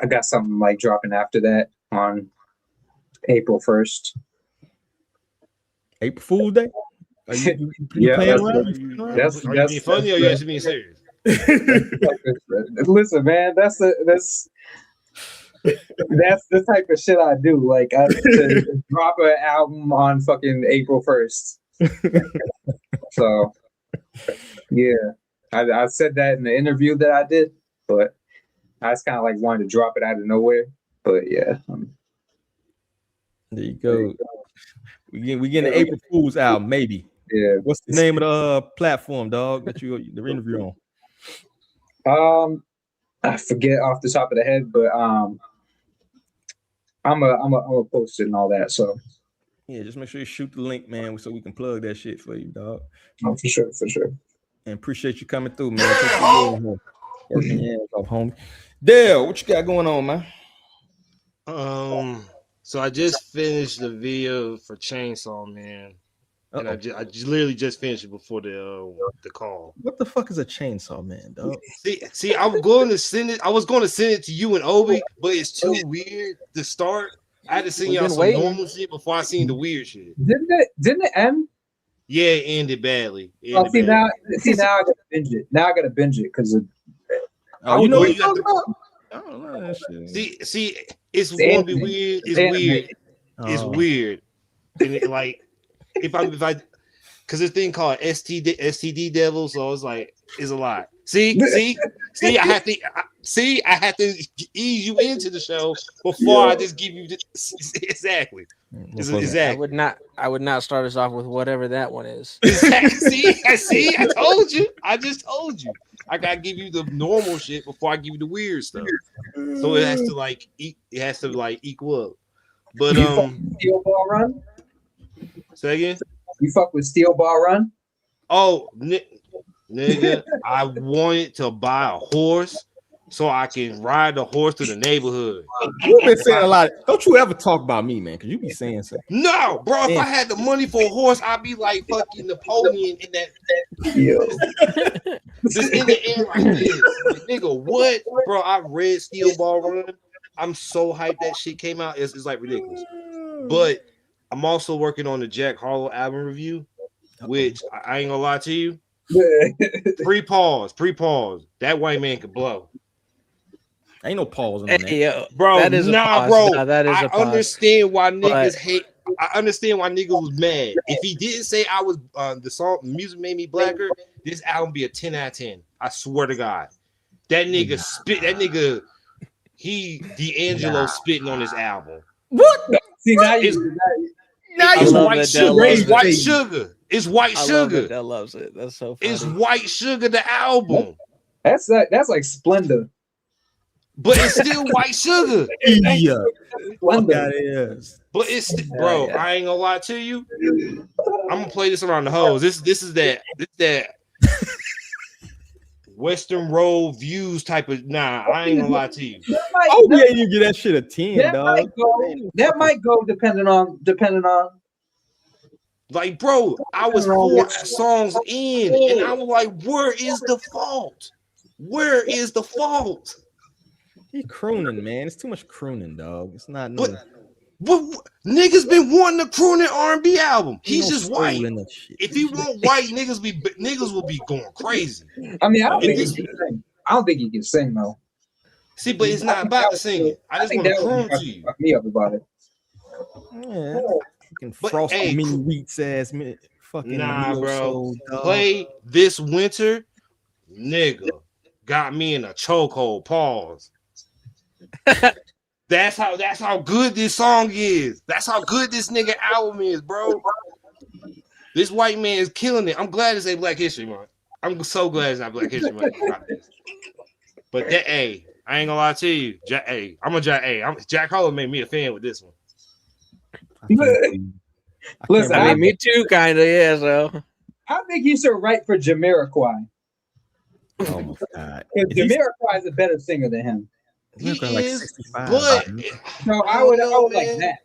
I got something like dropping after that on April 1st. April Fool's Day? Yeah, Are you being funny or you actually being serious? Listen, man, that's the type of shit I do. Like, I to drop an album on fucking April 1st. So, yeah, I said that in the interview that I did, but I just kind of like wanted to drop it out of nowhere. But yeah, there you go. We getting the April Fool's album, maybe. Yeah. What's the name of the platform, dog, that you the interview on? I forget off the top of the head, but I'm a post it and all that. So yeah, just make sure you shoot the link, man, so we can plug that shit for you, dog. Oh, for sure. And appreciate you coming through, man. Take your working your hands off, homie. Dale, what you got going on, man? So I just finished the video for Chainsaw Man, and I just literally just finished it before the call. What the fuck is a Chainsaw Man, dog? See, I was going to send it to you and Obi, but it's too weird to start. I had to send y'all some normal shit before I seen the weird shit. Didn't it end? Yeah, it ended badly. Now I gotta binge it. Now I gotta binge it because you know what you're talking about? I don't know that shit. See, it's gonna be weird. It's weird. It's weird. And it, like, if I, because this thing called STD Devil, so it's like it's a lot. See, I have to ease you into the show before I just give you exactly. Exactly. I would not start us off with whatever that one is. See, I told you. I just told you. I gotta give you the normal shit before I give you the weird stuff. So it has to like equal up. But Steel Ball Run. Say again. You fuck with Steel Ball Run? Oh, nigga, I wanted to buy a horse so I can ride the horse to the neighborhood. You've been saying a lot. Don't you ever talk about me, man? Because you be saying something. No, bro. If I had the money for a horse, I'd be like fucking Napoleon in that. Just in the air like this. Like, nigga, what? Bro, I read Steel Ball Run. I'm so hyped that shit came out. It's like ridiculous. But I'm also working on the Jack Harlow album review, which I ain't gonna lie to you. Pre-pause. That white man could blow. Ain't no pause on that. Yo, bro. That is bro. That is I understand why niggas hate. I understand why niggas was mad. If he didn't say I was the music made me blacker, this album be a 10 out of 10. I swear to God. That nigga spit. That nigga, D'Angelo spitting on this album. What? See, now it's white sugar. It's white sugar. It's white sugar. That loves it. That's so funny. It's white sugar. The album. That's like Splendor. But it's still white sugar. Yeah. But it's bro, I ain't gonna lie to you. I'm gonna play this around the hose. This is that Western Road Views type of I ain't gonna lie to you. You get that shit a 10, dog. That might go depending on like, bro, I was 4 songs in and I was like, where is the fault? Where is the fault? He crooning, man. It's too much crooning, dog. It's not. But niggas been wanting a crooning R&B album. He's just white. If he want white, niggas will be going crazy. I mean, I don't think he can sing though. See, but it's not about the singing. I just want to croon to you. Fuck me up about it. Yeah, fucking frosty mini wheats ass fucking. Nah, bro. Play This Winter, nigga. Got me in a chokehold. Pause. That's how good this song is. That's how good this nigga album is, bro. This white man is killing it. I'm glad it's a Black History Month. I'm so glad it's not Black History Month. But that, I ain't gonna lie to you. Jack Harlow made me a fan with this one. Listen, I mean, me too, kind of. Yeah, so I think you should write for Jamiroquai. Oh my God! Jamiroquai is a better singer than him. He like is, 65, but no, I would like that.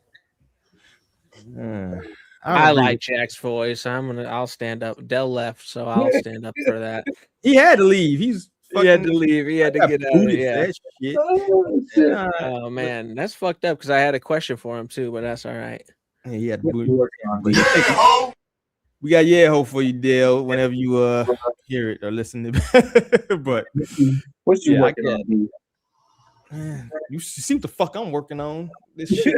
I like Jack's voice. I'll stand up. Dell left, so I'll stand up for that. He had to leave. He had to leave. He had to get out of it. Yeah. Oh man, that's fucked up because I had a question for him too, but that's all right. Yeah, he had booty. We got HOV for you, Dale, whenever you hear it or listen to it. But what you yeah, working on, dude? Man, you see what the fuck I'm working on. This shit.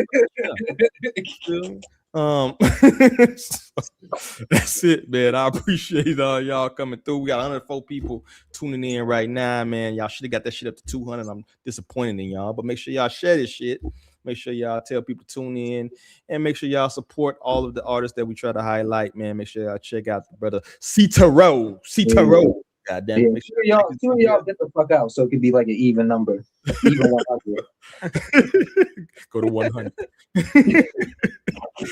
That's it, man. I appreciate y'all coming through. We got 104 people tuning in right now, man. Y'all should have got that shit up to 200. I'm disappointed in y'all, but make sure y'all share this shit. Make sure y'all tell people to tune in, and make sure y'all support all of the artists that we try to highlight, man. Make sure y'all check out the brother Citero. God damn it. Make sure y'all get the fuck out so it could be like an even number. Even 100. Go to 100.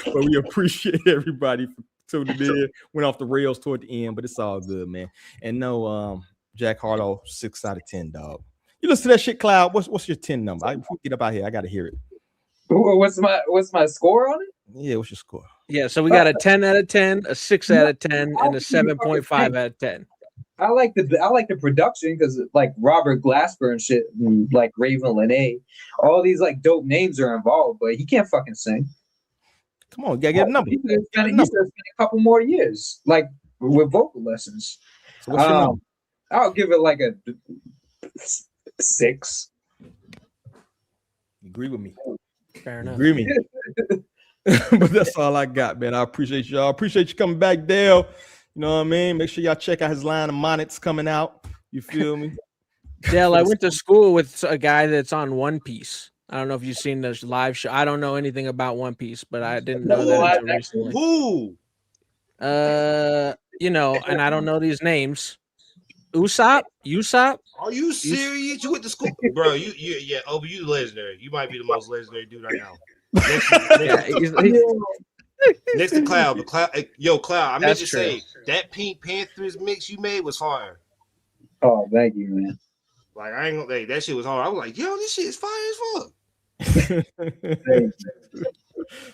But we appreciate everybody for tuning in. Went off the rails toward the end, but it's all good, man. And no, Jack Harlow, 6 out of 10, dog. You listen to that shit, Cloud. What's your 10 number? I get up out here. I gotta hear it. What's my score on it? Yeah, what's your score? Yeah, so we got a 10 out of 10, a 6 out of 10, and a 7.5 out of 10. I like the production because like Robert Glasper and shit, and like Raven Lene, all these like dope names are involved, but he can't fucking sing. Come on, you gotta get a number. He should spend a couple more years, like with vocal lessons. So what's your number? I'll give it like a 6. Agree with me. Fair enough. Agree with me. But that's all I got, man. I appreciate y'all. Appreciate you coming back, Dale. You know what I mean? Make sure y'all check out his line of monnets coming out. You feel me? Dale, I went to school with a guy that's on One Piece. I don't know if you've seen this live show. I don't know anything about One Piece, but I didn't know that until recently. Who? You know, and I don't know these names. Usopp? Are you serious? You went to school, bro? Yeah. Oh, you legendary. You might be the most legendary dude right now. Next to Cloud, but Cloud, Cloud. I meant to say that Pink Panthers mix you made was fire. Oh, thank you, man. Like I ain't gonna like that shit was hard. I was like, yo, this shit is fire as fuck.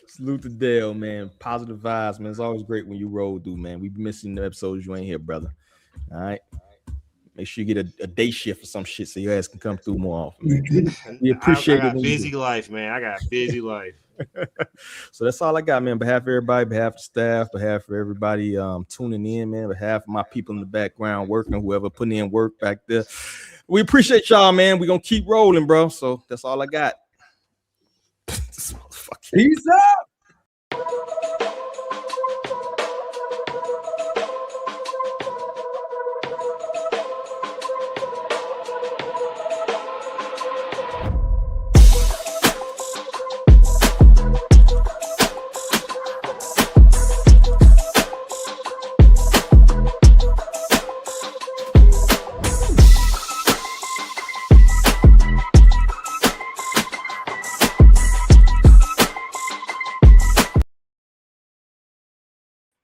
Salute to Dale, man. Positive vibes, man. It's always great when you roll through, man. We be missing the episodes you ain't here, brother. All right. Make sure you get a day shift or some shit so your ass can come through more often, man. We appreciate I got busy life, man. I got busy life. So that's all I got, man. On behalf of everybody, behalf of the staff, behalf of everybody tuning in, man, behalf of my people in the background working, whoever putting in work back there. We appreciate y'all, man. We're gonna keep rolling, bro. So that's all I got. Peace out.